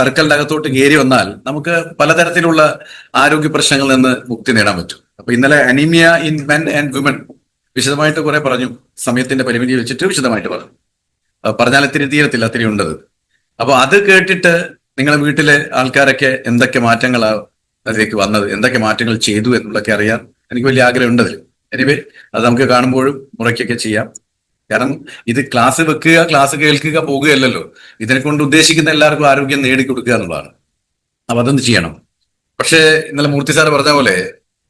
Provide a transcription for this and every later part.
സർക്കിളിന്റെ അകത്തോട്ട് കയറി വന്നാൽ നമുക്ക് പലതരത്തിലുള്ള ആരോഗ്യ പ്രശ്നങ്ങളിൽ നിന്ന് മുക്തി നേടാൻ പറ്റും. അപ്പൊ ഇന്നലെ anaemia in men and women വിശദമായിട്ട് കുറെ പറഞ്ഞു, സമയത്തിന്റെ പരിമിതി വെച്ചിട്ട് വിശദമായിട്ട് പറഞ്ഞു. പറഞ്ഞാൽ ഇത്തിരി തീരത്തില്ല, അത്തിരി ഉണ്ടത്. അപ്പൊ അത് കേട്ടിട്ട് നിങ്ങളുടെ വീട്ടിലെ ആൾക്കാരൊക്കെ എന്തൊക്കെ മാറ്റങ്ങളാ അതിലേക്ക് വന്നത്, എന്തൊക്കെ മാറ്റങ്ങൾ ചെയ്തു എന്നുള്ളതൊക്കെ അറിയാൻ എനിക്ക് വലിയ ആഗ്രഹം ഉണ്ട് അതിൽ. എനിവേ അത് നമുക്ക് കാണുമ്പോഴും മുറയ്ക്കൊക്കെ ചെയ്യാം. കാരണം ഇത് ക്ലാസ് വെക്കുക, ക്ലാസ് കേൾക്കുക, പോകുകയല്ലല്ലോ. ഇതിനെ കൊണ്ട് ഉദ്ദേശിക്കുന്ന എല്ലാവർക്കും ആരോഗ്യം നേടിക്കൊടുക്കുക എന്നുള്ളതാണ്. അപ്പൊ അതൊന്ന് ചെയ്യണം. പക്ഷേ ഇന്നലെ മൂർത്തി സാറ് പറഞ്ഞ പോലെ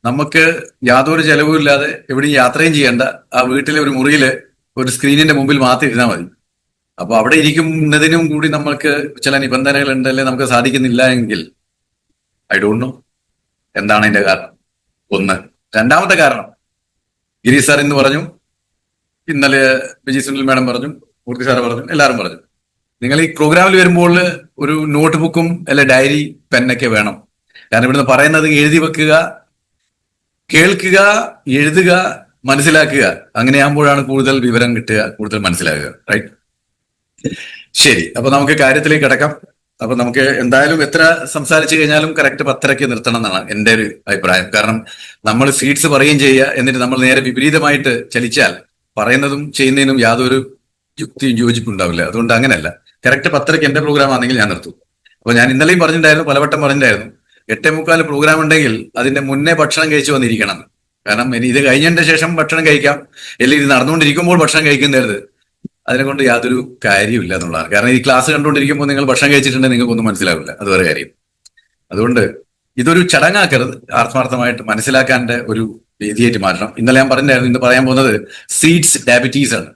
നമുക്ക് യാതൊരു ചെലവും ഇല്ലാതെ എവിടെയും യാത്രയും ചെയ്യേണ്ട, ആ വീട്ടിലെ ഒരു മുറിയില് ഒരു സ്ക്രീനിന്റെ മുമ്പിൽ മാത്രം ഇരുന്നാൽ മതി. അപ്പൊ അവിടെ ഇരിക്കുന്നതിനും കൂടി നമ്മൾക്ക് ചില നിബന്ധനകൾ ഉണ്ടല്ലേ, നമുക്ക് സാധിക്കുന്നില്ല എങ്കിൽ ഐ ഡോണ്ട് നോ എന്താണ് അതിന്റെ കാരണം. ഒന്ന്. രണ്ടാമത്തെ കാരണം, ഗിരീഷ് സാർ ഇന്ന് പറഞ്ഞു, ഇന്നലെ വിജയ് സുനിൽ മാഡം പറഞ്ഞു, മൂർത്തി സാറ് പറഞ്ഞു, എല്ലാവരും പറഞ്ഞു, നിങ്ങൾ ഈ പ്രോഗ്രാമിൽ വരുമ്പോൾ ഒരു നോട്ട് ബുക്കും അല്ലെ ഡയറി പെന്നൊക്കെ വേണം. കാരണം ഇവിടുന്ന് പറയുന്നത് എഴുതി വെക്കുക, കേൾക്കുക, എഴുതുക, മനസ്സിലാക്കുക. അങ്ങനെയാകുമ്പോഴാണ് കൂടുതൽ വിവരം കിട്ടുക, കൂടുതൽ മനസ്സിലാക്കുക. റൈറ്റ്? ശരി, അപ്പൊ നമുക്ക് കാര്യത്തിലേക്ക് കിടക്കാം. അപ്പൊ നമുക്ക് എന്തായാലും എത്ര സംസാരിച്ചു കഴിഞ്ഞാലും കറക്റ്റ് 10:30 നിർത്തണം എന്നാണ് എന്റെ ഒരു അഭിപ്രായം. കാരണം നമ്മൾ സീറ്റ്സ് പറയുകയും ചെയ്യുക, എന്നിട്ട് നമ്മൾ നേരെ വിപരീതമായിട്ട് ചലിച്ചാൽ പറയുന്നതും ചെയ്യുന്നതിനും യാതൊരു യുക്തിയും യോജിപ്പും ഉണ്ടാവില്ല. അതുകൊണ്ട് അങ്ങനെയല്ല, കറക്റ്റ് 10:30 എന്റെ പ്രോഗ്രാം ആണെങ്കിൽ ഞാൻ നിർത്തും. അപ്പൊ ഞാൻ ഇന്നലെയും പറഞ്ഞിട്ടുണ്ടായിരുന്നു, പലവട്ടം പറഞ്ഞിട്ടുണ്ടായിരുന്നു, 8:45 പ്രോഗ്രാം ഉണ്ടെങ്കിൽ അതിന്റെ മുന്നേ ഭക്ഷണം കഴിച്ചു വന്നിരിക്കണം. കാരണം ഇനി ഇത് കഴിഞ്ഞതിന്റെ ശേഷം ഭക്ഷണം കഴിക്കാം, അല്ലെങ്കിൽ ഇത് നടന്നുകൊണ്ടിരിക്കുമ്പോൾ ഭക്ഷണം കഴിക്കുന്നത് അതിനെ കൊണ്ട് യാതൊരു കാര്യമില്ല എന്നുള്ളതാണ്. കാരണം ഈ ക്ലാസ് കണ്ടുകൊണ്ടിരിക്കുമ്പോൾ നിങ്ങൾ ഭക്ഷണം കഴിച്ചിട്ടുണ്ടെങ്കിൽ നിങ്ങൾക്കൊന്നും മനസ്സിലാവില്ല, അത് വേറെ കാര്യം. അതുകൊണ്ട് ഇതൊരു ചടങ്ങാക്കരുത്, ആത്മാർത്ഥമായിട്ട് മനസ്സിലാക്കാൻ്റെ ഒരു വേദിയായിട്ട് മാറ്റണം. ഇന്നലെ ഞാൻ പറഞ്ഞായിരുന്നു, ഇന്ന് പറയാൻ പോകുന്നത് സീഡ്സ് ഡയബറ്റീസ് ആണ്.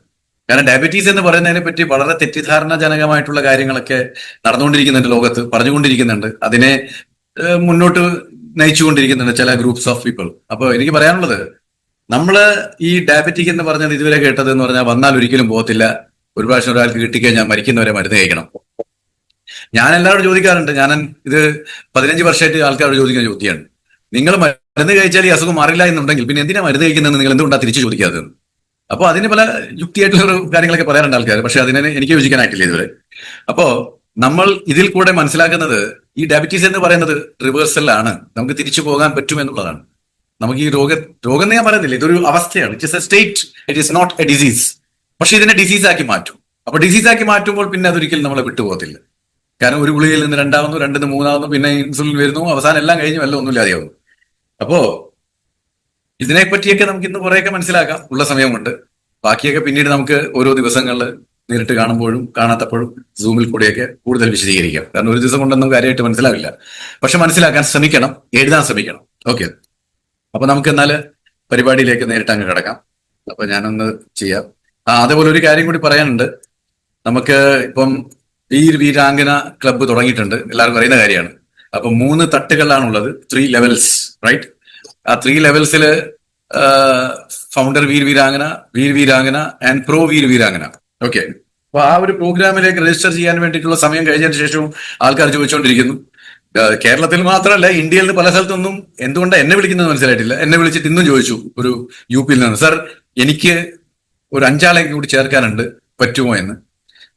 കാരണം ഡയബറ്റീസ് എന്ന് പറയുന്നതിനെ പറ്റി വളരെ തെറ്റിദ്ധാരണജനകമായിട്ടുള്ള കാര്യങ്ങളൊക്കെ നടന്നുകൊണ്ടിരിക്കുന്നുണ്ട്, ലോകത്ത് പറഞ്ഞുകൊണ്ടിരിക്കുന്നുണ്ട്, അതിനെ മുന്നോട്ട് നയിച്ചുകൊണ്ടിരിക്കുന്നുണ്ട് ചില ഗ്രൂപ്പ്സ് ഓഫ് പീപ്പിൾ. അപ്പോൾ എനിക്ക് പറയാനുള്ളത്, നമ്മള് ഈ ഡയബറ്റിക് എന്ന് പറഞ്ഞത് ഇതുവരെ കേട്ടത് എന്ന് പറഞ്ഞാൽ വന്നാൽ ഒരിക്കലും പോകത്തില്ല, ഒരു പ്രാവശ്യം ഒരാൾക്ക് കിട്ടിക്കഴിഞ്ഞാൽ മരിക്കുന്നവരെ മരുന്ന് കഴിക്കണം. ഞാൻ എല്ലാവരോടും ചോദിക്കാറുണ്ട്, ഞാൻ ഇത് 15 വർഷമായിട്ട് ആൾക്കാരോട് ചോദിക്കുന്ന ചോദ്യമാണ്, നിങ്ങൾ മരുന്ന് കഴിച്ചാൽ ഈ അസുഖം മാറില്ല എന്നുണ്ടെങ്കിൽ പിന്നെ എന്തിനാ മരുന്ന് കഴിക്കുന്നതെന്ന് നിങ്ങൾ എന്തുകൊണ്ടാണ് തിരിച്ചു ചോദിക്കാതെ? അപ്പോൾ അതിന് പല യുക്തിയായിട്ടുള്ള കാര്യങ്ങളൊക്കെ പറയാറുണ്ട് ആൾക്കാർ, പക്ഷെ അതിനെ എനിക്ക് യോജിക്കാനായിട്ടില്ല ഇതുവരെ. അപ്പോ നമ്മൾ ഇതിൽ കൂടെ മനസ്സിലാക്കുന്നത്, ഈ ഡയബറ്റീസ് എന്ന് പറയുന്നത് റിവേഴ്സലാണ്, നമുക്ക് തിരിച്ചു പോകാൻ പറ്റും എന്നുള്ളതാണ്. നമുക്ക് ഈ രോഗം എന്ന് ഞാൻ പറയുന്നില്ല, ഇതൊരു അവസ്ഥയാണ്, it is a state, it is not a disease. പക്ഷെ ഇതിനെ ഡിസീസ് ആക്കി മാറ്റും. അപ്പൊ ഡിസീസ് ആക്കി മാറ്റുമ്പോൾ പിന്നെ അതൊരിക്കലും നമ്മളെ വിട്ടുപോകത്തില്ല. കാരണം ഒരു ഗുളികയിൽ നിന്ന് 2ആവുന്നു, 2 നിന്ന് 3ആവുന്നു, പിന്നെ ഇൻസുലിൻ വരുന്നു, അവസാനം എല്ലാം കഴിഞ്ഞു വല്ല ഒന്നുമില്ലാതെയാവുന്നു. അപ്പോ ഇതിനെ പറ്റിയൊക്കെ നമുക്ക് ഇന്ന് കുറെയൊക്കെ മനസ്സിലാക്കാം ഉള്ള സമയം കൊണ്ട്. ബാക്കിയൊക്കെ പിന്നീട് നമുക്ക് ഓരോ ദിവസങ്ങളിൽ നേരിട്ട് കാണുമ്പോഴും കാണാത്തപ്പോഴും സൂമിൽ കൂടെയൊക്കെ കൂടുതൽ വിശദീകരിക്കാം. കാരണം ഒരു ദിവസം കൊണ്ടൊന്നും കാര്യമായിട്ട് മനസ്സിലാവില്ല. പക്ഷെ മനസ്സിലാക്കാൻ ശ്രമിക്കണം, എഴുതാൻ ശ്രമിക്കണം. ഓക്കെ, അപ്പൊ നമുക്ക് എന്നാല് പരിപാടിയിലേക്ക് നേരിട്ട് അങ്ങ് കിടക്കാം. അപ്പൊ ഞാനൊന്ന് ചെയ്യാം. അതേപോലെ ഒരു കാര്യം കൂടി പറയാനുണ്ട്. നമുക്ക് ഇപ്പം വീരാംഗന ക്ലബ്ബ് തുടങ്ങിയിട്ടുണ്ട്, എല്ലാവർക്കും അറിയുന്ന കാര്യമാണ്. അപ്പൊ 3 തട്ടുകളാണുള്ളത്, 3 ലെവൽസ്, റൈറ്റ്? ആ 3 ലെവൽസിൽ founder Veerangana and pro Veerangana. Okay, അപ്പൊ ആ ഒരു പ്രോഗ്രാമിലേക്ക് രജിസ്റ്റർ ചെയ്യാൻ വേണ്ടിയിട്ടുള്ള സമയം കഴിഞ്ഞതിന് ശേഷവും ആൾക്കാർ ചോദിച്ചുകൊണ്ടിരിക്കുന്നു. കേരളത്തിൽ മാത്രമല്ല, ഇന്ത്യയിൽ നിന്ന് പല സ്ഥലത്തൊന്നും എന്തുകൊണ്ടാണ് എന്നെ വിളിക്കുന്നത് മനസ്സിലായിട്ടില്ല. എന്നെ വിളിച്ചിട്ട് ഇന്നും ചോദിച്ചു, ഒരു UP-യിൽ നിന്ന്, സാർ എനിക്ക് ഒരു 5 ആളെ കൂടി ചേർക്കാനുണ്ട്, പറ്റുമോ എന്ന്.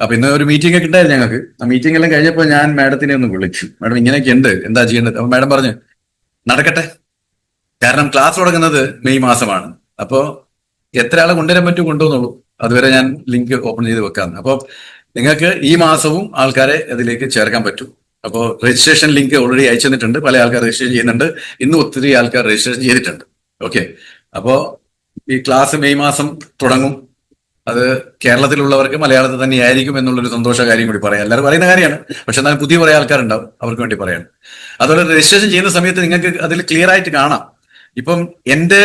അപ്പൊ ഇന്ന് ഒരു മീറ്റിംഗ് ഒക്കെ ഉണ്ടായിരുന്നു ഞങ്ങൾക്ക്. ആ മീറ്റിംഗ് എല്ലാം കഴിഞ്ഞപ്പോൾ ഞാൻ മാഡത്തിനെ ഒന്ന് വിളിച്ചു, മാഡം ഇങ്ങനെയൊക്കെ ഉണ്ട്, എന്താ ചെയ്യേണ്ടത്? അപ്പൊ മാഡം പറഞ്ഞു നടക്കട്ടെ, കാരണം ക്ലാസ് തുടങ്ങുന്നത് മെയ് മാസമാണ്. അപ്പോൾ എത്ര ആളെ കൊണ്ടുവരാൻ പറ്റും കൊണ്ടുവന്നോളൂ, അതുവരെ ഞാൻ ലിങ്ക് ഓപ്പൺ ചെയ്ത് വെക്കാം. അപ്പോൾ നിങ്ങൾക്ക് ഈ മാസവും ആൾക്കാരെ അതിലേക്ക് ചേർക്കാൻ പറ്റും. അപ്പോൾ രജിസ്ട്രേഷൻ ലിങ്ക് ഓൾറെഡി അയച്ചു തന്നിട്ടുണ്ട്, പല ആൾക്കാർ രജിസ്റ്റർ ചെയ്യുന്നുണ്ട്, ഇന്ന് ഒത്തിരി ആൾക്കാർ രജിസ്ട്രേഷൻ ചെയ്തിട്ടുണ്ട്. ഓക്കെ, അപ്പോ ഈ ക്ലാസ് മെയ് മാസം തുടങ്ങും. അത് കേരളത്തിലുള്ളവർക്ക് മലയാളത്തിൽ തന്നെ ആയിരിക്കും എന്നുള്ളൊരു സന്തോഷ കാര്യം കൂടി പറയാം. എല്ലാവരും പറയുന്ന കാര്യമാണ്, പക്ഷെ എന്നാൽ പുതിയ കുറെ ആൾക്കാരുണ്ടാവും, അവർക്ക് വേണ്ടി പറയാണ്. അതുപോലെ രജിസ്ട്രേഷൻ ചെയ്യുന്ന സമയത്ത് നിങ്ങൾക്ക് അതിൽ ക്ലിയർ ആയിട്ട് കാണാം. ഇപ്പം എന്റെ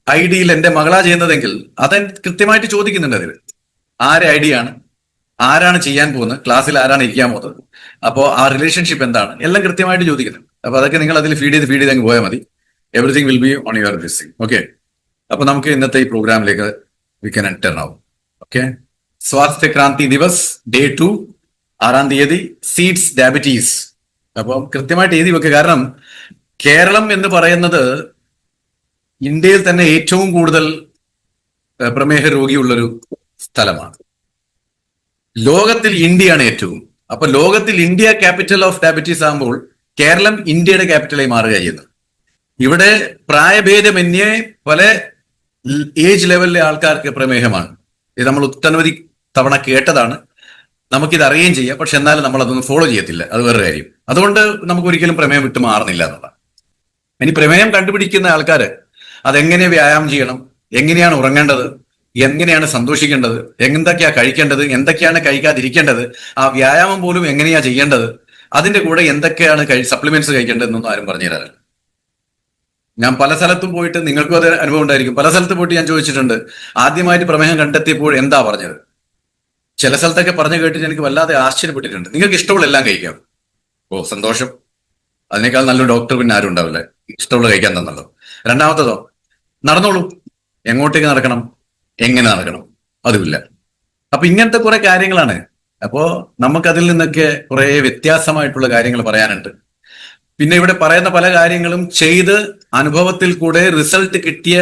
ID-യിൽ എന്റെ മകളാ ചെയ്യുന്നതെങ്കിൽ അത് കൃത്യമായിട്ട് ചോദിക്കുന്നുണ്ട് അതിൽ ആരെ ID ആണ്, ആരാണ് ചെയ്യാൻ പോകുന്നത്, ക്ലാസ്സിൽ ആരാണ് ഇരിക്കാൻ പോകുന്നത്, അപ്പോൾ ആ റിലേഷൻഷിപ്പ് എന്താണ്, എല്ലാം കൃത്യമായിട്ട് ചോദിക്കുന്നുണ്ട്. അപ്പൊ അതൊക്കെ നിങ്ങൾ അതിൽ ഫീഡ് ചെയ്ത് അങ്ങ് പോയാൽ മതി. Everything will be on your this thing. Okay, അപ്പൊ നമുക്ക് ഇന്നത്തെ ഈ പ്രോഗ്രാമിലേക്ക് we can enter now. Okay, Swasthya Kranti Divas day 2, 6-ാം തീയതി, സീഡ്സ് ഡയബറ്റീസ്. അപ്പം കൃത്യമായിട്ട് എഴുതി വെക്കുക. കാരണം കേരളം എന്ന് പറയുന്നത് ഇന്ത്യയിൽ തന്നെ ഏറ്റവും കൂടുതൽ പ്രമേഹ രോഗിയുള്ളൊരു സ്ഥലമാണ്. ലോകത്തിൽ ഇന്ത്യയാണ് ഏറ്റവും. അപ്പൊ ലോകത്തിൽ ഇന്ത്യ ക്യാപിറ്റൽ ഓഫ് ഡയബറ്റീസ് ആകുമ്പോൾ കേരളം ഇന്ത്യയുടെ ക്യാപിറ്റലായി മാറുക ചെയ്യുന്നു. ഇവിടെ പ്രായഭേദമന്യേ പല ഏജ് ലെവലിലെ ആൾക്കാർക്ക് പ്രമേഹമാണ്. ഇത് നമ്മൾ ഒട്ടനവധി തവണ കേട്ടതാണ്, നമുക്കിത് അറിയുകയും ചെയ്യാം. പക്ഷെ എന്നാലും നമ്മൾ അതൊന്നും ഫോളോ ചെയ്യത്തില്ല, അത് വേറെ കാര്യം. അതുകൊണ്ട് നമുക്ക് ഒരിക്കലും പ്രമേയം വിട്ടു മാറുന്നില്ല എന്നുള്ളതാണ്. ഇനി പ്രമേയം കണ്ടുപിടിക്കുന്ന ആൾക്കാർ അതെങ്ങനെ വ്യായാമം ചെയ്യണം, എങ്ങനെയാണ് ഉറങ്ങേണ്ടത്, എങ്ങനെയാണ് സന്തോഷിക്കേണ്ടത്, എന്തൊക്കെയാ കഴിക്കേണ്ടത്, എന്തൊക്കെയാണ് കഴിക്കാതിരിക്കേണ്ടത്, ആ വ്യായാമം പോലും എങ്ങനെയാ ചെയ്യേണ്ടത്, അതിന്റെ കൂടെ എന്തൊക്കെയാണ് സപ്ലിമെന്റ്സ് കഴിക്കേണ്ടതെന്നൊന്നും ആരും പറഞ്ഞു തരാറില്ല. ഞാൻ പല സ്ഥലത്തും പോയിട്ട്, നിങ്ങൾക്കും അത് അനുഭവം ഉണ്ടായിരിക്കും, പല സ്ഥലത്ത് പോയിട്ട് ഞാൻ ചോദിച്ചിട്ടുണ്ട്, ആദ്യമായിട്ട് പ്രമേഹം കണ്ടെത്തിയപ്പോൾ എന്താ പറഞ്ഞത്. ചില സ്ഥലത്തൊക്കെ പറഞ്ഞു കേട്ടിട്ട് എനിക്ക് വല്ലാതെ ആശ്ചര്യപ്പെട്ടിട്ടുണ്ട്. നിങ്ങൾക്ക് ഇഷ്ടമുള്ള എല്ലാം കഴിക്കാം, ഓ സന്തോഷം, അതിനേക്കാൾ നല്ലൊരു ഡോക്ടർ പിന്നെ ആരും ഉണ്ടാവില്ല, ഇഷ്ടമുള്ള കഴിക്കാൻ തന്നല്ലോ. രണ്ടാമത്തതോ, നടന്നോളൂ, എങ്ങോട്ടേക്ക് നടക്കണം, എങ്ങനെ നടക്കണം, അതുമില്ല. അപ്പൊ ഇങ്ങനത്തെ കുറെ കാര്യങ്ങളാണ്. അപ്പോ നമുക്കതിൽ നിന്നൊക്കെ കുറെ വ്യത്യാസമായിട്ടുള്ള കാര്യങ്ങൾ പറയാനുണ്ട്. പിന്നെ ഇവിടെ പറയുന്ന പല കാര്യങ്ങളും ചെയ്ത് അനുഭവത്തിൽ കൂടെ റിസൾട്ട് കിട്ടിയ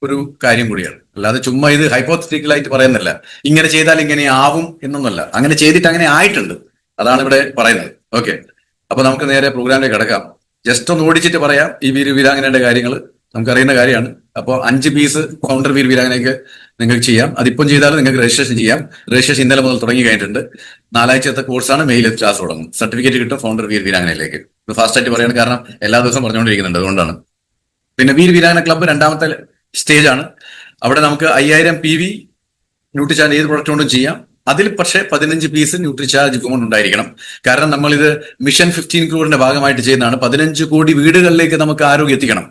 ഒരു കാര്യം കൂടിയാണ്. അല്ലാതെ ചുമ്മാ ഇത് ഹൈപ്പോത്തറ്റിക്കലായിട്ട് പറയുന്നില്ല, ഇങ്ങനെ ചെയ്താൽ ഇങ്ങനെ ആവും എന്നൊന്നല്ല. അങ്ങനെ ചെയ്തിട്ട് അങ്ങനെ ആയിട്ടുണ്ട്, അതാണ് ഇവിടെ പറയുന്നത്. ഓക്കെ, അപ്പൊ നമുക്ക് നേരെ പ്രോഗ്രാമിലേക്ക് കിടക്കാം. ജസ്റ്റ് ഒന്ന് ഓടിച്ചിട്ട് പറയാം ഈ വീരാംഗനയുടെ കാര്യങ്ങൾ, നമുക്കറിയുന്ന കാര്യമാണ്. അപ്പോൾ 5 പീസ് ഫൗണ്ടർ വീരാംഗനയ്ക്ക് നിങ്ങൾക്ക് ചെയ്യാം. അതിപ്പം ചെയ്താലും നിങ്ങൾക്ക് രജിസ്ട്രേഷൻ ചെയ്യാം. രജിസ്ട്രേഷൻ ഇന്നലെ മുതൽ തുടങ്ങി കഴിഞ്ഞിട്ടുണ്ട്. 4 ആഴ്ചത്തെ കോഴ്സാണ്, മെയിൽ ക്ലാസ് തുടങ്ങും. സർട്ടിഫിക്കറ്റ് കിട്ടും ഫൗണ്ടർ വീരാംഗനയിലേക്ക്. ഇത് ഫാസ്റ്റ് ആയിട്ട് പറയാണ്, കാരണം എല്ലാ ദിവസവും പറഞ്ഞുകൊണ്ടിരിക്കുന്നുണ്ട്, അതുകൊണ്ടാണ്. പിന്നെ വീരാംഗന ക്ലബ്ബ് രണ്ടാമത്തെ സ്റ്റേജ് ആണ്. അവിടെ നമുക്ക് 5000 PV ന്യൂട്രിചാർജ് ഏത് പ്രൊഡക്റ്റ് കൊണ്ടും ചെയ്യാം. അതിൽ പക്ഷേ 15 പീസ് ന്യൂട്രിചാർജ് കൊണ്ട് ഉണ്ടായിരിക്കണം. കാരണം നമ്മളിത് മിഷൻ 15 ക്രോറിന്റെ ഭാഗമായിട്ട് ചെയ്യുന്നതാണ്. 15 കോടി വീടുകളിലേക്ക് നമുക്ക് ആരോഗ്യം എത്തിക്കണം.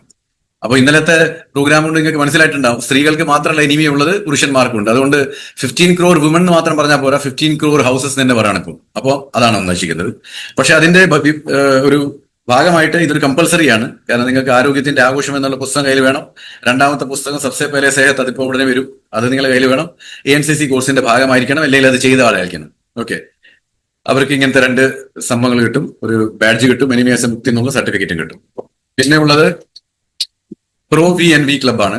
അപ്പൊ ഇന്നലത്തെ പ്രോഗ്രാം കൊണ്ട് നിങ്ങൾക്ക് മനസ്സിലായിട്ടുണ്ടാവും, സ്ത്രീകൾക്ക് മാത്രമല്ല എനിമിയ ഉള്ളത്, പുരുഷന്മാർക്കുണ്ട്. അതുകൊണ്ട് 15 ക്രോർ വുമൺ എന്ന് മാത്രം പറഞ്ഞാൽ പോരാ, 15 ക്രോർ ഹൗസസ് തന്നെ പറയണം ഇപ്പോൾ. അപ്പോൾ അതാണ് ഉദ്ദേശിക്കുന്നത്. പക്ഷെ അതിന്റെ ഒരു ഭാഗമായിട്ട് ഇതൊരു കമ്പൽസറി ആണ്. കാരണം നിങ്ങൾക്ക് ആരോഗ്യത്തിന്റെ ആഘോഷം എന്നുള്ള പുസ്തകം കയ്യിൽ വേണം. രണ്ടാമത്തെ പുസ്തകം സബ്സെ പേലെ സെഹത്ത്, അതിപ്പോ ഉടനെ വരും, അത് നിങ്ങളുടെ കയ്യിൽ വേണം. ANCC കോഴ്സിന്റെ ഭാഗമായിരിക്കണം, അല്ലെങ്കിൽ അത് ചെയ്ത ആളായിരിക്കണം. ഓക്കെ, അവർക്ക് ഇങ്ങനത്തെ 2 സംഭവങ്ങൾ കിട്ടും, ഒരു ബാഡ്ജ് കിട്ടും, എനിമിയാസ് മുക്തി എന്നുള്ള സർട്ടിഫിക്കറ്റും കിട്ടും. പിന്നെ ഉള്ളത് പ്രോ VNV ക്ലബ്ബാണ്.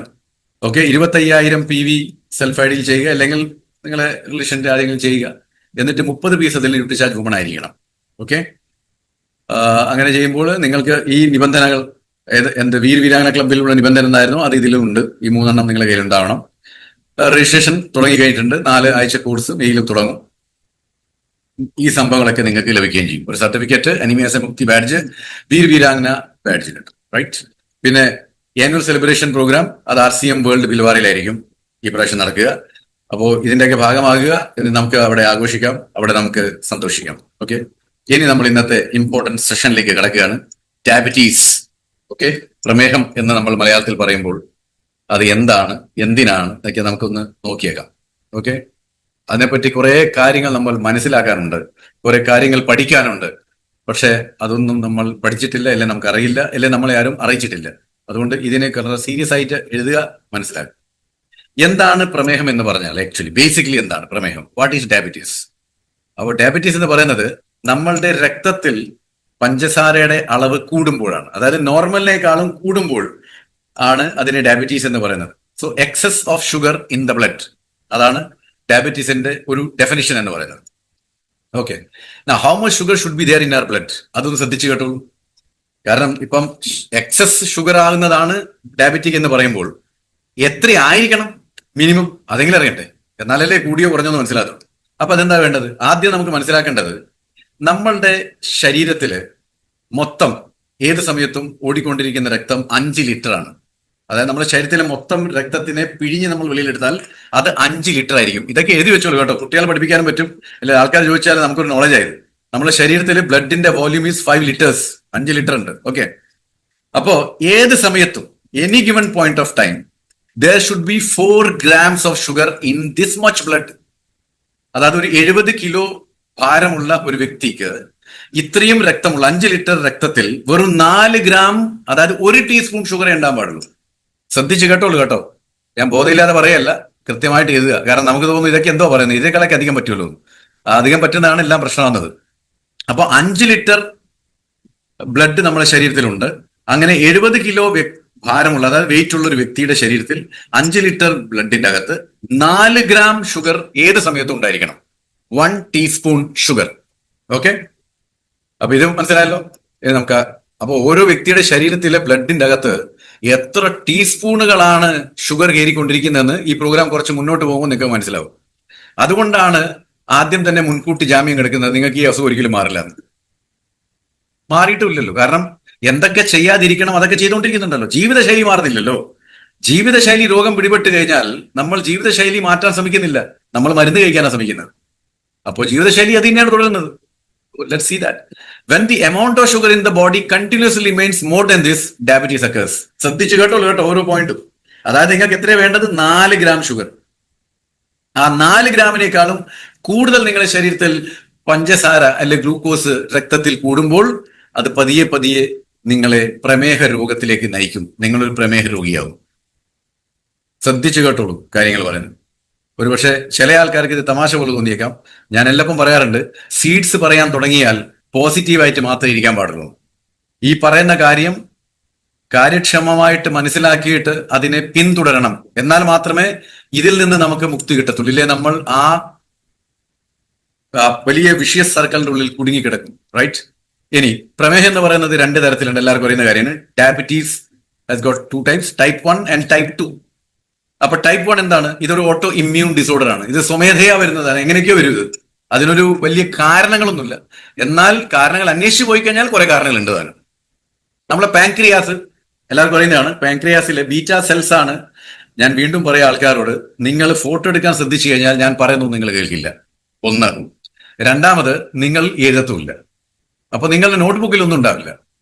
ഓക്കെ, 25,000 PV സെൽഫ് ഐഡിയിൽ ചെയ്യുക, അല്ലെങ്കിൽ നിങ്ങളെ റിലേഷന്റെ ആരെങ്കിലും ചെയ്യുക. എന്നിട്ട് 30 പീസ് അതിൽ ന്യൂട്രിചാർജ് വുമൺ ആയിരിക്കണം. ഓക്കെ, അങ്ങനെ ചെയ്യുമ്പോൾ നിങ്ങൾക്ക് ഈ നിബന്ധനകൾ, എന്ത് വീരാംഗന ക്ലബ്ബിലുള്ള നിബന്ധന എന്തായിരുന്നു അത് ഇതിലും ഉണ്ട്. ഈ 3 എണ്ണം നിങ്ങളുടെ കയ്യിൽ ഉണ്ടാവണം. രജിസ്ട്രേഷൻ തുടങ്ങി കഴിഞ്ഞിട്ടുണ്ട്. 4 ആഴ്ച കോഴ്സ് മെയിലും തുടങ്ങും. ഈ സംഭവങ്ങളൊക്കെ നിങ്ങൾക്ക് ലഭിക്കുകയും ചെയ്യും. ഒരു സർട്ടിഫിക്കറ്റ്, അനിമിയാസ മുക്തി ബാഡ്ജ്, വീരാംഗന ബാഡ്ജ് കിട്ടും. റൈറ്റ്. പിന്നെ ആനുവൽ സെലിബ്രേഷൻ പ്രോഗ്രാം, അത് RCM വേൾഡ് ബിൽവാറിലായിരിക്കും ഈ പ്രാവശ്യം നടക്കുക. അപ്പോൾ ഇതിന്റെയൊക്കെ ഭാഗമാകുക, നമുക്ക് അവിടെ ആഘോഷിക്കാം, അവിടെ നമുക്ക് സന്തോഷിക്കാം. ഓക്കെ, ഇനി നമ്മൾ ഇന്നത്തെ ഇമ്പോർട്ടന്റ് സെഷനിലേക്ക് കിടക്കുകയാണ്. ഡയബറ്റീസ്. ഓക്കെ, പ്രമേഹം എന്ന് നമ്മൾ മലയാളത്തിൽ പറയുമ്പോൾ അത് എന്താണ്, എന്തിനാണ് എന്നൊക്കെ നമുക്കൊന്ന് നോക്കിയേക്കാം. ഓക്കെ, അതിനെപ്പറ്റി കുറെ കാര്യങ്ങൾ നമ്മൾ മനസ്സിലാക്കാനുണ്ട്, കുറെ കാര്യങ്ങൾ പഠിക്കാനുണ്ട്. പക്ഷെ അതൊന്നും നമ്മൾ പഠിച്ചിട്ടില്ല, അല്ലെ നമുക്കറിയില്ല, അല്ലെ നമ്മളെ ആരും അറിയിച്ചിട്ടില്ല. അതുകൊണ്ട് ഇതിനെ സീരിയസ് ആയിട്ട് എഴുതുക, മനസ്സിലാക്കുക. എന്താണ് പ്രമേഹം എന്ന് പറഞ്ഞാൽ ആക്ച്വലി ബേസിക്കലി എന്താണ് പ്രമേഹം? What is diabetes? അപ്പോൾ ഡയബറ്റീസ് എന്ന് പറയുന്നത് നമ്മളുടെ രക്തത്തിൽ പഞ്ചസാരയുടെ അളവ് കൂടുമ്പോഴാണ്, അതായത് നോർമലിനേക്കാളും കൂടുമ്പോൾ ആണ് അതിനെ ഡയബറ്റീസ് എന്ന് പറയുന്നത്. So excess of sugar in the blood, അതാണ് ഡയബറ്റീസിന്റെ ഒരു ഡെഫിനിഷൻ എന്ന് പറയുന്നത്. Okay, how much sugar should be there in our blood? അതൊന്ന് ശ്രദ്ധിച്ചു കേട്ടോളൂ. കാരണം ഇപ്പം എക്സസ് ഷുഗർ ആകുന്നതാണ് ഡയബറ്റിക് എന്ന് പറയുമ്പോൾ എത്ര ആയിരിക്കണം മിനിമം, അതെങ്കിലും അറിയട്ടെ, എന്നാലല്ലേ കൂടിയോ കുറഞ്ഞോ എന്ന് മനസ്സിലാക്കും. അപ്പൊ അതെന്താ വേണ്ടത്? ആദ്യം നമുക്ക് മനസ്സിലാക്കേണ്ടത്, നമ്മളുടെ ശരീരത്തില് മൊത്തം ഏത് സമയത്തും ഓടിക്കൊണ്ടിരിക്കുന്ന രക്തം 5 ലിറ്റർ ആണ്. അതായത് നമ്മുടെ ശരീരത്തിലെ മൊത്തം രക്തത്തിനെ പിഴിഞ്ഞ് നമ്മൾ വെളിയിലെടുത്താൽ അത് 5 ലിറ്റർ ആയിരിക്കും. ഇതൊക്കെ എഴുതി വെച്ചോളൂ കേട്ടോ, കുട്ടികളെ പഠിപ്പിക്കാനും പറ്റും, അല്ലെ ആൾക്കാർ ചോദിച്ചാൽ നമുക്കൊരു നോളജ് ആയിരുന്നു. നമ്മുടെ ശരീരത്തിൽ ബ്ലഡിന്റെ വോള്യൂം ഈസ് 5 ലിറ്റേഴ്സ്, 5 ലിറ്റർ ഉണ്ട്. ഓക്കെ, അപ്പോ ഏത് സമയത്തും any given point of time there should be 4 grams of sugar in this much blood. അതായത് ഒരു 70 കിലോ ഭാരമുള്ള ഒരു വ്യക്തിക്ക് ഇത്രയും രക്തമുള്ള 5 ലിറ്റർ രക്തത്തിൽ വെറും 4 ഗ്രാം, അതായത് 1 ടീസ്പൂൺ ഷുഗറേ ഉണ്ടാകാൻ പാടുള്ളൂ. ശ്രദ്ധിച്ച് കേട്ടോളൂ കേട്ടോ, ഞാൻ ബോധമില്ലാതെ പറയല്ല, കൃത്യമായിട്ട് എഴുതുക. കാരണം നമുക്ക് തോന്നുന്നു ഇതൊക്കെ എന്തോ പറയുന്നത്, ഇതിനേക്കാളൊക്കെ അധികം പറ്റുമല്ലോ, അധികം പറ്റുന്നതാണ് എല്ലാം പ്രശ്നമാകുന്നത്. അപ്പൊ 5 ലിറ്റർ ബ്ലഡ് നമ്മുടെ ശരീരത്തിലുണ്ട്. അങ്ങനെ 70 കിലോ ഭാരമുള്ള, അതായത് വെയിറ്റ് ഉള്ള ഒരു വ്യക്തിയുടെ ശരീരത്തിൽ 5 ലിറ്റർ ബ്ലഡിന്റെ അകത്ത് 4 ഗ്രാം ഷുഗർ ഏത് സമയത്തും ഉണ്ടായിരിക്കണം. 1 ടീസ്പൂൺ ഷുഗർ. ഓക്കെ, അപ്പൊ ഇത് മനസ്സിലായല്ലോ. ഇനി നമുക്ക് അപ്പൊ ഓരോ വ്യക്തിയുടെ ശരീരത്തിലെ ബ്ലഡിന്റെ അകത്ത് എത്ര ടീസ്പൂണുകളാണ് ഷുഗർ കയറിക്കൊണ്ടിരിക്കുന്നതെന്ന് ഈ പ്രോഗ്രാം കുറച്ച് മുന്നോട്ട് പോകുമ്പോൾ നിങ്ങൾക്ക് മനസ്സിലാവും. അതുകൊണ്ടാണ് ആദ്യം തന്നെ മുൻകൂട്ടി ജാമ്യം കിടക്കുന്നത്, നിങ്ങൾക്ക് ഈ അസുഖം ഒരിക്കലും മാറില്ല എന്ന്. മാറിയിട്ടുമില്ലല്ലോ, കാരണം എന്തൊക്കെ ചെയ്യാതിരിക്കണം അതൊക്കെ ചെയ്തുകൊണ്ടിരിക്കുന്നുണ്ടല്ലോ. ജീവിതശൈലി മാറുന്നില്ലല്ലോ. ജീവിതശൈലി രോഗം പിടിപെട്ട് കഴിഞ്ഞാൽ നമ്മൾ ജീവിതശൈലി മാറ്റാൻ ശ്രമിക്കുന്നില്ല, നമ്മൾ മരുന്ന് കഴിക്കാനാണ് ശ്രമിക്കുന്നത്. അപ്പോൾ ജീവിതശൈലി അത് തന്നെയാണ് തുടരുന്നത്. Let's see that. When the amount of sugar in the body continuously remains more than this, diabetes occurs. ശ്രദ്ധിച്ചു കേട്ടോ ഓരോ പോയിന്റും. അതായത് നിങ്ങൾക്ക് എത്രയാണ് വേണ്ടത്? 4 ഗ്രാം ഷുഗർ. ആ 4 ഗ്രാമിനേക്കാളും കൂടുതൽ നിങ്ങളുടെ ശരീരത്തിൽ പഞ്ചസാര അല്ലെ ഗ്ലൂക്കോസ് രക്തത്തിൽ കൂടുമ്പോൾ അത് പതിയെ പതിയെ നിങ്ങളെ പ്രമേഹ രോഗത്തിലേക്ക് നയിക്കും. നിങ്ങളൊരു പ്രമേഹ രോഗിയാവും. ശ്രദ്ധിച്ചു കേട്ടോളൂ കാര്യങ്ങൾ പറയുന്നത്. ഒരുപക്ഷെ ചില ആൾക്കാർക്ക് ഇത് തമാശ പോലെ തോന്നിയേക്കാം. ഞാൻ എല്ലപ്പം പറയാറുണ്ട്, സീഡ്സ് പറയാൻ തുടങ്ങിയാൽ പോസിറ്റീവായിട്ട് മാത്രമേ ഇരിക്കാൻ പാടുള്ളൂ. ഈ പറയുന്ന കാര്യം കാര്യക്ഷമമായിട്ട് മനസ്സിലാക്കിയിട്ട് അതിനെ പിന്തുടരണം. എന്നാൽ മാത്രമേ ഇതിൽ നിന്ന് നമുക്ക് മുക്തി കിട്ടത്തുള്ളൂ. ഇല്ലേ നമ്മൾ ആ വലിയ വിഷ്യസ് സർക്കിളിന്റെ ഉള്ളിൽ കുടുങ്ങിക്കിടക്കും. റൈറ്റ്. ഇനി പ്രമേഹം എന്ന് പറയുന്നത് 2 തരത്തിലുണ്ട്. എല്ലാവർക്കും അറിയുന്ന കാര്യമാണ്. Diabetes has got 2 types, type 1 and type 2. അപ്പൊ ടൈപ്പ് 1 എന്താണ്? ഇതൊരു ഓട്ടോ ഇമ്മ്യൂൺ ഡിസോർഡർ ആണ്. ഇത് സ്വമേധയാ വരുന്നതാണ്. എങ്ങനെയൊക്കെയോ വരും. അതിനൊരു വലിയ കാരണങ്ങളൊന്നുമില്ല. എന്നാൽ കാരണങ്ങൾ അന്വേഷിച്ചു പോയി കഴിഞ്ഞാൽ കുറെ കാരണങ്ങളുണ്ട് താനും. നമ്മളെ പാൻക്രിയാസ് എല്ലാവർക്കും അറിയുന്നതാണ്. പാൻക്രിയാസിലെ ബീറ്റാ സെൽസ് ആണ്. ഞാൻ വീണ്ടും പറയാം ആൾക്കാരോട്, നിങ്ങൾ ഫോട്ടോ എടുക്കാൻ ശ്രദ്ധിച്ചു കഴിഞ്ഞാൽ ഞാൻ പറയുന്നത് നിങ്ങൾ കേൾക്കില്ല. 1. 2, നിങ്ങൾ എഴുതത്തുമില്ല. അപ്പൊ നിങ്ങളുടെ നോട്ട്ബുക്കിൽ ഒന്നും ഉണ്ടാവില്ല.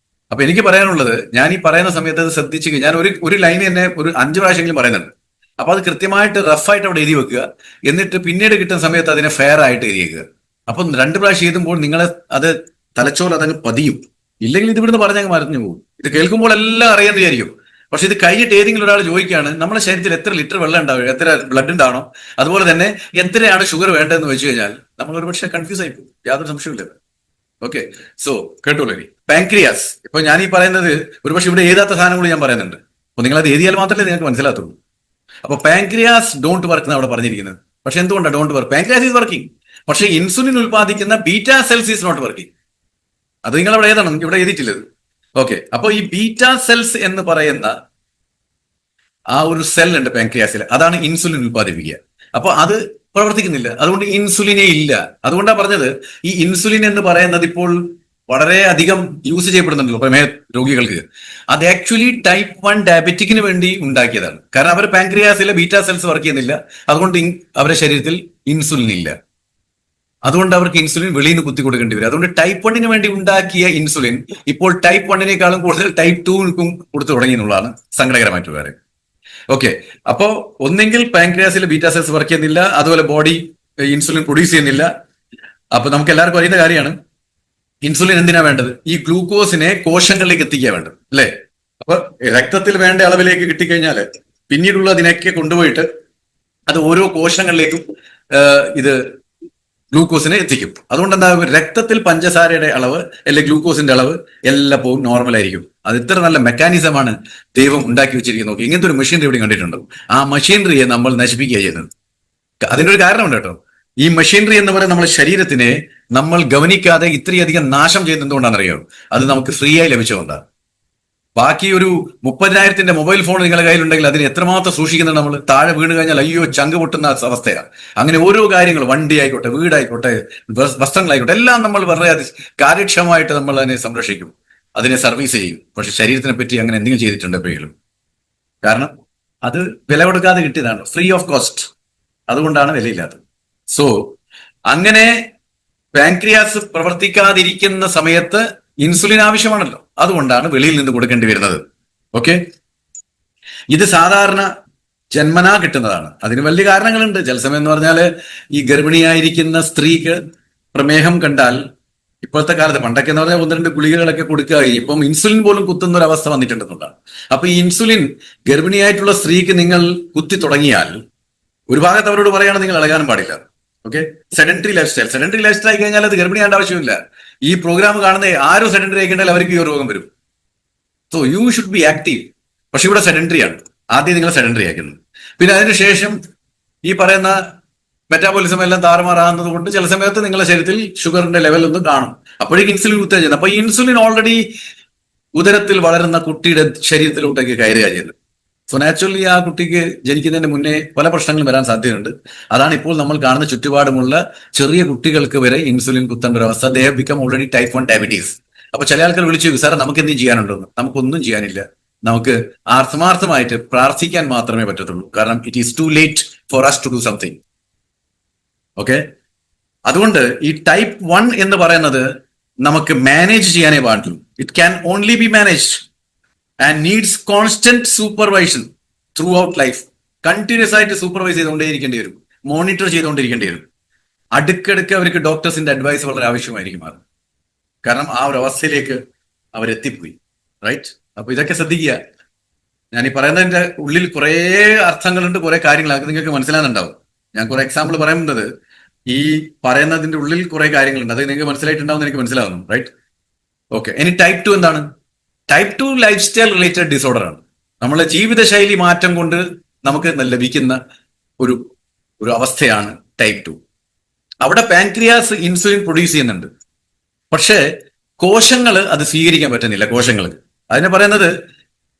അപ്പൊ എനിക്ക് പറയാനുള്ളത്, ഞാൻ ഈ പറയുന്ന സമയത്ത് അത് ശ്രദ്ധിച്ചു ഞാൻ ഒരു ലൈൻ തന്നെ ഒരു 5 പ്രാവശ്യമെങ്കിലും പറയുന്നുണ്ട്. അപ്പൊ അത് കൃത്യമായിട്ട് റഫായിട്ട് അവിടെ എഴുതി വെക്കുക. എന്നിട്ട് പിന്നീട് കിട്ടുന്ന സമയത്ത് അതിനെ ഫെയർ ആയിട്ട് എഴുതിയേക്കുക. അപ്പം 2 പ്രാവശ്യം എഴുതുമ്പോൾ നിങ്ങളെ അത് തലച്ചോറ് അതങ്ങ് പതിയും. ഇല്ലെങ്കിൽ ഇത് ഇവിടുന്ന് പറഞ്ഞങ്ങ് മറിഞ്ഞു പോകും. ഇത് കേൾക്കുമ്പോൾ എല്ലാം അറിയാൻ വിചാരിക്കും. പക്ഷെ ഇത് കഴിഞ്ഞിട്ട് ഏതെങ്കിലും ഒരാൾ ചോദിക്കുകയാണ് നമ്മുടെ ശരീരത്തിൽ എത്ര ലിറ്റർ വെള്ളം ഉണ്ടാവും, എത്ര ബ്ലഡ് ഉണ്ടാവണം, അതുപോലെ തന്നെ എത്രയാണ് ഷുഗർ വേണ്ടതെന്ന് വെച്ച് കഴിഞ്ഞാൽ നമ്മൾ ഒരുപക്ഷെ കൺഫ്യൂസ് ആയിപ്പോകും. യാതൊരു സംശയമില്ല. ഓക്കെ, സോ കേട്ടോളൂ. ഇനി പാൻക്രിയാസ്. ഇപ്പൊ ഞാൻ ഈ പറയുന്നത് ഒരുപക്ഷെ ഇവിടെ എഴുതാത്ത സാധനങ്ങൾ ഞാൻ പറയുന്നുണ്ട്. അപ്പൊ നിങ്ങൾ അത് എഴുതിയാൽ മാത്രമേ നിങ്ങൾക്ക് മനസ്സിലാത്തുള്ളൂ. അപ്പൊ പാൻക്രിയാസ് ഡോണ്ട് വർക്ക് എന്നാണ് അവിടെ പറഞ്ഞിരിക്കുന്നത്. പക്ഷെ എന്തുകൊണ്ടാണ് don't work? Pancreas is working. പക്ഷെ ഇൻസുലിൻ ഉൽപ്പാദിക്കുന്ന beta cells is not working. അത് നിങ്ങൾ അവിടെ എഴുതണം, ഇവിടെ എഴുതിയിട്ടില്ലത്. ഓക്കെ, അപ്പൊ ഈ ബീറ്റാ സെൽസ് എന്ന് പറയുന്ന ആ ഒരു സെൽ ഉണ്ട് പാൻക്രിയാസിൽ, അതാണ് ഇൻസുലിൻ ഉൽപ്പാദിപ്പിക്കുക. അപ്പൊ അത് പ്രവർത്തിക്കുന്നില്ല. അതുകൊണ്ട് ഇൻസുലിനേ ഇല്ല. അതുകൊണ്ടാണ് പറഞ്ഞത് ഈ ഇൻസുലിൻ എന്ന് പറയുന്നത് ഇപ്പോൾ വളരെ അധികം യൂസ് ചെയ്യപ്പെടുന്നുണ്ടല്ലോ പ്രമേഹ രോഗികൾക്ക്. അത് ആക്ച്വലി ടൈപ്പ് 1 ഡയബറ്റിക്കിന് വേണ്ടി ഉണ്ടാക്കിയതാണ്. കാരണം അവർ പാൻക്രിയാസിലെ ബീറ്റാ സെൽസ് വർക്ക് ചെയ്യുന്നില്ല. അതുകൊണ്ട് അവരുടെ ശരീരത്തിൽ ഇൻസുലിൻ ഇല്ല. അതുകൊണ്ട് അവർക്ക് ഇൻസുലിൻ വെളിയിൽ നിന്ന് കുത്തി കൊടുക്കേണ്ടി വരും. അതുകൊണ്ട് ടൈപ്പ് 1 വേണ്ടി ഉണ്ടാക്കിയ ഇൻസുലിൻ ഇപ്പോൾ ടൈപ്പ് 1 കൂടുതൽ ടൈപ്പ് 2 കൊടുത്തു തുടങ്ങി എന്നുള്ളതാണ് സങ്കടകരമായിട്ട് വേറെ. ഓക്കെ, അപ്പോ ഒന്നെങ്കിൽ പാൻക്രിയാസിലെ ബീറ്റാ സെൽസ് വർക്ക് ചെയ്യുന്നില്ല, അതുപോലെ ബോഡി ഇൻസുലിൻ പ്രൊഡ്യൂസ് ചെയ്യുന്നില്ല. അപ്പൊ നമുക്ക് എല്ലാവർക്കും അറിയുന്ന കാര്യമാണ് ഇൻസുലിൻ എന്തിനാ വേണ്ടത്? ഈ ഗ്ലൂക്കോസിനെ കോശങ്ങളിലേക്ക് എത്തിക്കാൻ വേണ്ടത് അല്ലെ? അപ്പൊ രക്തത്തിൽ വേണ്ട അളവിലേക്ക് കിട്ടിക്കഴിഞ്ഞാൽ പിന്നീടുള്ള അതിനൊക്കെ കൊണ്ടുപോയിട്ട് അത് ഓരോ കോശങ്ങളിലേക്കും ഇത് ഗ്ലൂക്കോസിനെ എത്തിക്കും. അതുകൊണ്ട് എന്താ, രക്തത്തിൽ പഞ്ചസാരയുടെ അളവ് അല്ലെങ്കിൽ ഗ്ലൂക്കോസിന്റെ അളവ് എല്ലാപ്പോഴും നോർമൽ ആയിരിക്കും. അത് ഇത്ര നല്ല മെക്കാനിസമാണ് ദൈവം ഉണ്ടാക്കി വെച്ചിരിക്കുന്നത്. നോക്കി, ഇങ്ങനത്തെ ഒരു മെഷീനറി എവിടെ കണ്ടിട്ടുണ്ടോ? ആ മെഷീനറിയെ നമ്മൾ നശിപ്പിക്കുക ചെയ്യുന്നത്. അതിനൊരു കാരണമുണ്ട് കേട്ടോ. ഈ മെഷീനറി എന്ന് പറയുന്ന നമ്മുടെ ശരീരത്തിനെ നമ്മൾ ഗവനിക്കാതെ ഇത്രയധികം നാശം ചെയ്യുന്നത് എന്തുകൊണ്ടാണെന്നറിയോ? അത് നമുക്ക് ഫ്രീ ആയി ലഭിച്ചുകൊണ്ടാണ്. ബാക്കി ഒരു 30,000 മൊബൈൽ ഫോൺ നിങ്ങളുടെ കയ്യിലുണ്ടെങ്കിൽ അതിന് എത്രമാത്രം സൂക്ഷിക്കുന്നുണ്ട് നമ്മൾ? താഴെ വീണ് കഴിഞ്ഞാൽ അയ്യോ ചങ്ക് പൊട്ടുന്ന അവസ്ഥയാണ്. അങ്ങനെ ഓരോ കാര്യങ്ങൾ, വണ്ടി ആയിക്കോട്ടെ, വീടായിക്കോട്ടെ, വസ്ത്രങ്ങളായിക്കോട്ടെ, എല്ലാം നമ്മൾ വളരെ കാര്യക്ഷമമായിട്ട് നമ്മൾ അതിനെ സംരക്ഷിക്കും, അതിനെ സർവീസ് ചെയ്യും. പക്ഷെ ശരീരത്തിനെ പറ്റി അങ്ങനെ എന്തെങ്കിലും ചെയ്തിട്ടുണ്ട് എപ്പോഴും? കാരണം അത് വില കൊടുക്കാതെ കിട്ടിയതാണ്, ഫ്രീ ഓഫ് കോസ്റ്റ്. അതുകൊണ്ടാണ് വിലയില്ലാത്തത്. സോ അങ്ങനെ പാൻക്രിയാസ് പ്രവർത്തിക്കാതിരിക്കുന്ന സമയത്ത് ഇൻസുലിൻ ആവശ്യമാണല്ലോ. അതുകൊണ്ടാണ് വെളിയിൽ നിന്ന് കൊടുക്കേണ്ടി വരുന്നത്. ഓക്കെ, ഇത് സാധാരണ ജന്മനാ കിട്ടുന്നതാണ്. അതിന് വലിയ കാരണങ്ങളുണ്ട്. ചില സമയം എന്ന് പറഞ്ഞാല് ഈ ഗർഭിണിയായിരിക്കുന്ന സ്ത്രീക്ക് പ്രമേഹം കണ്ടാൽ ഇപ്പോഴത്തെ കാലത്ത്, പണ്ടൊക്കെ എന്ന് പറഞ്ഞാൽ 1-2 ഗുളികകളൊക്കെ കൊടുക്കുക, ഇപ്പം ഇൻസുലിൻ പോലും കുത്തുന്ന ഒരു അവസ്ഥ വന്നിട്ടുണ്ടെന്നുള്ളതാണ്. അപ്പൊ ഈ ഇൻസുലിൻ ഗർഭിണിയായിട്ടുള്ള സ്ത്രീക്ക് നിങ്ങൾ കുത്തി തുടങ്ങിയാൽ ഒരു ഭാഗത്ത് അവരോട് പറയാണ് നിങ്ങൾ ഇളകാനും പാടില്ല. ഓക്കെ, സെഡൻറ്ററി ലൈഫ് സ്റ്റൈൽ ആയി കഴിഞ്ഞാൽ അത് ഗർഭിണിയാണ്ട ആവശ്യമില്ല. ഈ പ്രോഗ്രാം കാണുന്ന ആരും സെഡൻറ്ററി ആയിക്കഴിഞ്ഞാൽ അവർക്ക് ഈ രോഗം വരും. So you should be active. പക്ഷെ ഇവിടെ സെഡൻറ്ററി ആണ്. ആദ്യം നിങ്ങൾ സെഡൻറ്ററി ആക്കുന്നത്. പിന്നെ അതിനുശേഷം ഈ പറയുന്ന മെറ്റാബോളിസം എല്ലാം താറുമാറാകുന്നത് കൊണ്ട് ചില സമയത്ത് നിങ്ങളുടെ ശരീരത്തിൽ ഷുഗറിന്റെ ലെവൽ ഒന്ന് കാണും. അപ്പോഴേക്കും ഇൻസുലിൻ കുത്തുക ചെയ്യുന്നത്. അപ്പൊ ഈ ഇൻസുലിൻ ഓൾറെഡി ഉദരത്തിൽ വളരുന്ന കുട്ടിയുടെ ശരീരത്തിലോട്ടേക്ക് കയറുക ചെയ്യുന്നത്. സോ നാച്ചുറലി ആ കുട്ടിക്ക് ജനിക്കുന്നതിന് മുന്നേ പല പ്രശ്നങ്ങളും വരാൻ സാധ്യതയുണ്ട്. അതാണ് ഇപ്പോൾ നമ്മൾ കാണുന്ന ചുറ്റുപാടുമുള്ള ചെറിയ കുട്ടികൾക്ക് വരെ ഇൻസുലിൻ കുത്തേണ്ട ഒരു അവസ്ഥ. They have become already type 1 diabetes. അപ്പൊ ചില ആൾക്കാർ വിളിച്ചു, സാറേ നമുക്ക് എന്തും ചെയ്യാനുണ്ടെന്ന്. നമുക്കൊന്നും ചെയ്യാനില്ല. നമുക്ക് ആത്മാർത്ഥമായിട്ട് പ്രാർത്ഥിക്കാൻ മാത്രമേ പറ്റത്തുള്ളൂ. കാരണം it is too late for us to do something. Okay, അതുകൊണ്ട് ഈ ടൈപ്പ് 1 എന്ന് പറയുന്നത് നമുക്ക് മാനേജ് ചെയ്യാനേ പാടുള്ളൂ. It can only be managed and needs constant supervision throughout life. Continuous ആയിട്ട് സൂപ്പർവൈസ് ചെയ്തുകൊണ്ടേയിരിക്കേണ്ടി വരും, മോണിറ്റർ ചെയ്തുകൊണ്ടിരിക്കേണ്ടി വരും. അടുക്കടുക്ക് അവർക്ക് ഡോക്ടേഴ്സിന്റെ അഡ്വൈസ് വളരെ ആവശ്യമായിരിക്കും. അത് കാരണം ആ ഒരു അവസ്ഥയിലേക്ക് അവരെത്തിപ്പോയി. റൈറ്റ്? അപ്പൊ ഇതൊക്കെ ശ്രദ്ധിക്കുക. ഞാൻ ഈ പറയുന്നതിന്റെ ഉള്ളിൽ കുറെ അർത്ഥങ്ങളുണ്ട്, കുറെ കാര്യങ്ങളാണ് നിങ്ങൾക്ക് മനസ്സിലാകുന്നുണ്ടാവും. ഞാൻ കുറെ എക്സാമ്പിൾ പറയുന്നത് ഈ പറയുന്നതിന്റെ ഉള്ളിൽ കുറെ കാര്യങ്ങളുണ്ട്, അത് നിങ്ങൾക്ക് മനസ്സിലായിട്ടുണ്ടാവും എനിക്ക് മനസ്സിലാവുന്നു. റൈറ്റ്? ഓക്കെ, ഇനി ടൈപ്പ് 2 എന്താണ്? Type 2 life style related disorder ആണ്. നമ്മളെ ജീവിതശൈലി മാറ്റം കൊണ്ട് നമുക്ക് ലഭിക്കുന്ന ഒരു അവസ്ഥയാണ് ടൈപ്പ് 2. അവിടെ പാൻക്രിയാസ് ഇൻസുലിൻ പ്രൊഡ്യൂസ് ചെയ്യുന്നുണ്ട്, പക്ഷേ കോശങ്ങൾ അത് സ്വീകരിക്കാൻ പറ്റുന്നില്ല. കോശങ്ങൾ അതിനെ പറയുന്നത്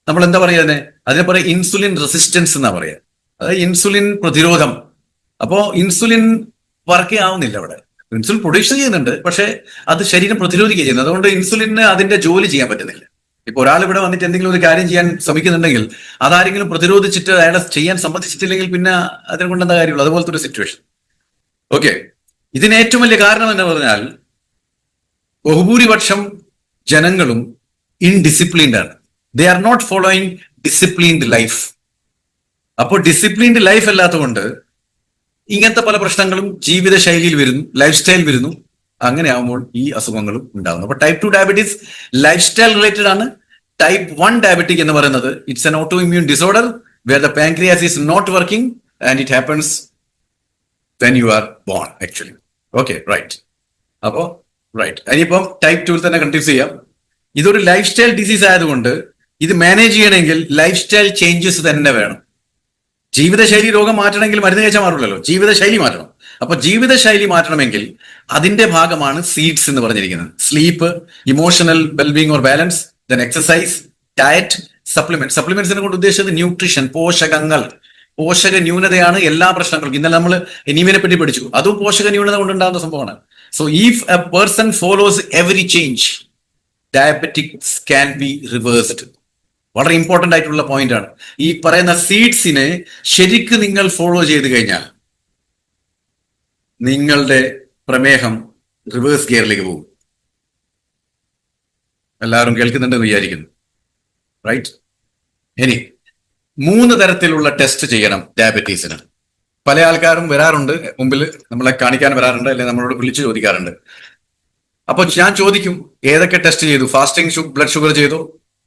നമ്മൾ എന്താ പറയുക, അതിനെ പറയാം ഇൻസുലിൻ റെസിസ്റ്റൻസ് എന്നാ പറയുക. അതായത് ഇൻസുലിൻ പ്രതിരോധം. അപ്പോ ഇൻസുലിൻ വർക്ക് ആവുന്നില്ല. അവിടെ ഇൻസുലിൻ പ്രൊഡ്യൂസ് ചെയ്യുന്നുണ്ട്, പക്ഷെ അത് ശരീരം പ്രതിരോധിക്കുക ചെയ്യുന്നത്. അതുകൊണ്ട് ഇൻസുലിന് അതിന്റെ ജോലി ചെയ്യാൻ പറ്റുന്നില്ല. ഇപ്പൊ ഒരാൾ ഇവിടെ വന്നിട്ട് എന്തെങ്കിലും ഒരു കാര്യം ചെയ്യാൻ ശ്രമിക്കുന്നുണ്ടെങ്കിൽ അതാരെങ്കിലും പ്രതിരോധിച്ചിട്ട് അയാളെ ചെയ്യാൻ സമ്മതിച്ചിട്ടില്ലെങ്കിൽ പിന്നെ അതിനെ കൊണ്ട് എന്താ കാര്യമുള്ളൂ? അതുപോലത്തെ ഒരു സിറ്റുവേഷൻ. ഓക്കെ, ഇതിന് ഏറ്റവും വലിയ കാരണം എന്ന് പറഞ്ഞാൽ ബഹുഭൂരിപക്ഷം ജനങ്ങളും ഇൻഡിസിപ്ലിൻഡ് ആണ്. They are not following disciplined life. അപ്പോൾ ഡിസിപ്ലിൻഡ് ലൈഫ് അല്ലാത്തതുകൊണ്ട് ഇങ്ങനത്തെ പല പ്രശ്നങ്ങളും ജീവിതശൈലിയിൽ വരുന്നു, ലൈഫ് സ്റ്റൈൽ വരുന്നു. അങ്ങനെ ആകുമ്പോൾ ഈ അസുഖങ്ങളും ഉണ്ടാകുന്നു. അപ്പൊ type 2 diabetes lifestyle related ആണ്. ടൈപ്പ് 1 ഡയബറ്റിക് എന്ന് പറയുന്നത് it's an autoimmune disorder where the pancreas is not working and it happens when you are born actually. Okay, right. അപ്പോ റൈറ്റ്, ഇനിയിപ്പം ടൈപ്പ് 2 തന്നെ കണ്ടിന്യൂ ചെയ്യാം. ഇതൊരു life style disease ആയതുകൊണ്ട് ഇത് മാനേജ് ചെയ്യണമെങ്കിൽ ലൈഫ് സ്റ്റൈൽ ചേഞ്ചസ് തന്നെ വേണം. ജീവിതശൈലി രോഗം മാറ്റണമെങ്കിൽ മരുന്ന് കഴിച്ചാൽ മാറില്ലല്ലോ, ജീവിതശൈലി മാറ്റണം. അപ്പൊ ജീവിതശൈലി മാറ്റണമെങ്കിൽ അതിന്റെ ഭാഗമാണ് സീഡ്സ് എന്ന് പറഞ്ഞിരിക്കുന്നത്. Sleep, emotional wellbeing or balance, then exercise, diet, supplement. സപ്ലിമെന്റ്സിനെ കൊണ്ട് ഉദ്ദേശിച്ചത് ന്യൂട്രീഷൻ, പോഷകങ്ങൾ. പോഷക ന്യൂനതയാണ് എല്ലാ പ്രശ്നങ്ങൾക്കും. ഇന്നലെ നമ്മൾ എനിമിനെ പറ്റി പഠിച്ചു, അതും പോഷക ന്യൂനത കൊണ്ടുണ്ടാകുന്ന സംഭവമാണ്. So if A person follows every change, diabetics can be reversed. വളരെ ഇമ്പോർട്ടന്റ് ആയിട്ടുള്ള പോയിന്റ് ആണ്. ഈ പറയുന്ന സീഡ്സിനെ ശരിക്ക് നിങ്ങൾ ഫോളോ ചെയ്ത് കഴിഞ്ഞാൽ നിങ്ങളുടെ പ്രമേഹം റിവേഴ്സ് ഗിയറിലേക്ക് പോകും. എല്ലാവരും കേൾക്കുന്നുണ്ടെന്ന് വിചാരിക്കുന്നു. റൈറ്റ്? ഇനി 3 തരത്തിലുള്ള ടെസ്റ്റ് ചെയ്യണം ഡയബറ്റീസിന്. പല ആൾക്കാരും വരാറുണ്ട്, മുമ്പിൽ നമ്മളെ കാണിക്കാൻ വരാറുണ്ട്, അല്ലെങ്കിൽ നമ്മളോട് വിളിച്ചു ചോദിക്കാറുണ്ട്. അപ്പൊ ഞാൻ ചോദിക്കും, ഏതൊക്കെ ടെസ്റ്റ് ചെയ്തു? ഫാസ്റ്റിംഗ് ബ്ലഡ് ഷുഗർ ചെയ്തോ?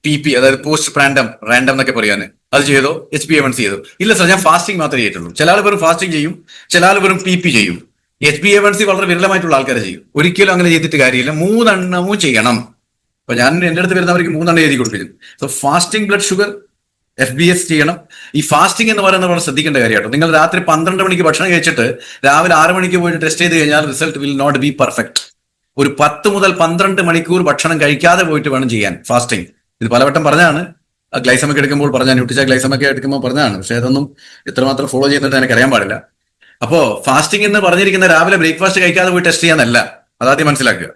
PP, അതായത് പോസ്റ്റ് റാൻഡം എന്നൊക്കെ പറയാന്, അത് ചെയ്തോ? HbA1c ചെയ്തോ? ഇല്ല സാർ, ഞാൻ ഫാസ്റ്റിംഗ് മാത്രമേ ചെയ്തിട്ടുള്ളൂ. ചില ആൾ വെറും ഫാസ്റ്റിംഗ് ചെയ്യും, ചില ആൾ വെറും PP ചെയ്യും. HbA1c വളരെ വിരളമായിട്ടുള്ള ആൾക്കാരെ ചെയ്യും. ഒരിക്കലും അങ്ങനെ ചെയ്തിട്ട് കാര്യമില്ല, 3 എണ്ണവും ചെയ്യണം. അപ്പൊ ഞാൻ എന്റെ അടുത്ത് വരുന്നവർക്ക് 3 എണ്ണം എഴുതി കൊടുക്കും. So fasting blood sugar, FBS ചെയ്യണം. ഈ ഫാസ്റ്റിംഗ് എന്ന് പറയുന്നത് വളരെ ശ്രദ്ധിക്കേണ്ട കാര്യമാട്ടോ. നിങ്ങൾ രാത്രി 12 മണിക്ക് ഭക്ഷണം കഴിച്ചിട്ട് രാവിലെ 6 മണിക്ക് പോയിട്ട് ടെസ്റ്റ് ചെയ്ത് കഴിഞ്ഞാൽ result will not be perfect. ഒരു 10 മുതൽ 12 മണിക്കൂർ ഭക്ഷണം കഴിക്കാതെ പോയിട്ട് വേണം ചെയ്യാൻ ഫാസ്റ്റിംഗ്. ഇത് പലവട്ടം പറഞ്ഞാണ്, ഗ്ലൈസമൊക്കെ എടുക്കുമ്പോൾ പറഞ്ഞാൽ, ന്യൂട്രിച്ച ഗ്ലൈസമൊക്കെ എടുക്കുമ്പോൾ പറഞ്ഞാണ്. പക്ഷെ അതൊന്നും എത്രമാത്രം ഫോളോ ചെയ്യുന്നുണ്ട് എനിക്ക് അറിയാൻ പാടില്ല. അപ്പോ ഫാസ്റ്റിംഗ് എന്ന് പറഞ്ഞിരിക്കുന്ന രാവിലെ ബ്രേക്ക്ഫാസ്റ്റ് കഴിക്കാതെ പോയി ടെസ്റ്റ് ചെയ്യാനല്ല, അതാദ്യം മനസ്സിലാക്കുക.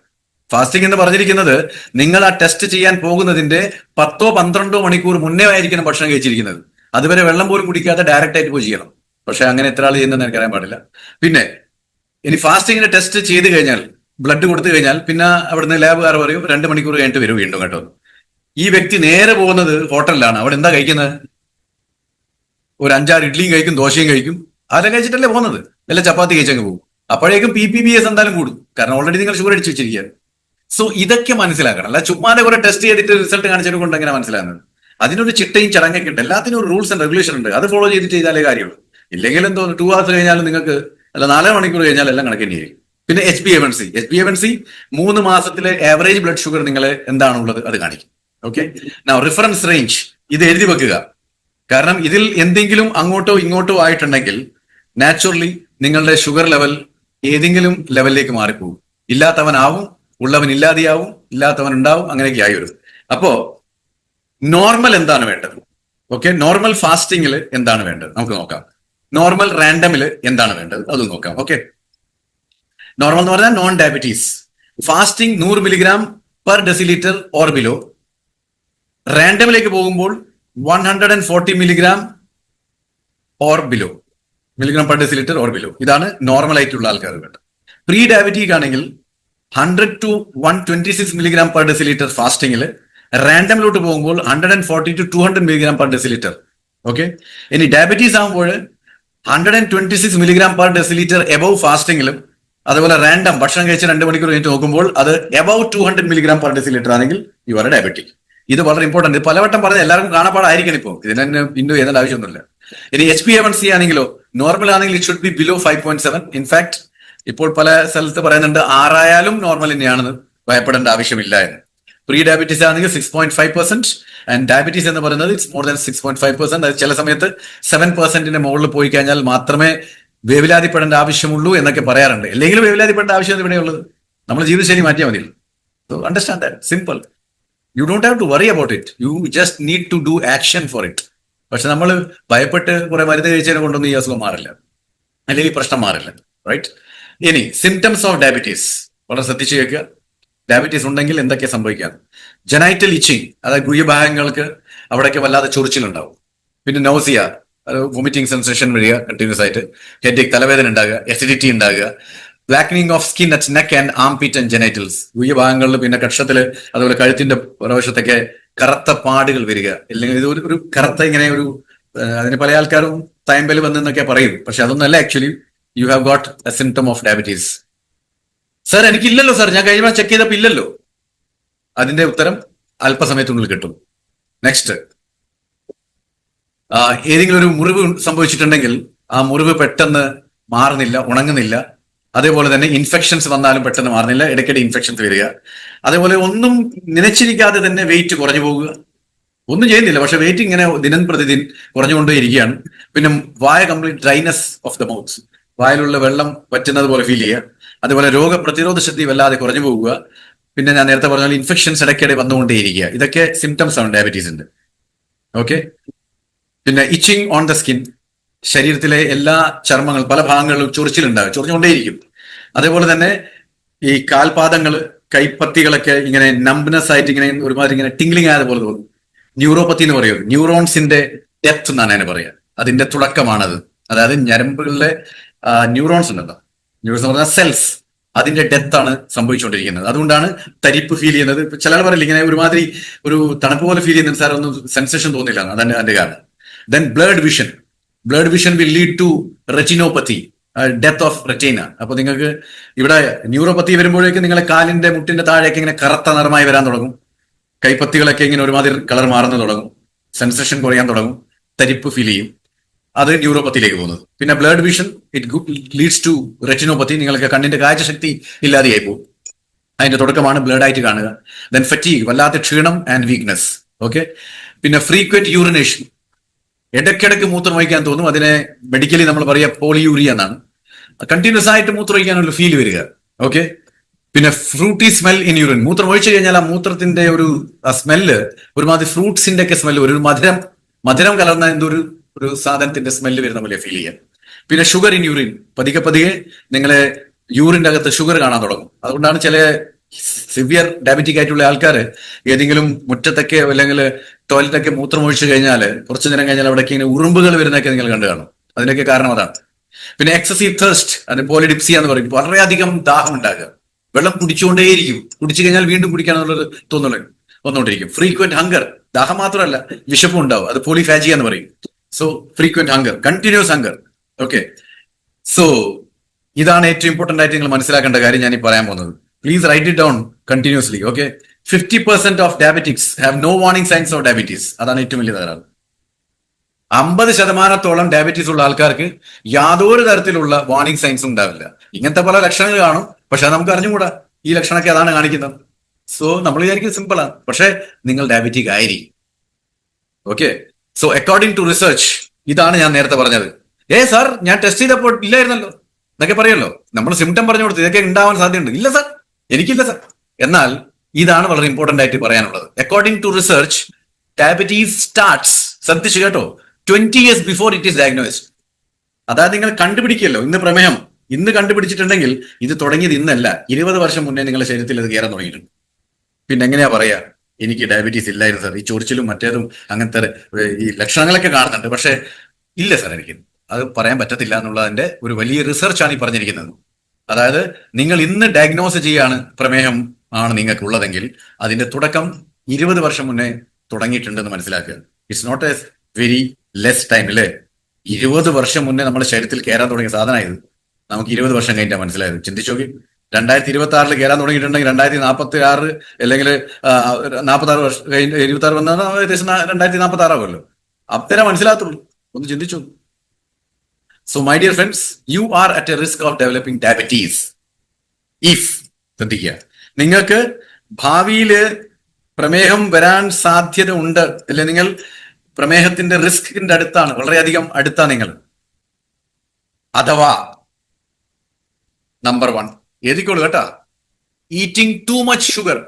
ഫാസ്റ്റിംഗ് എന്ന് പറഞ്ഞിരിക്കുന്നത് നിങ്ങൾ ആ ടെസ്റ്റ് ചെയ്യാൻ പോകുന്നതിന്റെ 10-12 മണിക്കൂർ മുന്നേ ആയിരിക്കണം ഭക്ഷണം കഴിച്ചിരിക്കുന്നത്. അതുവരെ വെള്ളം പോലും കുടിക്കാതെ ഡയറക്റ്റ് ആയിട്ട് പോയി ചെയ്യണം. പക്ഷെ അങ്ങനെ എത്ര ആൾ ചെയ്യുന്നതെന്ന് എനിക്ക് അറിയാൻ പാടില്ല. പിന്നെ ഇനി ഫാസ്റ്റിങ്ങിന് ടെസ്റ്റ് ചെയ്ത് കഴിഞ്ഞാൽ, ബ്ലഡ് കൊടുത്തു കഴിഞ്ഞാൽ, പിന്നെ അവിടുന്ന് ലാബുകാർ പറയും 2 മണിക്കൂർ കഴിഞ്ഞിട്ട് വരും വീണ്ടും കേട്ടോ. ഈ വ്യക്തി നേരെ പോകുന്നത് ഹോട്ടലിലാണ്. അവിടെ എന്താ കഴിക്കുന്നത്? ഒരു 5-6 ഇഡ്ഡലിയും കഴിക്കും, ദോശയും കഴിക്കും. അതെല്ലാം കഴിച്ചിട്ടല്ലേ പോകുന്നത്. വല്ല ചപ്പാത്തി കഴിച്ചങ്ങ് പോകും. അപ്പോഴേക്കും PPBS എന്തായാലും കൂടും, കാരണം ഓൾറെഡി നിങ്ങൾ ഷുഗർ അടിച്ചു വെച്ചിരിക്കുകയാണ്. സോ ഇതൊക്കെ മനസ്സിലാക്കണം. അല്ല ചുമ്മാതെ കുറെ ടെസ്റ്റ് ചെയ്തിട്ട് റിസൾട്ട് കാണിച്ചത് കൊണ്ട് എങ്ങനെ മനസ്സിലാകുന്നത്? അതിനൊരു ചിട്ടയും ചടങ്ങൊക്കെ ഉണ്ട്, എല്ലാത്തിനും ഒരു റൂൾസ് ആൻഡ് റെഗുലേഷൻ ഉണ്ട്. അത് ഫോളോ ചെയ്തിട്ട് ചെയ്താലേ കാര്യമുള്ളൂ. ഇല്ലെങ്കിൽ എന്തോ 2 hours കഴിഞ്ഞാലും നിങ്ങൾക്ക്, അല്ല 4 മണിക്കൂർ കഴിഞ്ഞാൽ എല്ലാം കണക്കെന്നെയായിരിക്കും. പിന്നെ HbA1c 3 മാസത്തിലെ ആവറേജ് ബ്ലഡ് ഷുഗർ നിങ്ങളെ എന്താണുള്ളത് അത് കാണിക്കും. ഓക്കെ, റിഫറൻസ് റേഞ്ച് ഇത് എഴുതി വെക്കുക. കാരണം ഇതിൽ എന്തെങ്കിലും അങ്ങോട്ടോ ഇങ്ങോട്ടോ ആയിട്ടുണ്ടെങ്കിൽ നാച്ചുറലി നിങ്ങളുടെ ഷുഗർ ലെവൽ ഏതെങ്കിലും ലെവലിലേക്ക് മാറിപ്പോകും. ഇല്ലാത്തവനാവും, ഉള്ളവൻ ഇല്ലാതെയാവും, ഇല്ലാത്തവൻ ഉണ്ടാവും, അങ്ങനെയൊക്കെ ആയി വരും. അപ്പോ നോർമൽ എന്താണ് വേണ്ടത്? ഓക്കെ, നോർമൽ ഫാസ്റ്റിംഗിൽ എന്താണ് വേണ്ടത് നമുക്ക് നോക്കാം. നോർമൽ റാൻഡമിൽ എന്താണ് വേണ്ടത് അത് നോക്കാം. ഓക്കെ, നോർമൽ എന്ന് പറഞ്ഞാൽ non diabetes fasting 100 milligram per decilitre or below. റാൻഡമിലേക്ക് പോകുമ്പോൾ 140 milligram or below, milligram per decilitre or below. ഇതാണ് നോർമൽ ആയിട്ടുള്ള ആൾക്കാർ വേണ്ടത്. പ്രീ ഡയബറ്റിക് ആണെങ്കിൽ 100 to 126 മില്ലിഗ്രാം പെർ ഡെസിലിറ്റർ ഫാസ്റ്റിംഗിൽ, റാൻഡമിലോട്ട് പോകുമ്പോൾ 140 to 200 milligram per decilitre. Okay, ഇനി ഡയബറ്റീസ് ആകുമ്പോൾ 126 മില്ലിഗ്രാം പെർ ഡെസിലിറ്റർ എബവ് ഫാസ്റ്റിംഗിലും, അതുപോലെ റാൻഡം ഭക്ഷണം കഴിച്ച് 2 മണിക്കൂർ കഴിഞ്ഞിട്ട് നോക്കുമ്പോൾ അത് എബവ് 200 മില്ലിഗ്രാം പെർ ഡെസിലിറ്റർ ആണെങ്കിൽ യു ആർ ഡയബറ്റിക്. ഇത് വളരെ ഇമ്പോർട്ടന്റ്. പലവട്ടം പറഞ്ഞ എല്ലാവർക്കും കാണാപ്പാടായിരിക്കണം. ഇപ്പോൾ ഇതിന് തന്നെ ഇൻഡു ചെയ്യേണ്ട ആവശ്യമൊന്നുമില്ല. ഇനി HbA1c ആണെങ്കിലോ നോർമൽ ആണെങ്കിൽ it should B below 5.7. In fact ഇപ്പോൾ പല സ്ഥലത്ത് പറയുന്നുണ്ട് 6 ആയാലും നോർമൽ തന്നെയാണെന്ന്, ഭയപ്പെടേണ്ട ആവശ്യമില്ല എന്ന്. പ്രീ ഡയബറ്റീസ് ആണെങ്കിൽ 6.5%, ആൻഡ് ഡയബറ്റീസ് എന്ന് പറയുന്നത് ഇറ്റ്സ് മോർ ദാൻ 6.5%. അത് ചില സമയത്ത് 7%ന്റെ മുകളിൽ പോയി കഴിഞ്ഞാൽ മാത്രമേ വേവലാതിപ്പെടേണ്ട ആവശ്യമുള്ളൂ എന്നൊക്കെ പറയാറുണ്ട്. അല്ലെങ്കിൽ വേവലാതിപ്പെടേണ്ട ആവശ്യം ഇവിടെയുള്ളത് നമ്മൾ ജീവിതശൈലി മാറ്റിയാൽ മതി. So understand that, simple. You don't have to worry about it, you just need to do action for it. പക്ഷെ നമ്മൾ ഭയപ്പെട്ട് കുറെ മരുന്ന് കഴിച്ചതിനെ കൊണ്ടൊന്നും ഈ അസുഖം മാറില്ല, അല്ലെങ്കിൽ ഈ പ്രശ്നം മാറില്ല. റൈറ്റ്. ഇനി സിംറ്റംസ് ഓഫ് ഡയബറ്റീസ് വളരെ ശ്രദ്ധിച്ചു കേൾക്കുക. ഡയബറ്റീസ് ഉണ്ടെങ്കിൽ എന്തൊക്കെ സംഭവിക്കാം? ജനൈറ്റൽ ഇച്ചിങ്, അതായത് ഗുഹ്യഭാഗങ്ങൾക്ക് അവിടെയൊക്കെ വല്ലാതെ ചൊറിച്ചിലുണ്ടാവും. പിന്നെ നോസിയ, വൊമിറ്റിംഗ് സെൻസേഷൻ വരിക കണ്ടിന്യൂസ് ആയിട്ട്, ഹെഡേക്ക്, തലവേദന ഉണ്ടാകുക, എസിഡിറ്റി ഉണ്ടാകുക, blackening of skin at neck and armpit and genitals, ഗുഹ്യഭാഗങ്ങളിൽ, പിന്നെ കക്ഷത്തില്, അതുപോലെ കഴുത്തിന്റെ പ്രവശത്തൊക്കെ കറുത്ത പാടുകൾ വരിക. അല്ലെങ്കിൽ ഇത് ഒരു കറുത്ത ഇങ്ങനെ ഒരു, അതിന് പല ആൾക്കാരും തയമ്പൽ വന്നെന്നൊക്കെ പറയും, പക്ഷെ അതൊന്നല്ല. Actually you have got a symptom of diabetes. Sir എനിക്കില്ലല്ലോ സർ, ഞാൻ കഴിഞ്ഞ ചെക്ക് ചെയ്തപ്പോൾ ഇല്ലല്ലോ. അതിന്റെ ഉത്തരം അല്പസമയത്തിനുള്ളിൽ കിട്ടും. നെക്സ്റ്റ്, ഏതെങ്കിലും ഒരു മുറിവ് സംഭവിച്ചിട്ടുണ്ടെങ്കിൽ ആ മുറിവ് പെട്ടെന്ന് മാറുന്നില്ല, ഉണങ്ങുന്നില്ല. അതേപോലെ തന്നെ ഇൻഫെക്ഷൻസ് വന്നാലും പെട്ടെന്ന് മാറുന്നില്ല, ഇടയ്ക്കിടെ ഇൻഫെക്ഷൻസ് വരിക. അതേപോലെ ഒന്നും നനച്ചിരിക്കാതെ തന്നെ വെയിറ്റ് കുറഞ്ഞു പോകുക. ഒന്നും ചെയ്യുന്നില്ല, പക്ഷെ വെയിറ്റ് ഇങ്ങനെ ദിനം പ്രതിദിനം കുറഞ്ഞുകൊണ്ടേയിരിക്കുകയാണ്. പിന്നെ വായ complete dryness of the mouth, വായിലുള്ള വെള്ളം പറ്റുന്നത് പോലെ ഫീൽ ചെയ്യുക. അതുപോലെ രോഗപ്രതിരോധ ശക്തി വല്ലാതെ കുറഞ്ഞു പോകുക. പിന്നെ ഞാൻ നേരത്തെ പറഞ്ഞാൽ ഇൻഫെക്ഷൻസ് ഇടയ്ക്കിടെ വന്നുകൊണ്ടേയിരിക്കുക. ഇതൊക്കെ സിംറ്റംസ് ആണ് ഡയബറ്റീസിന്റെ. ഓക്കെ. പിന്നെ ഇച്ചിങ് ഓൺ ദ സ്കിൻ, ശരീരത്തിലെ എല്ലാ ചർമ്മങ്ങൾ പല ഭാഗങ്ങളിലും ചൊറിച്ചിലുണ്ടാകും, ചൊറിഞ്ഞുകൊണ്ടേയിരിക്കും. അതേപോലെ തന്നെ ഈ കാൽപാദങ്ങൾ, കൈപ്പത്തികളൊക്കെ ഇങ്ങനെ നംബ്നെസ് ആയിട്ട് ഇങ്ങനെ ഒരുമാതിരി ഇങ്ങനെ ടിംഗ്ലിംഗ് ആയതുപോലെ തോന്നും. ന്യൂറോപ്പത്തി എന്ന് പറയുന്നത് ന്യൂറോൺസിന്റെ ഡെപ്ത് എന്നാണ് അതിനെ പറയുക. അതിന്റെ തുടക്കമാണത്. അതായത് ഞരമ്പുകളിലെ ന്യൂറോൺസ് ഉണ്ടല്ലോ, ന്യൂറോൺസ് എന്ന് പറഞ്ഞാൽ സെൽസ്, അതിന്റെ ഡെത്ത് ആണ് സംഭവിച്ചുകൊണ്ടിരിക്കുന്നത്. അതുകൊണ്ടാണ് തരിപ്പ് ഫീൽ ചെയ്യുന്നത്. ചിലർ പറയില്ല ഇങ്ങനെ ഒരുമാതിരി ഒരു തണുപ്പ് പോലെ ഫീൽ ചെയ്യുന്നത്, സാർ ഒന്നും സെൻസേഷൻ തോന്നില്ല, അതാണ് അതിന്റെ കാരണം. Then blurred vision will lead to retinopathy, death of retina. അപ്പൊ നിങ്ങൾക്ക് ഇവിടെ ന്യൂറോപ്പത്തി വരുമ്പോഴേക്കും നിങ്ങളെ കാലിന്റെ മുട്ടിന്റെ താഴെയൊക്കെ ഇങ്ങനെ കറുത്ത നിറമായി വരാൻ തുടങ്ങും, കൈപ്പത്തികളൊക്കെ ഇങ്ങനെ ഒരുമാതിരി കളർ മാറുന്നു തുടങ്ങും, സെൻസേഷൻ കുറയാൻ തുടങ്ങും, തരിപ്പ് ഫീൽ ചെയ്യും. അത് ന്യൂറോപ്പത്തിയിലേക്ക് പോകുന്നത്. പിന്നെ blurred vision it leads to retinopathy, നിങ്ങൾക്ക് കണ്ണിന്റെ കാഴ്ചശക്തി ഇല്ലാതെയായി പോകും. അതിന്റെ തുടക്കമാണ് ബ്ലഡ് ആയിട്ട് കാണുക. ദെൻ ഫറ്റീഗ്, വല്ലാത്ത ക്ഷീണം ആൻഡ് വീക്ക്നെസ്. ഓക്കെ. പിന്നെ ഫ്രീക്വന്റ് യൂറിനേഷൻ, ഇടയ്ക്കിടയ്ക്ക് മൂത്രമൊഴിക്കാൻ തോന്നും. അതിനെ മെഡിക്കലി നമ്മൾ പറയുക പോളിയൂറിയ എന്നാണ്. കണ്ടിന്യൂസ് ആയിട്ട് മൂത്രമൊഴിക്കാനുള്ള ഫീൽ വരിക. ഓക്കെ. പിന്നെ ഫ്രൂട്ടി സ്മെൽ ഇൻ യൂറിൻ, മൂത്രം ഒഴിച്ചു കഴിഞ്ഞാൽ ആ മൂത്രത്തിന്റെ ഒരു സ്മെല്ല് ഒരുമാതിരി ഫ്രൂട്ട്സിന്റെ ഒക്കെ സ്മെല്ല്, ഒരു മധുരം കലർന്ന എന്തോ ഒരു സാധനത്തിന്റെ സ്മെല്ല് വരുന്ന പോലെ ഫീൽ ചെയ്യാം. പിന്നെ ഷുഗർ ഇൻ യൂറിൻ, പതിയെ നിങ്ങളെ യൂറിന്റെ അകത്ത് ഷുഗർ കാണാൻ തുടങ്ങും. അതുകൊണ്ടാണ് ചില സിവിയർ ഡയബറ്റിക് ആയിട്ടുള്ള ആൾക്കാർ ഏതെങ്കിലും മുറ്റത്തൊക്കെ അല്ലെങ്കിൽ ടോയ്ലറ്റൊക്കെ മൂത്രം ഒഴിച്ചു കഴിഞ്ഞാൽ കുറച്ചു നേരം കഴിഞ്ഞാൽ അവിടേക്ക് ഇങ്ങനെ ഉറുമ്പുകൾ വരുന്നതൊക്കെ നിങ്ങൾ കണ്ടു കാണും. അതിനൊക്കെ കാരണം അതാണ്. പിന്നെ എക്സസീവ് തേഴ്സ്റ്റ്, അത് പോളിഡിപ്സിയ എന്ന് പറയും, വളരെയധികം ദാഹം ഉണ്ടാകുക, വെള്ളം കുടിച്ചുകൊണ്ടേയിരിക്കും, കുടിച്ചു കഴിഞ്ഞാൽ വീണ്ടും കുടിക്കാനുള്ളത് വന്നുകൊണ്ടിരിക്കും. ഫ്രീക്വന്റ് ഹങ്കർ, ദാഹം മാത്രമല്ല വിശപ്പും ഉണ്ടാവും, അത് പോളിഫാജിയ എന്ന് പറയും. So frequent hunger, continuous hunger. Okay. So ഇതാണ് ഏറ്റവും ഇമ്പോർട്ടന്റ് ആയിട്ട് നിങ്ങൾ മനസ്സിലാക്കേണ്ട കാര്യം ഞാൻ ഈ പറയാൻ പോകുന്നത്. Please write it down continuously. Okay. 50% of diabetics have no warning signs of diabetes. അതാണ് ഏറ്റവും വലിയ തകരാറ്. 50% ഡയബറ്റീസ് ഉള്ള ആൾക്കാർക്ക് യാതൊരു തരത്തിലുള്ള വാർണിംഗ് സൈൻസ് ഉണ്ടാവില്ല. ഇങ്ങനത്തെ പല ലക്ഷണങ്ങൾ കാണും, പക്ഷെ അത് നമുക്ക് അറിഞ്ഞുകൂടാ ഈ ലക്ഷണമൊക്കെ അതാണ് കാണിക്കുന്നത്. സോ നമ്മൾ വിചാരിക്കും സിമ്പിൾ ആണ്, പക്ഷെ നിങ്ങൾ ഡയബറ്റിക് ആയിരിക്കും. Okay. So according to research, ഇതാണ് ഞാൻ നേരത്തെ പറഞ്ഞത്, സാർ ഞാൻ ടെസ്റ്റ് ചെയ്തപ്പോൾ ഇല്ലായിരുന്നല്ലോ എന്നൊക്കെ പറയുമല്ലോ. നമ്മൾ സിംറ്റം പറഞ്ഞു കൊടുത്ത് ഇതൊക്കെ ഉണ്ടാവാൻ സാധ്യതയുണ്ട്. ഇല്ല സാർ, എനിക്കില്ല സാർ. എന്നാൽ ഇതാണ് വളരെ ഇമ്പോർട്ടന്റ് ആയിട്ട് പറയാനുള്ളത്. According to research, diabetes starts, ശ്രദ്ധിച്ചു കേട്ടോ, 20 years before it is diagnosed. അതായത് നിങ്ങൾ കണ്ടുപിടിക്കല്ലോ, ഇന്ന് പ്രമേഹം ഇന്ന് കണ്ടുപിടിച്ചിട്ടുണ്ടെങ്കിൽ ഇത് തുടങ്ങിയത് ഇന്നല്ല, 20 വർഷം മുന്നേ നിങ്ങളുടെ ശരീരത്തിൽ അത് കയറാൻ തുടങ്ങിയിട്ടുണ്ട്. പിന്നെ എങ്ങനെയാ പറയാ എനിക്ക് ഡയബറ്റീസ് ഇല്ലായിരുന്നു സാർ, ഈ ചൊറിച്ചിലും മറ്റേതും അങ്ങനത്തെ ഈ ലക്ഷണങ്ങളൊക്കെ കാണുന്നുണ്ട്, പക്ഷെ ഇല്ല സാർ എനിക്ക് അത് പറയാൻ പറ്റത്തില്ല എന്നുള്ളതിന്റെ ഒരു വലിയ റിസർച്ചാണ് ഈ പറഞ്ഞിരിക്കുന്നത്. അതായത് നിങ്ങൾ ഇന്ന് ഡയഗ്നോസ് ചെയ്യാണ് പ്രമേഹം ആണ് നിങ്ങൾക്ക് ഉള്ളതെങ്കിൽ അതിന്റെ തുടക്കം 20 വർഷം മുന്നേ തുടങ്ങിയിട്ടുണ്ടെന്ന് മനസ്സിലാക്കുക. It's not a very less time അല്ലേ. 20 വർഷം മുന്നേ നമ്മുടെ ശരീരത്തിൽ കയറാൻ തുടങ്ങിയ സാധനമായത് നമുക്ക് 20 വർഷം കഴിഞ്ഞാൽ മനസ്സിലായത്. ചിന്തിച്ചു നോക്കി, 2026 കയറാൻ തുടങ്ങിയിട്ടുണ്ടെങ്കിൽ 2046 അല്ലെങ്കിൽ 46 വർഷം കഴിഞ്ഞ് 26 വന്നാൽ ഏകദേശം 2046 ആവുമല്ലോ. അപ്പേരെ മനസ്സിലാകത്തുള്ളൂ. ഒന്ന് ചിന്തിച്ചു. So my dear friends, you R at A risk of developing diabetes if, ശ്രദ്ധിക്കുക, നിങ്ങൾക്ക് ഭാവിയില് പ്രമേഹം വരാൻ സാധ്യത ഉണ്ട്, അല്ലെ നിങ്ങൾ പ്രമേഹത്തിന്റെ റിസ്കിന്റെ അടുത്താണ്, വളരെയധികം അടുത്താണ് നിങ്ങൾ. അഥവാ നമ്പർ 1 എഴുതിക്കോളൂ കേട്ടാ, ഈറ്റിംഗ് ടു മച്ച് ഷുഗർ,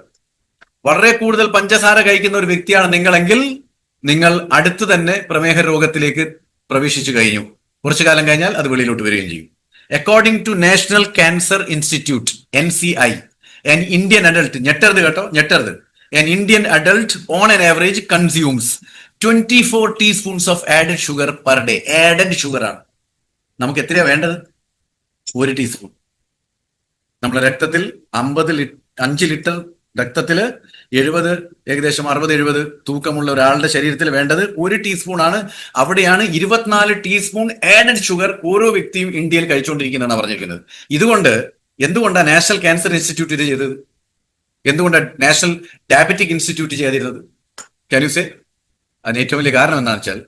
വളരെ കൂടുതൽ പഞ്ചസാര കഴിക്കുന്ന ഒരു വ്യക്തിയാണ് നിങ്ങളെങ്കിൽ നിങ്ങൾ അടുത്ത് തന്നെ പ്രമേഹ രോഗത്തിലേക്ക് പ്രവേശിച്ചു കഴിഞ്ഞു. കുറച്ചു കാലം കഴിഞ്ഞാൽ അത് വെളിയിലോട്ട് വരികയും ചെയ്യും. According to National Cancer Institute NCI, an Indian adult, ഞെട്ടരുത് കേട്ടോ, ഞെട്ടരുത്, an Indian adult on an average consumes 24 teaspoons of added sugar per day. Added sugar ആണ്. നമുക്ക് എത്രയാ വേണ്ടത്? 1 ടീസ്പൂൺ. നമ്മുടെ രക്തത്തിൽ 5 ലിറ്റർ രക്തത്തില് 70, ഏകദേശം 60-70 തൂക്കമുള്ള ഒരാളുടെ ശരീരത്തിൽ വേണ്ടത് 1 ടീസ്പൂൺ ആണ്. അവിടെയാണ് 24 ടീസ്പൂൺ ആഡഡ് ഷുഗർ ഓരോ വ്യക്തിയും ഇന്ത്യയിൽ കഴിച്ചുകൊണ്ടിരിക്കുന്നതാണ് പറഞ്ഞിരിക്കുന്നത്. എന്തുകൊണ്ടാണ് നാഷണൽ ക്യാൻസർ ഇൻസ്റ്റിറ്റ്യൂട്ട് ഇത് ചെയ്തത്? എന്തുകൊണ്ടാണ് നാഷണൽ ഡയബറ്റിക് ഇൻസ്റ്റിറ്റ്യൂട്ട് ചെയ്തിരുന്നത്? Can you say? അതിന് ഏറ്റവും വലിയ കാരണം എന്താണെന്ന് വെച്ചാൽ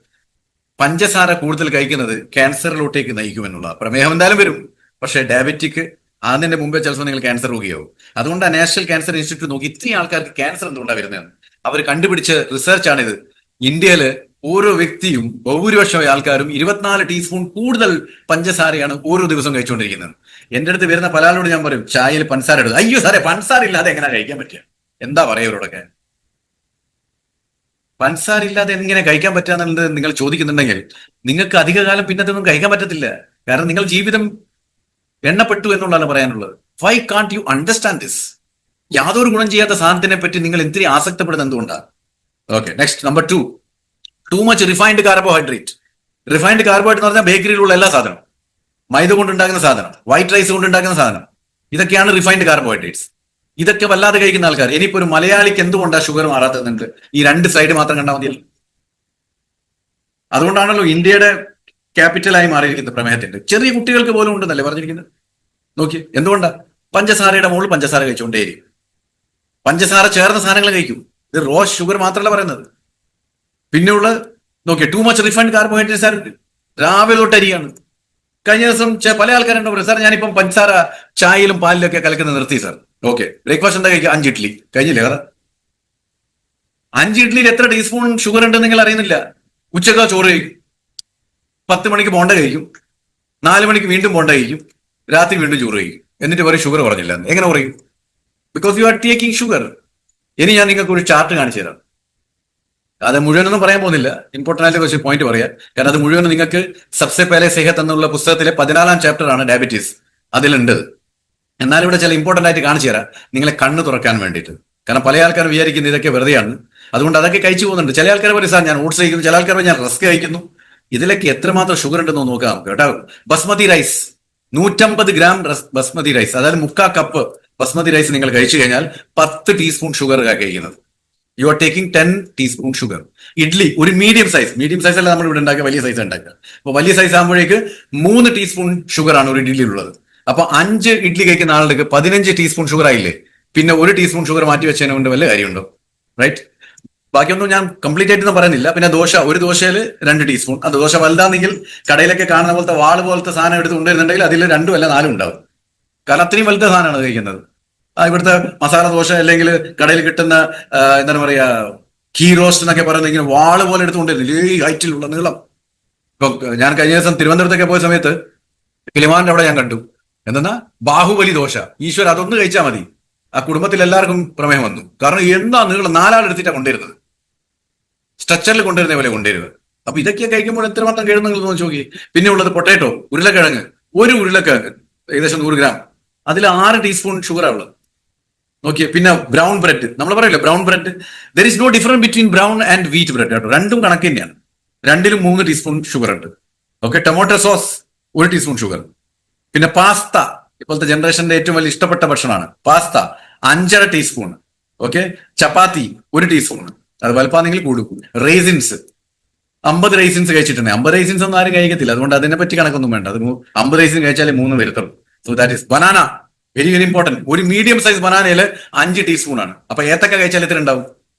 പഞ്ചസാര കൂടുതൽ കഴിക്കുന്നത് ക്യാൻസറിലോട്ടേക്ക് നയിക്കുമെന്നുള്ള. പ്രമേഹം എന്തായാലും വരും, പക്ഷെ ഡയബറ്റിക് അതിന്റെ മുമ്പേ ചിലപ്പോൾ നിങ്ങൾ ക്യാൻസർ രോഗിയാവും. അതുകൊണ്ടാണ് നാഷണൽ ക്യാൻസർ ഇൻസ്റ്റിറ്റ്യൂട്ട് നോക്കി ഇത്രയും ആൾക്കാർക്ക് ക്യാൻസർ എന്തുകൊണ്ടാണ് വരുന്നത് അവർ കണ്ടുപിടിച്ച റിസർച്ചാണിത്. ഇന്ത്യയില് ഓരോ വ്യക്തിയും ബഹുഭൂരിപക്ഷം ആൾക്കാരും 24 ടീസ്പൂൺ കൂടുതൽ പഞ്ചസാരയാണ് ഓരോ ദിവസം കഴിച്ചുകൊണ്ടിരിക്കുന്നത്. എന്റെ അടുത്ത് വരുന്ന പല ആളോട് ഞാൻ പറയും, ചായയിൽ പഞ്ചസാര എടുക്കും. അയ്യോ സാറേ, പഞ്ചസാര ഇല്ലാതെ എങ്ങനെ കഴിക്കാൻ പറ്റുക? എന്താ പറയാ ഇവരോടൊക്കെ? പഞ്ചസാര ഇല്ലാതെ എങ്ങനെ കഴിക്കാൻ പറ്റുക എന്നുള്ളത് നിങ്ങൾ ചോദിക്കുന്നുണ്ടെങ്കിൽ നിങ്ങൾക്ക് അധികകാലം പിന്നത്തൊന്നും കഴിക്കാൻ പറ്റത്തില്ല. കാരണം നിങ്ങൾ ജീവിതം എണ്ണപ്പെട്ടു എന്നുള്ളതാണ് പറയാനുള്ളത്. Why can't you understand this? യാതൊരു ഗുണം ചെയ്യാത്ത സാധനത്തിനെ പറ്റി നിങ്ങൾ എന്തിനും ആസക്തപ്പെടുന്നത് എന്തുകൊണ്ടാണ്? Okay, next number 2, too much refined carbohydrate. Refined carbohydrate എന്ന് പറഞ്ഞാൽ ബേക്കറിയിലുള്ള എല്ലാ സാധനം, മൈദ കൊണ്ടുണ്ടാക്കുന്ന സാധനം, വൈറ്റ് റൈസ് കൊണ്ടുണ്ടാക്കുന്ന സാധനം, ഇതൊക്കെയാണ് റിഫൈൻഡ് കാർബോഹൈഡ്രേറ്റ്സ്. ഇതൊക്കെ വല്ലാതെ കഴിക്കുന്ന ആൾക്കാർ. ഇനിയിപ്പോ ഒരു മലയാളിക്ക് എന്തുകൊണ്ടാണ് ഷുഗർ മാറാത്തതുണ്ട്? ഈ 2 സൈഡ് മാത്രം കണ്ടാൽ മതിയല്ലോ. അതുകൊണ്ടാണല്ലോ ഇന്ത്യയുടെ ക്യാപിറ്റലായി മാറിയിരിക്കുന്നത് പ്രമേഹത്തിന്റെ. ചെറിയ കുട്ടികൾക്ക് പോലും ഉണ്ടെന്നല്ലേ പറഞ്ഞിരിക്കുന്നത്. നോക്കി, എന്തുകൊണ്ടാ? പഞ്ചസാരയുടെ മുകളിൽ പഞ്ചസാര കഴിച്ചുകൊണ്ടേയിരിക്കും. പഞ്ചസാര ചേർന്ന സാധനങ്ങൾ കഴിക്കും. ഇത് റോ ഷുഗർ മാത്രമല്ല പറയുന്നത്. പിന്നെയുള്ള നോക്കിയ ടു മച്ച് റിഫൈൻഡ് കാർബോഹൈഡ്രേറ്റ്സ് ആണ്. രാവിലെ തൊട്ട് അരിയാണ്. കഴിഞ്ഞ ദിവസം പല ആൾക്കാരുണ്ടോ പറയും, സാർ ഞാനിപ്പം പഞ്ചസാര ചായയിലും പാലിലൊക്കെ കലക്കുന്നത് നിർത്തി സാർ. ഓക്കെ, ബ്രേക്ക്ഫാസ്റ്റ് എന്താ കഴിക്കുക? 5 ഇഡ്ഡലി കഴിഞ്ഞില്ലേ? 5 ഇഡ്ഡലിയിൽ എത്ര ടീസ്പൂൺ ഷുഗർ ഉണ്ടെന്ന് നിങ്ങൾ അറിയുന്നില്ല. ഉച്ചക്ക് ചോറ് കഴിക്കും, 10 മണിക്ക് ബോണ്ട കഴിക്കും, 4 മണിക്ക് വീണ്ടും ബോണ്ട കഴിക്കും, രാത്രി വീണ്ടും ചോറ് കഴിക്കും. എന്നിട്ട് പറയും ഷുഗർ കുറഞ്ഞില്ല. എങ്ങനെ കുറയും? Because you are taking sugar. ഇനി ഞാൻ നിങ്ങൾക്ക് ഒരു ചാർട്ട് കാണിച്ചു തരാം. അത് മുഴുവനൊന്നും പറയാൻ പോകുന്നില്ല, ഇമ്പോർട്ടൻ്റ് ആയിട്ട് കുറച്ച് പോയിന്റ് പറയാം. കാരണം അത് മുഴുവൻ നിങ്ങൾക്ക് സബ്സെ പേലെ സെഹത്ത് എന്നുള്ള പുസ്തകത്തിലെ 14ാം ചാപ്റ്റർ ആണ് ഡയബറ്റീസ്, അതിലുണ്ട്. എന്നാലും ഇവിടെ ചില ഇമ്പോർട്ടൻ്റ് ആയിട്ട് കാണിച്ചു തരാം, നിങ്ങളെ കണ്ണ് തുറക്കാൻ വേണ്ടിയിട്ട്. കാരണം പല ആൾക്കാർ വിചാരിക്കുന്നത് ഇതൊക്കെ വെറുതെയാണ്, അതുകൊണ്ട് അതൊക്കെ കഴിച്ചു പോകുന്നുണ്ട്. ചില ആൾക്കാർ പറയും സാർ ഞാൻ ഓട്സ് കഴിക്കുന്നു, ചില ആൾക്കാർ ഞാൻ റസ്ക് കഴിക്കുന്നു. ഇതിലൊക്കെ എത്രമാത്രം ഷുഗർ ഉണ്ടെന്ന് നോക്കാം കേട്ടോ. Basmati rice 150 gram basmati rice, അതായത് 3/4 കപ്പ് ബസ്മതി റൈസ് നിങ്ങൾ കഴിച്ചു കഴിഞ്ഞാൽ 10 ടീസ്പൂൺ ഷുഗർ കഴിക്കുന്നത്. You are taking 10 teaspoon sugar. Idli ഒരു മീഡിയം സൈസ് അല്ല നമ്മൾ ഇവിടെ ഉണ്ടാക്കുക, വലിയ സൈസ് ഉണ്ടാക്കുക. അപ്പൊ വലിയ സൈസ് ആകുമ്പോഴേക്ക് 3 ടീസ്പൂൺ ഷുഗർ ആണ് ഒരു ഇഡ്ലിയിലുള്ളത്. അപ്പൊ 5 ഇഡ്ലി കഴിക്കുന്ന ആളുകൾക്ക് 15 ടീസ്പൂൺ ഷുഗർ ആയില്ലേ? പിന്നെ 1 ടീസ്പൂൺ ഷുഗർ മാറ്റി വെച്ചതിനെ കൊണ്ട് വല്ല കാര്യമുണ്ടോ? റൈറ്റ്. ബാക്കിയൊന്നും ഞാൻ കംപ്ലീറ്റ് ആയിട്ടൊന്നും പറയുന്നില്ല. പിന്നെ ദോശ, ഒരു ദോശയിൽ 2 ടീസ്പൂൺ. അത് ദോശ വലുതാണെങ്കിൽ കടയിലൊക്കെ കാണുന്ന പോലത്തെ വാള് പോലത്തെ സാധനം എടുത്ത് കൊണ്ടുവരുന്നുണ്ടെങ്കിൽ അതിൽ 2 അല്ല 4 ഉണ്ടാവും. കാരണം അത്രയും വലുത്ത സാധനമാണ് കഴിക്കുന്നത്. ഇവിടുത്തെ മസാല ദോശ അല്ലെങ്കിൽ കടയിൽ കിട്ടുന്ന എന്താണ് പറയാ, ഘീ റോസ്റ്റ് എന്നൊക്കെ പറയുന്നത് ഇങ്ങനെ വാള് പോലെ എടുത്തുകൊണ്ടിരുന്നില്ല, ഈ ഹൈറ്റിലുള്ള നീളം. ഇപ്പൊ ഞാൻ കഴിഞ്ഞ ദിവസം തിരുവനന്തപുരത്തൊക്കെ പോയ സമയത്ത് കിളിമാന്റെ അവിടെ ഞാൻ കണ്ടു എന്തെന്നാ ബാഹുബലി ദോശ. ഈശ്വര, അതൊന്ന് കഴിച്ചാൽ മതി, ആ കുടുംബത്തിൽ എല്ലാവർക്കും പ്രമേഹം വന്നു. കാരണം എന്താ നീളം 4 ആൾ എടുത്തിട്ടാണ് കൊണ്ടുവരുന്നത്, സ്ട്രക്ചറിൽ കൊണ്ടുവരുന്ന പോലെ കൊണ്ടുവരുന്നത്. അപ്പൊ ഇതൊക്കെ കഴിക്കുമ്പോൾ എത്രമാത്രം കേടുന്ന നിങ്ങൾ നോക്കി നോക്കി. പിന്നെ ഉള്ളത് പൊട്ടാറ്റോ, ഉരുളക്കിഴങ്ങ്. ഒരു ഉരുളക്കിഴങ്ങ് ഏകദേശം 100 ഗ്രാം, അതിൽ 6 ടീസ്പൂൺ ഷുഗറാണ് ഉള്ളത്. നോക്കിയേ. പിന്നെ ബ്രൗൺ ബ്രെഡ്, നമ്മൾ പറയില്ല brown bread, there is no difference between brown and wheat bread കേട്ടോ. രണ്ടും കണക്ക് തന്നെയാണ്, രണ്ടിലും 3 ടീസ്പൂൺ ഷുഗർ ഉണ്ട്. Okay. Tomato sauce 1 teaspoon sugar. പിന്നെ പാസ്ത, ഇപ്പോഴത്തെ ജനറേഷന്റെ ഏറ്റവും വലിയ ഇഷ്ടപ്പെട്ട ഭക്ഷണമാണ് pasta, 5.5 teaspoon. Okay. Chapati 1 teaspoon, അത് വലുപ്പാണെങ്കിൽ കൂടും. റേസിൻസ് 50 റേസിൻസ് കഴിച്ചിട്ടുണ്ട്. 50 റേസിൻസ് ഒന്നും ആരും കഴിക്കത്തില്ല, അതുകൊണ്ട് അതിനെ പറ്റി കണക്കൊന്നും വേണ്ട. അത് 50 റേസിൻസ് കഴിച്ചാലേ 3 വരുത്തുള്ളൂ. So that is banana, very very important. ഒരു മീഡിയം സൈസ് ബനാനയിൽ 5 ടീസ്പൂൺ ആണ്. അപ്പൊ ഏത്തക്ക കഴിച്ചാൽ എത്ര ഉണ്ടാവും?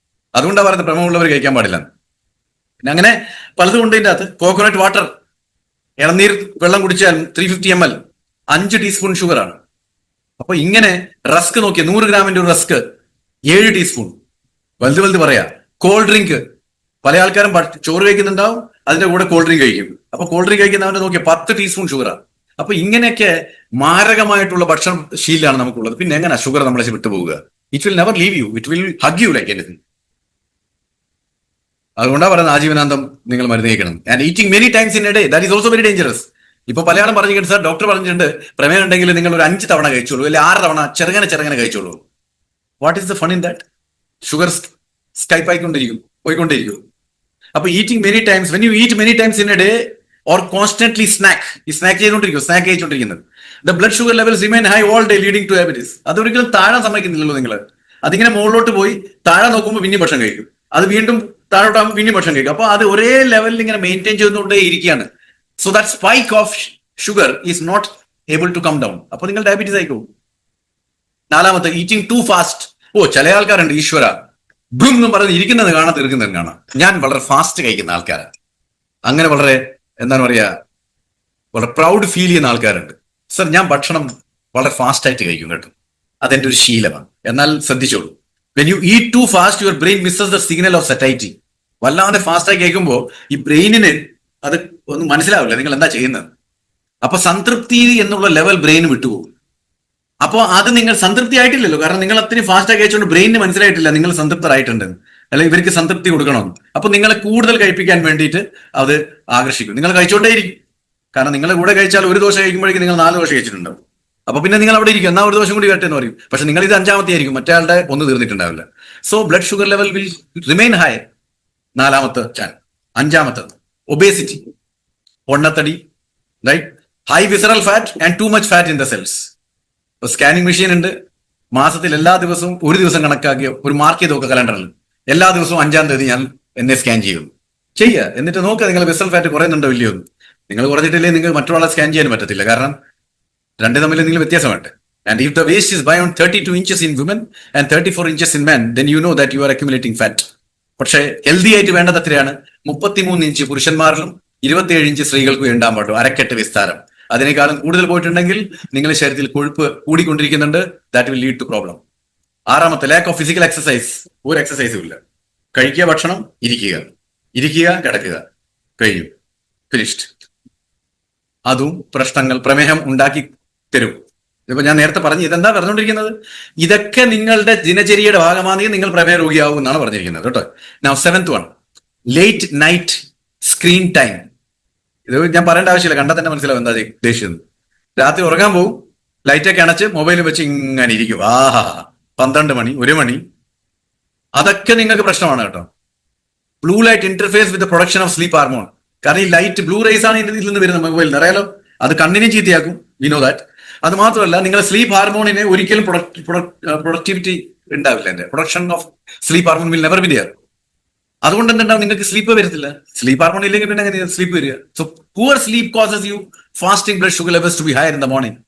അതുകൊണ്ടാണ് പറയുന്നത് പ്രമേഹമുള്ളവർ കഴിക്കാൻ പാടില്ല. പിന്നെ അങ്ങനെ പലതും ഉണ്ട് ഇതിന്റെ അകത്ത്. കോക്കോനട്ട് വാട്ടർ, ഇളനീർ വെള്ളം കുടിച്ചാൽ 350 ml, 5 ടീസ്പൂൺ ഷുഗർ ആണ്. അപ്പൊ ഇങ്ങനെ റസ്ക് നോക്കിയാൽ 100 ഗ്രാമിന്റെ ഒരു റസ്ക് 7 ടീസ്പൂൺ. വലുത് വലുത് പറയാ. കോൾഡ് ഡ്രിങ്ക്, പല ആൾക്കാരും ചോറ് കഴിക്കുന്നുണ്ടാവും, അതിന്റെ കൂടെ കോൾഡ് ഡ്രിങ്ക് കഴിക്കും. അപ്പൊ കോൾഡ് ഡ്രിങ്ക് കഴിക്കുന്നവന്റെ നോക്കിയാൽ 10 ടീസ്പൂൺ ഷുഗറാണ്. അപ്പൊ ഇങ്ങനെയൊക്കെ മാരകമായിട്ടുള്ള ഭക്ഷണ ശീലമാണ് നമുക്കുള്ളത്. പിന്നെ എങ്ങനെ ഷുഗർ നമ്മളെ വിട്ടുപോകുക? It will never leave you, it will hug you like anything. അതുകൊണ്ടാണ് പറയുന്നത് ആജീവനാന്തം നിങ്ങൾ മരുന്ന് കഴിക്കണം. And eating many times in a day, that is also very dangerous. ഇപ്പൊ പലയാളും പറഞ്ഞിട്ടുണ്ട് സാർ, ഡോക്ടർ പറഞ്ഞിട്ടുണ്ട് പ്രമേഹം ഉണ്ടെങ്കിൽ നിങ്ങൾ ഒരു 5 തവണ കഴിച്ചോളൂ, അല്ലെങ്കിൽ 6 തവണ ചെറുങ്ങനെ കഴിച്ചോളൂ. What is the fun in that? Sugar സ്കൈപ്പ് ആയിക്കൊണ്ടിരിക്കും, പോയിക്കൊണ്ടിരിക്കും. അപ്പൊ eating many times, when you eat many times in a day or constantly snack കഴിച്ചുകൊണ്ടിരിക്കുന്നത്, the blood sugar levels remain high all day leading to diabetes. അതൊരിക്കലും താഴാൻ സമ്മതിക്കുന്നില്ലല്ലോ നിങ്ങൾ. അതിങ്ങനെ മുകളിലോട്ട് പോയി താഴെ നോക്കുമ്പോൾ പിന്നെയും ഭക്ഷണം കഴിക്കും, അത് വീണ്ടും താഴോട്ടാകുമ്പോൾ പിന്നെയും ഭക്ഷണം കഴിക്കും. അപ്പൊ അത് ഒരേ ലെവലിൽ ഇങ്ങനെ മെയിൻറ്റെയിൻ ചെയ്തുകൊണ്ടേ ഇരിക്കുകയാണ്. So that spike of sugar is not able to come down. അപ്പൊ നിങ്ങൾ ഡയബറ്റീസ് ആയിക്കോ. 4-മത്തെ, ഈറ്റിംഗ് ടു ഫാസ്റ്റ്. ചില ആൾക്കാരുണ്ട് ഈശ്വര ബ്ലും എന്നും പറഞ്ഞ് ഇരിക്കുന്നത് കാണാൻ, തീർക്കുന്നത് കാണാം. ഞാൻ വളരെ ഫാസ്റ്റ് കഴിക്കുന്ന ആൾക്കാരാണ്. അങ്ങനെ വളരെ എന്താണ് പറയാ, വളരെ പ്രൗഡ് ഫീൽ ചെയ്യുന്ന ആൾക്കാരുണ്ട്. സർ, ഞാൻ ഭക്ഷണം വളരെ ഫാസ്റ്റ് ആയിട്ട് കഴിക്കും കേട്ടോ, അതെന്റെ ഒരു ശീലമാണ്. എന്നാൽ ശ്രദ്ധിച്ചോളൂ, when you eat too fast your brain misses the signal of satiety. വല്ലാതെ ഫാസ്റ്റായി കഴിക്കുമ്പോൾ ഈ ബ്രെയിനിന് അത് ഒന്നും മനസ്സിലാവില്ല നിങ്ങൾ എന്താ ചെയ്യുന്നത്. അപ്പൊ സംതൃപ്തി എന്നുള്ള ലെവൽ ബ്രെയിൻ വിട്ടുപോകും. അപ്പോൾ അത് നിങ്ങൾ സംതൃപ്തി ആയിട്ടില്ലല്ലോ, കാരണം നിങ്ങൾ അത്രയും ഫാസ്റ്റായി കഴിച്ചുകൊണ്ട് ബ്രെയിനിന് മനസ്സിലായിട്ടില്ല നിങ്ങൾ സംതൃപ്തരായിട്ടുണ്ട്, അല്ലെങ്കിൽ ഇവർക്ക് സംതൃപ്തി കൊടുക്കണമെന്ന്. അപ്പൊ നിങ്ങളെ കൂടുതൽ കഴിപ്പിക്കാൻ വേണ്ടിയിട്ട് അത് ആകർഷിക്കും. നിങ്ങൾ കഴിച്ചുകൊണ്ടേയിരിക്കും. കാരണം നിങ്ങളെ കൂടെ കഴിച്ചാൽ ഒരു ദോശ കഴിക്കുമ്പോഴേക്കും നിങ്ങൾ 4 ദോശ കഴിച്ചിട്ടുണ്ടാവും. അപ്പൊ പിന്നെ നിങ്ങൾ അവിടെ ഇരിക്കും, എന്നാ ഒരു ദോശം കൂടി വരട്ടെ എന്ന് പറയും. പക്ഷെ നിങ്ങൾ ഇത് 5-മത്തെ ആയിരിക്കും, മറ്റേ ആളുടെ ഒന്ന് തീർന്നിട്ടുണ്ടാവില്ല. So blood sugar level will remain high. 4-മത്തെ ചാനൽ. 5-മത്തെ ഒബേസിറ്റി, പൊണ്ണത്തടി, right, high visceral fat and too much fat in the cells. ഇപ്പൊ സ്കാനിങ് മെഷീൻ ഉണ്ട്, മാസത്തിൽ എല്ലാ ദിവസവും ഒരു ദിവസം കണക്കാക്കിയ ഒരു മാർക്ക് ചെയ്ത് നോക്കുക കലണ്ടറിൽ. എല്ലാ ദിവസവും 5-ാം തീയതി ഞാൻ എന്നെ സ്കാൻ ചെയ്യുന്നു. ചെയ്യുക, എന്നിട്ട് നോക്കുക നിങ്ങൾ വിസറൽ ഫാറ്റ് കുറയുന്നുണ്ടോ ഇല്ലയോ. നിങ്ങൾ കുറഞ്ഞിട്ടില്ലെങ്കിൽ നിങ്ങൾക്ക് മറ്റൊരാളെ സ്കാൻ ചെയ്യാൻ പറ്റത്തില്ല, കാരണം രണ്ടും തമ്മിൽ നിങ്ങൾ വ്യത്യാസം വേണ്ടേ. And if the waist is by on 32 inches in women and 34 inches in men, then you know that you are accumulating fat. പക്ഷേ ഹെൽത്തി ആയിട്ട് വേണ്ടത് എത്രയാണ്? 33 ഇഞ്ച് പുരുഷന്മാരിലും 27 ഇഞ്ച് സ്ത്രീകൾക്കും ഉണ്ടാൻ പാടും, അരക്കെട്ട് വിസ്താരം. അതിനേക്കാളും കൂടുതൽ പോയിട്ടുണ്ടെങ്കിൽ നിങ്ങളുടെ ശരീരത്തിൽ കൊഴുപ്പ് കൂടിക്കൊണ്ടിരിക്കുന്നുണ്ട്. That will lead to problem. 6-മത്തെ, ലാക്ക് ഓഫ് ഫിസിക്കൽ എക്സസൈസ്. ഒരു എക്സസൈസും ഇല്ല. കഴിക്കുക, ഭക്ഷണം, ഇരിക്കുക, കിടക്കുക, കഴിഞ്ഞു, ഫിനിഷ്ഡ്. അതും പ്രശ്നങ്ങൾ, പ്രമേഹം ഉണ്ടാക്കി തരും. ഇപ്പൊ ഞാൻ നേരത്തെ പറഞ്ഞു, ഇതെന്താ പറഞ്ഞുകൊണ്ടിരിക്കുന്നത്? ഇതൊക്കെ നിങ്ങളുടെ ദിനചര്യയുടെ ഭാഗമാണെങ്കിൽ നിങ്ങൾ പ്രമേഹ രോഗിയാവും എന്നാണ് പറഞ്ഞിരിക്കുന്നത് കേട്ടോ. Now 7th one, late night screen time. ഇത് ഞാൻ പറയേണ്ട ആവശ്യമില്ല, കണ്ടാൽ തന്നെ മനസ്സിലാവും എന്താ ഉദ്ദേശിച്ചത്. രാത്രി ഉറങ്ങാൻ പോകും, ലൈറ്റൊക്കെ അണച്ച് മൊബൈൽ വെച്ച് ഇങ്ങനെ ഇരിക്കും. 12 മണി, 1 മണി. അതൊക്കെ നിങ്ങൾക്ക് പ്രശ്നമാണ് കേട്ടോ. Blue light interface with production of sleep ഹാർമോൺ. കാരണം ഈ ലൈറ്റ്, ബ്ലൂ റേസ് ആണ് ഇതിൽ നിന്ന് വരുന്നത് മൊബൈലിൽ. അറിയാലോ, അത് കണ്ണിനും ചീത്തയാക്കും, വി നോ ദാറ്റ്. അത് മാത്രമല്ല, നിങ്ങളുടെ സ്ലീപ്പ് ഹാർമോണിന് ഒരിക്കലും പ്രൊഡക്ടിവിറ്റി ഉണ്ടാവില്ല. എന്റെ production of sleep hormone will never be there. അതുകൊണ്ട് എന്തുണ്ടാവും, നിങ്ങൾക്ക് സ്ലീപ്പ് വരത്തില്ല. സ്ലീപ്പ് ഹാർമോൺ ഇല്ലെങ്കിൽ പിന്നെ എങ്ങനെ സ്ലീപ്പ് വരിക? So poor sleep causes you fasting blood sugar levels to be high in the morning.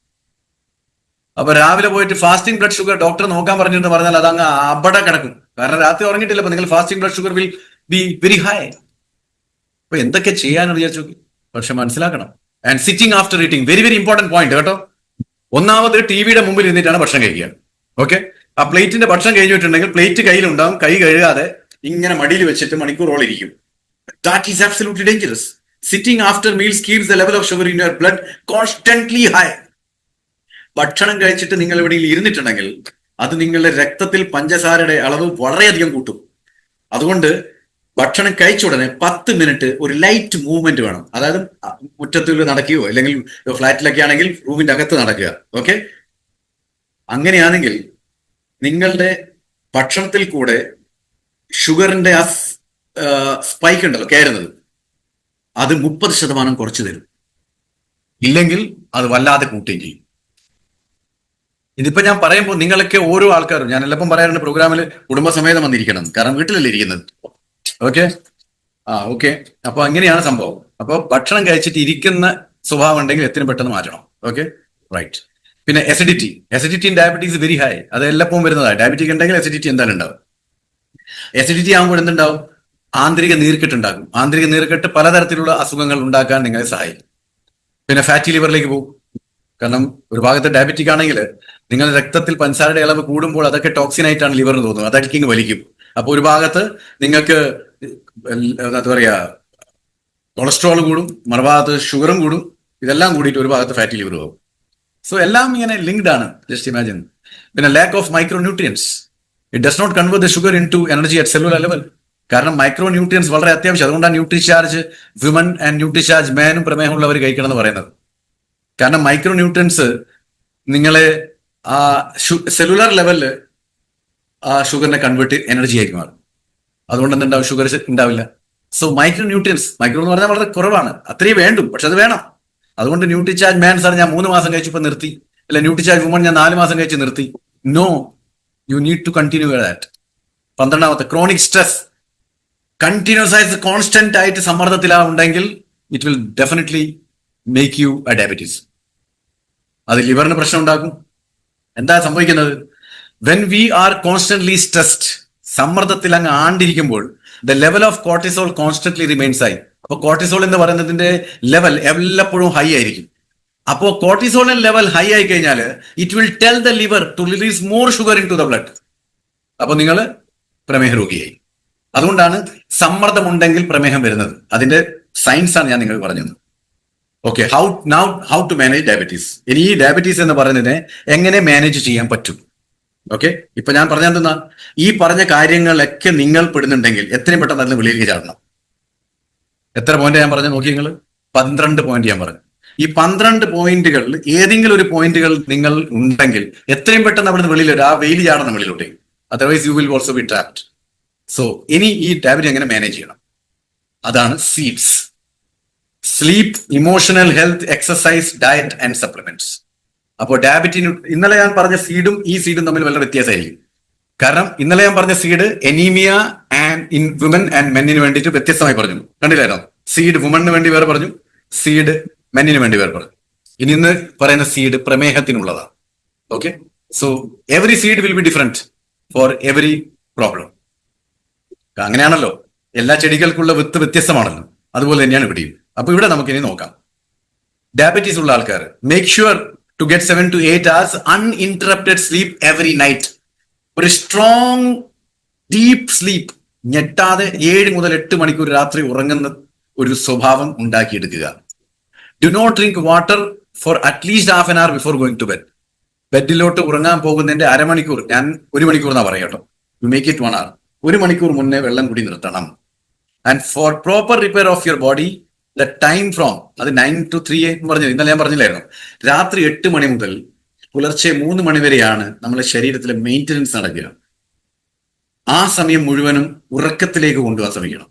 അപ്പൊ രാവിലെ പോയിട്ട് ഫാസ്റ്റിംഗ് ബ്ലഡ് ഷുഗർ ഡോക്ടർ നോക്കാൻ പറഞ്ഞിട്ട് പറഞ്ഞാൽ അത് അങ്ങ് അബട കിടക്കും. കാരണം രാത്രി ഉറങ്ങിയിട്ടില്ല, അപ്പൊ നിങ്ങൾ fasting blood sugar will be very high. അപ്പൊ എന്തൊക്കെ ചെയ്യാനെന്ന് വിചാരിച്ചു, പക്ഷെ മനസ്സിലാക്കണം. And sitting after eating, very very important point കേട്ടോ. ഒന്നാമത് ടിവിയുടെ മുമ്പിൽ ഇരുന്നിട്ടാണ് ഭക്ഷണം കഴിക്കുക. ഓക്കെ, ആ പ്ലേറ്റിന്റെ ഭക്ഷണം കഴിഞ്ഞിട്ടുണ്ടെങ്കിൽ പ്ലേറ്റ് കയ്യിലുണ്ടാവും, കൈ കഴുകാതെ ഇങ്ങനെ മടിയിൽ വെച്ചിട്ട് മണിക്കൂറോളം ഇരിക്കും. That is absolutely dangerous. Sitting after meals keeps the level of sugar in your blood constantly high. ഭക്ഷണം കഴിച്ചിട്ട് നിങ്ങൾ എവിടെയെങ്കിലും ഇരുന്നിട്ടുണ്ടെങ്കിൽ അത് നിങ്ങളുടെ രക്തത്തിൽ പഞ്ചസാരയുടെ അളവ് വളരെയധികം കൂട്ടും. അതുകൊണ്ട് ഭക്ഷണം കഴിച്ച ഉടനെ 10 മിനിറ്റ് ഒരു ലൈറ്റ് മൂവ്മെന്റ് വേണം. അതായത് മുറ്റത്തിൽ നടക്കുകയോ അല്ലെങ്കിൽ ഫ്ലാറ്റിലൊക്കെ ആണെങ്കിൽ റൂമിന്റെ അകത്ത് നടക്കുക. ഓക്കെ, അങ്ങനെയാണെങ്കിൽ നിങ്ങളുടെ ഭക്ഷണത്തിൽ കൂടെ ഷുഗറിന്റെ ആ സ്പൈക്ക് ഉണ്ടല്ലോ, കയറുന്നത്, അത് 30% കുറച്ചു തരും. ഇല്ലെങ്കിൽ അത് വല്ലാതെ കൂട്ടുകയും ചെയ്യും. ഇതിപ്പോ ഞാൻ പറയുമ്പോൾ നിങ്ങളൊക്കെ ഓരോ ആൾക്കാരും, ഞാൻ എല്ലാം പറയാറുണ്ട് പ്രോഗ്രാമിൽ കുടുംബസമേതം വന്നിരിക്കണം, കാരണം വീട്ടിലല്ലേ ഇരിക്കുന്നത്. Okay, okay. അപ്പൊ അങ്ങനെയാണ് സംഭവം. അപ്പൊ ഭക്ഷണം കഴിച്ചിട്ട് ഇരിക്കുന്ന സ്വഭാവം ഉണ്ടെങ്കിൽ എത്രയും പെട്ടെന്ന് മാറ്റണം. Okay, right. പിന്നെ എസിഡിറ്റി ഡയബറ്റീസ് വെരി ഹൈ. അത് എല്ലപ്പോഴും വരുന്നതാണ്. ഡയബറ്റിക് ഉണ്ടെങ്കിൽ എസിഡിറ്റി എന്തായാലും ഉണ്ടാവും. എസിഡിറ്റി ആകുമ്പോൾ എന്തുണ്ടാവും? ആന്തരിക നീർക്കെട്ടുണ്ടാകും. ആന്തരിക നീർക്കെട്ട് പലതരത്തിലുള്ള അസുഖങ്ങൾ ഉണ്ടാക്കാൻ നിങ്ങളെ സഹായിക്കും. പിന്നെ ഫാറ്റി ലിവറിലേക്ക് പോകും. കാരണം ഒരു ഭാഗത്ത് ഡയബറ്റിക് ആണെങ്കിൽ നിങ്ങളുടെ രക്തത്തിൽ പഞ്ചസാരയുടെ അളവ് കൂടുമ്പോൾ അതൊക്കെ ടോക്സിൻ ആയിട്ടാണ് ലിവറിന് തോന്നുന്നത്. അതൊക്കെ ഇങ്ങ് വലിക്കും. അപ്പൊ ഒരു ഭാഗത്ത് നിങ്ങൾക്ക് എന്താ പറയാ കൊളസ്ട്രോൾ കൂടും, മറുഭാഗത്ത് ഷുഗറും കൂടും. ഇതെല്ലാം കൂടിയിട്ട് ഒരു ഭാഗത്ത് ഫാറ്റി ലിവർ പോകും. സോ എല്ലാം ഇങ്ങനെ ലിങ്ക്ഡ് ആണ്. Just imagine. പിന്നെ lack of micronutrients. It does not convert the sugar into energy at cellular level. കാരണം മൈക്രോ ന്യൂട്രിയൻസ് വളരെ അത്യാവശ്യം. അതുകൊണ്ടാണ് ന്യൂട്രിചാർജ് വിമൻ ആൻഡ് ന്യൂട്രിചാർജ് മാനും പ്രമേഹമുള്ളവർ കഴിക്കണം എന്ന് പറയുന്നത്. കാരണം മൈക്രോ ന്യൂട്രിയൻസ് നിങ്ങളെ ആ സെല്ലുലാർ ലെവലില് ആ ഷുഗറിനെ കൺവേർട്ട് എനർജി ആക്കി മാറും. അതുകൊണ്ട് എന്തുണ്ടാവും? ഷുഗർ ഉണ്ടാവില്ല. സോ മൈക്രോ ന്യൂട്രിയൻസ്, മൈക്രോ എന്ന് പറഞ്ഞാൽ വളരെ കുറവാണ്. അത്രയും വേണ്ടും, പക്ഷെ അത് വേണം. അതുകൊണ്ട് ന്യൂട്രിചാർജ് മാൻ സാർ ഞാൻ 3 മാസം കഴിച്ചപ്പോൾ നിർത്തി, അല്ല ന്യൂട്രിചാർജ് വുമൺ ഞാൻ 4 മാസം കഴിച്ച് നിർത്തി. No, you need to continue that. 12ാമത്തെ ക്രോണിക് സ്ട്രെസ്. കണ്ടിന്യൂസ് ആയിട്ട് കോൺസ്റ്റന്റ് ആയിട്ട് സമ്മർദ്ദത്തിലാവുണ്ടെങ്കിൽ it will definitely make you a diabetes. അത് ലിവറിന് പ്രശ്നം ഉണ്ടാക്കും. എന്താ സംഭവിക്കുന്നത്? When we are constantly stressed, സമ്മർദ്ദത്തിൽ അങ്ങ് ആണ്ടിരിക്കുമ്പോൾ the level of cortisol constantly remains ആയി. അപ്പൊ കോർട്ടിസോൾ എന്ന് പറയുന്നതിന്റെ ലെവൽ എല്ലപ്പോഴും ഹൈ ആയിരിക്കും. അപ്പോ കോർട്ടിസോളിന്റെ ലെവൽ ഹൈ ആയി കഴിഞ്ഞാൽ it will tell the liver to release more sugar into the blood. അപ്പൊ നിങ്ങൾ പ്രമേഹ രോഗിയായി. അതുകൊണ്ടാണ് സമ്മർദ്ദമുണ്ടെങ്കിൽ പ്രമേഹം വരുന്നത്. അതിന്റെ സയൻസ് ആണ് ഞാൻ നിങ്ങൾ പറഞ്ഞത്. Okay, how to manage diabetes. ഇനി ഈ ഡയബറ്റീസ് എന്ന് പറയുന്നതിനെ എങ്ങനെ മാനേജ് ചെയ്യാൻ പറ്റും? ഓക്കെ, ഇപ്പൊ ഞാൻ പറഞ്ഞെന്താ, ഈ പറഞ്ഞ കാര്യങ്ങളൊക്കെ നിങ്ങൾ പെടുന്നുണ്ടെങ്കിൽ എത്രയും പെട്ടെന്ന് അതിന് വെളിയിലേക്ക് ചാടണം. എത്ര പോയിന്റ് ഞാൻ പറഞ്ഞു നോക്കി നിങ്ങൾ? 12 പോയിന്റ് ഞാൻ പറഞ്ഞു. ഈ 12 പോയിന്റുകളിൽ ഏതെങ്കിലും ഒരു പോയിന്റുകൾ നിങ്ങൾ ഉണ്ടെങ്കിൽ എത്രയും പെട്ടെന്ന് അവിടുന്ന് വെളിയിൽ ആ വെയിൽ ചാടണം വെളിയിലോട്ടേക്ക്. Otherwise you will also be trapped. So ഇനി ഈ ഡയബറ്റി എങ്ങനെ മാനേജ് ചെയ്യണം? അതാണ് seeds. Sleep, emotional health, exercise, diet and supplements. അപ്പോൾ ഡയബറ്റിന് ഇന്നലെ ഞാൻ പറഞ്ഞ സീഡും ഈ സീഡും തമ്മിൽ വളരെ വ്യത്യാസമായിരിക്കും. കാരണം ഇന്നലെ ഞാൻ പറഞ്ഞ seed anaemia and in woman and മെന്നിന് വേണ്ടിയിട്ട് വ്യത്യസ്തമായി പറഞ്ഞു. കണ്ടില്ലായിരുന്നോ? സീഡ് വുമണിന് വേണ്ടി വേറെ പറഞ്ഞു, സീഡ് മെന്നിന് വേണ്ടി വേറെ പറഞ്ഞു. ഇന്ന് പറയുന്ന സീഡ് പ്രമേഹത്തിനുള്ളതാണ്. Okay, so every seed will be different for every problem. അങ്ങനെയാണല്ലോ, എല്ലാ ചെടികൾക്കുള്ള വിത്ത് വ്യത്യസ്തമാണല്ലോ. അതുപോലെ തന്നെയാണ് ഇവിടെയും. അപ്പൊ ഇവിടെ നമുക്കിനി നോക്കാം. ഡയബറ്റീസ് ഉള്ള ആൾക്കാർ make sure to get 7 to 8 hours uninterrupted sleep every night. ഒരു സ്ട്രോങ് ഡീപ്പ് സ്ലീപ്പ്, ഞെട്ടാതെ 7 മുതൽ 8 മണിക്കൂർ രാത്രി ഉറങ്ങുന്ന ഒരു സ്വഭാവം ഉണ്ടാക്കിയെടുക്കുക. Do not drink water for at least half an hour before going to bed. ബെഡിലോട്ട് ഉറങ്ങാൻ പോകുന്നതിന്റെ അരമണിക്കൂർ, ഞാൻ 1 മണിക്കൂർ എന്നാ പറയാം കേട്ടോ, യു മേക്ക് ഇറ്റ് 1 hour. 1 മണിക്കൂർ മുന്നേ വെള്ളം കൂടി നിർത്തണം. And four proper repair of your body the time from, അത് 9 to 3 എന്ന് പറഞ്ഞു, ഇന്നലെ ഞാൻ പറഞ്ഞില്ലായിരുന്നു. രാത്രി 8 മണി മുതൽ പുലർച്ചെ 3 മണി വരെയാണ് നമ്മുടെ ശരീരത്തിലെ മെയിൻ്റനൻസ് നടക്കുക. ആ സമയം മുഴുവനും ഉറക്കത്തിലേക്ക് കൊണ്ടുപോകാൻ ശ്രമിക്കണം.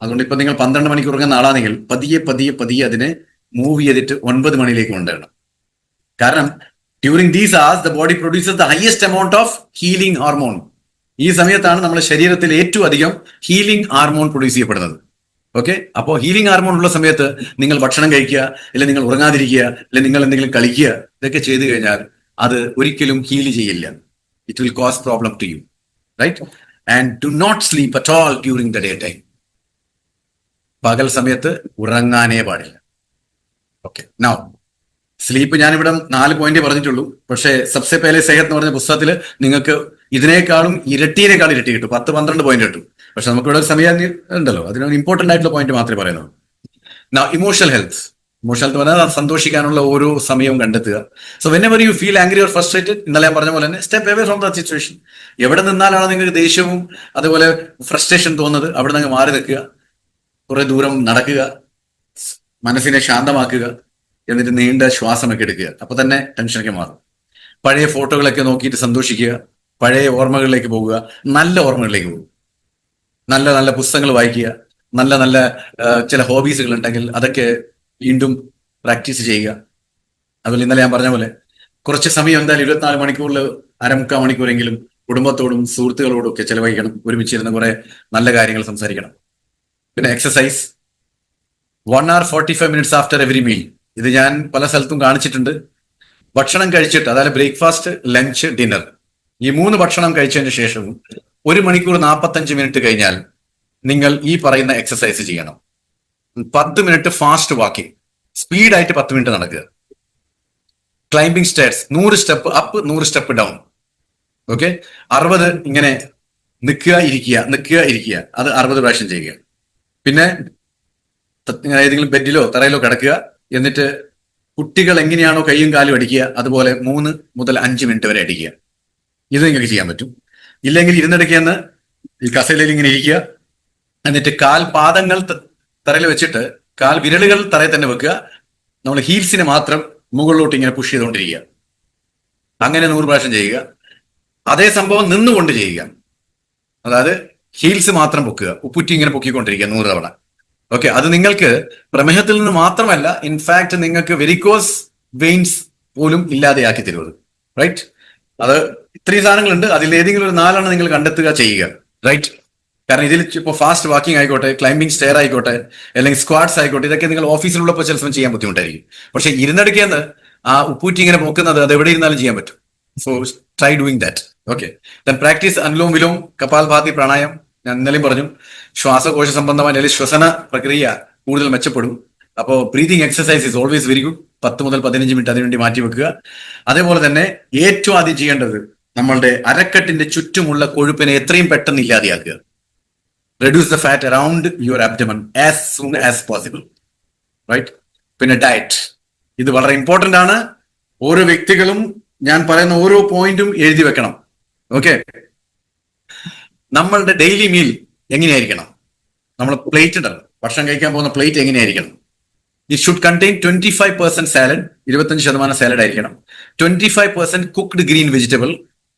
അതുകൊണ്ട് ഇപ്പൊ നിങ്ങൾ 12 മണിക്ക് ഉറങ്ങുന്ന ആളാണെങ്കിൽ പതിയെ പതിയെ പതിയെ അതിനെ മൂവ് ചെയ്തിട്ട് 9 മണിയിലേക്ക് കൊണ്ടുവരണം. കാരണം during these hours the body produces the highest amount of healing hormone. ഈ സമയത്താണ് നമ്മുടെ ശരീരത്തിൽ ഏറ്റവും അധികം ഹീലിംഗ് ഹാർമോൺ പ്രൊഡ്യൂസ് ചെയ്യപ്പെടുന്നത്. ഓക്കെ, അപ്പോൾ ഹീലിംഗ് ഹാർമോൺ ഉള്ള സമയത്ത് നിങ്ങൾ ഭക്ഷണം കഴിക്കുക, അല്ലെങ്കിൽ നിങ്ങൾ ഉറങ്ങാതിരിക്കുക, അല്ലെങ്കിൽ നിങ്ങൾ എന്തെങ്കിലും കളിക്കുക, ഇതൊക്കെ ചെയ്തു കഴിഞ്ഞാൽ അത് ഒരിക്കലും ഹീൽ ചെയ്യില്ല. It will cause problem to you, right? And do not sleep at all during the day time. പകൽ സമയത്ത് ഉറങ്ങാനേ പാടില്ല. ഓക്കെ, നൗ സ്ലീപ്പ് ഞാനിവിടെ 4 പോയിന്റ് പറഞ്ഞിട്ടുള്ളൂ. പക്ഷേ സബ്സെ പേലെ സെഹത്ത് എന്ന് പറഞ്ഞ പുസ്തകത്തിൽ നിങ്ങൾക്ക് ഇതിനേക്കാളും ഇരട്ടിയേക്കാൾ ഇരട്ടി കിട്ടും. 10-12 പോയിന്റ് കിട്ടും. പക്ഷെ നമുക്കിവിടെ ഒരു സമയം ഉണ്ടല്ലോ, അതിനൊരു ഇമ്പോർട്ടന്റ് ആയിട്ടുള്ള പോയിന്റ് മാത്രമേ പറയുന്നുള്ളൂ. Emotional health. ഇമോഷണൽ ഹെൽത്ത് പറഞ്ഞാൽ സന്തോഷിക്കാനുള്ള ഓരോ സമയവും കണ്ടെത്തുക. So when ever you feel angry or frustrated, ഇന്നലെ ഞാൻ പറഞ്ഞ പോലെ തന്നെ step away from the situation. എവിടെ നിന്നാലാണ് നിങ്ങൾക്ക് ദേഷ്യവും അതുപോലെ ഫ്രസ്ട്രേഷൻ തോന്നുന്നത്, അവിടെ നിന്ന് മാറി നിൽക്കുക, കുറെ ദൂരം നടക്കുക, മനസ്സിനെ ശാന്തമാക്കുക, എന്നിട്ട് നീണ്ട ശ്വാസമൊക്കെ എടുക്കുക. അപ്പൊ തന്നെ ടെൻഷനൊക്കെ മാറും. പഴയ ഫോട്ടോകളൊക്കെ നോക്കിയിട്ട് സന്തോഷിക്കുക, പഴയ ഓർമ്മകളിലേക്ക് പോകുക, നല്ല ഓർമ്മകളിലേക്ക് പോകുക, നല്ല നല്ല പുസ്തകങ്ങൾ വായിക്കുക, നല്ല നല്ല ചില ഹോബീസുകൾ ഉണ്ടെങ്കിൽ അതൊക്കെ വീണ്ടും പ്രാക്ടീസ് ചെയ്യുക. അതുപോലെ ഇന്നലെ ഞാൻ പറഞ്ഞ പോലെ കുറച്ച് സമയം എന്തായാലും 24 മണിക്കൂറിൽ അരമുക്കാൽ മണിക്കൂറെങ്കിലും കുടുംബത്തോടും സുഹൃത്തുക്കളോടും ഒക്കെ ചെലവഴിക്കണം. ഒരുമിച്ചിരുന്ന് കുറെ നല്ല കാര്യങ്ങൾ സംസാരിക്കണം. പിന്നെ exercise 1 hour 45 minutes after every meal. ഇത് ഞാൻ പല സ്ഥലത്തും കാണിച്ചിട്ടുണ്ട്. ഭക്ഷണം കഴിച്ചിട്ട്, അതായത് ബ്രേക്ക്ഫാസ്റ്റ്, ലഞ്ച്, ഡിന്നർ, ഈ 3 ഭക്ഷണം കഴിച്ചതിന് ശേഷവും 1 മണിക്കൂർ 45 മിനിറ്റ് കഴിഞ്ഞാൽ നിങ്ങൾ ഈ പറയുന്ന എക്സസൈസ് ചെയ്യണം. 10 മിനിറ്റ് ഫാസ്റ്റ് വാക്കിംഗ്, സ്പീഡായിട്ട് 10 മിനിറ്റ് നടക്കുക. Climbing stairs 100 step up, 100 step down. Okay, 60 ഇങ്ങനെ നിൽക്കുക ഇരിക്കുക, അത് 60 പ്രാവശ്യം ചെയ്യുക. പിന്നെ ഏതെങ്കിലും ബെഡിലോ തറയിലോ കിടക്കുക. എന്നിട്ട് കുട്ടികൾ എങ്ങനെയാണോ കൈയും കാലും അടിക്കുക, അതുപോലെ 3 മുതൽ 5 മിനിറ്റ് വരെ അടിക്കുക. ഇത് നിങ്ങൾക്ക് ചെയ്യാൻ പറ്റും. ഇല്ലെങ്കിൽ ഇരുന്നിടയ്ക്കെന്ന് ഈ കസേലയിൽ ഇങ്ങനെ ഇരിക്കുക. എന്നിട്ട് പാദങ്ങൾ തറയിൽ വെച്ചിട്ട് കാൽ വിരലുകൾ തറയിൽ തന്നെ വെക്കുക. നമ്മൾ ഹീൽസിനെ മാത്രം മുകളിലോട്ട് ഇങ്ങനെ പുഷ് ചെയ്തുകൊണ്ടിരിക്കുക. അങ്ങനെ 100 പ്രാവശ്യം ചെയ്യുക. അതേ സംഭവം നിന്നുകൊണ്ട് ചെയ്യുക. അതായത് ഹീൽസ് മാത്രം പൊക്കുക, ഉപ്പുറ്റി ഇങ്ങനെ പൊക്കിക്കൊണ്ടിരിക്കുക 100 തവണ. ഓക്കെ, അത് നിങ്ങൾക്ക് പ്രമേഹത്തിൽ നിന്ന് മാത്രമല്ല, ഇൻഫാക്ട് നിങ്ങൾക്ക് വെരിക്കോസ് വെയിൻസ് പോലും ഇല്ലാതെയാക്കി തരുന്നത്. റൈറ്റ്, അത് ഇത്രയും സാധനങ്ങളുണ്ട്. അതിൽ ഏതെങ്കിലും ഒരു 4 നിങ്ങൾ കണ്ടെത്തുക, ചെയ്യുക. റൈറ്റ്, കാരണം ഇതിൽ ഇപ്പോൾ ഫാസ്റ്റ് വാക്കിംഗ് ആയിക്കോട്ടെ, ക്ലൈംബിംഗ് സ്റ്റെയർ ആയിക്കോട്ടെ, അല്ലെങ്കിൽ സ്ക്വാഡ്സ് ആയിക്കോട്ടെ, ഇതൊക്കെ നിങ്ങൾ ഓഫീസിലുള്ളപ്പോൾ ചില സമയം ചെയ്യാൻ ബുദ്ധിമുട്ടായിരിക്കും. പക്ഷെ ഇരുന്നടിക്കുന്ന ആ ഉപ്പൂറ്റി ഇങ്ങനെ പൊക്കുന്നത് അത് എവിടെ ഇരുന്നാലും ചെയ്യാൻ പറ്റും. So try doing that. Okay, then practice Anulom Vilom, Kapalbhati, Pranayama. ഞാൻ ഇന്നലെയും പറഞ്ഞു, ശ്വാസകോശ സംബന്ധമായ അല്ലെങ്കിൽ ശ്വസന പ്രക്രിയ കൂടുതൽ മെച്ചപ്പെടും. അപ്പോൾ breathing exercise is always very good. 10 മുതൽ 15 മിനിറ്റ് അതിനുവേണ്ടി മാറ്റി വെക്കുക. അതേപോലെ തന്നെ ഏറ്റവും ആദ്യം ചെയ്യേണ്ടത് നമ്മളുടെ അരക്കെട്ടിന്റെ ചുറ്റുമുള്ള കൊഴുപ്പിനെ എത്രയും പെട്ടെന്ന് ഇല്ലാതെയാക്കുക. Reduce the fat around your abdomen as soon as possible. Right, പിന്നെ ഡയറ്റ്, ഇത് വളരെ ഇമ്പോർട്ടന്റ് ആണ്. ഓരോ വ്യക്തികളും ഞാൻ പറയുന്ന ഓരോ പോയിന്റും എഴുതി വെക്കണം. ഓക്കെ, നമ്മളുടെ ഡെയിലി മീൽ എങ്ങനെയായിരിക്കണം? നമ്മൾ പ്ലേറ്റ് ഉണ്ടല്ലോ, ഭക്ഷണം കഴിക്കാൻ പോകുന്ന പ്ലേറ്റ് എങ്ങനെയായിരിക്കണം? It should contain 25% salad, 25% salad ആയിരിക്കണം. 25% കുക്ക്ഡ് ഗ്രീൻ വെജിറ്റബിൾ,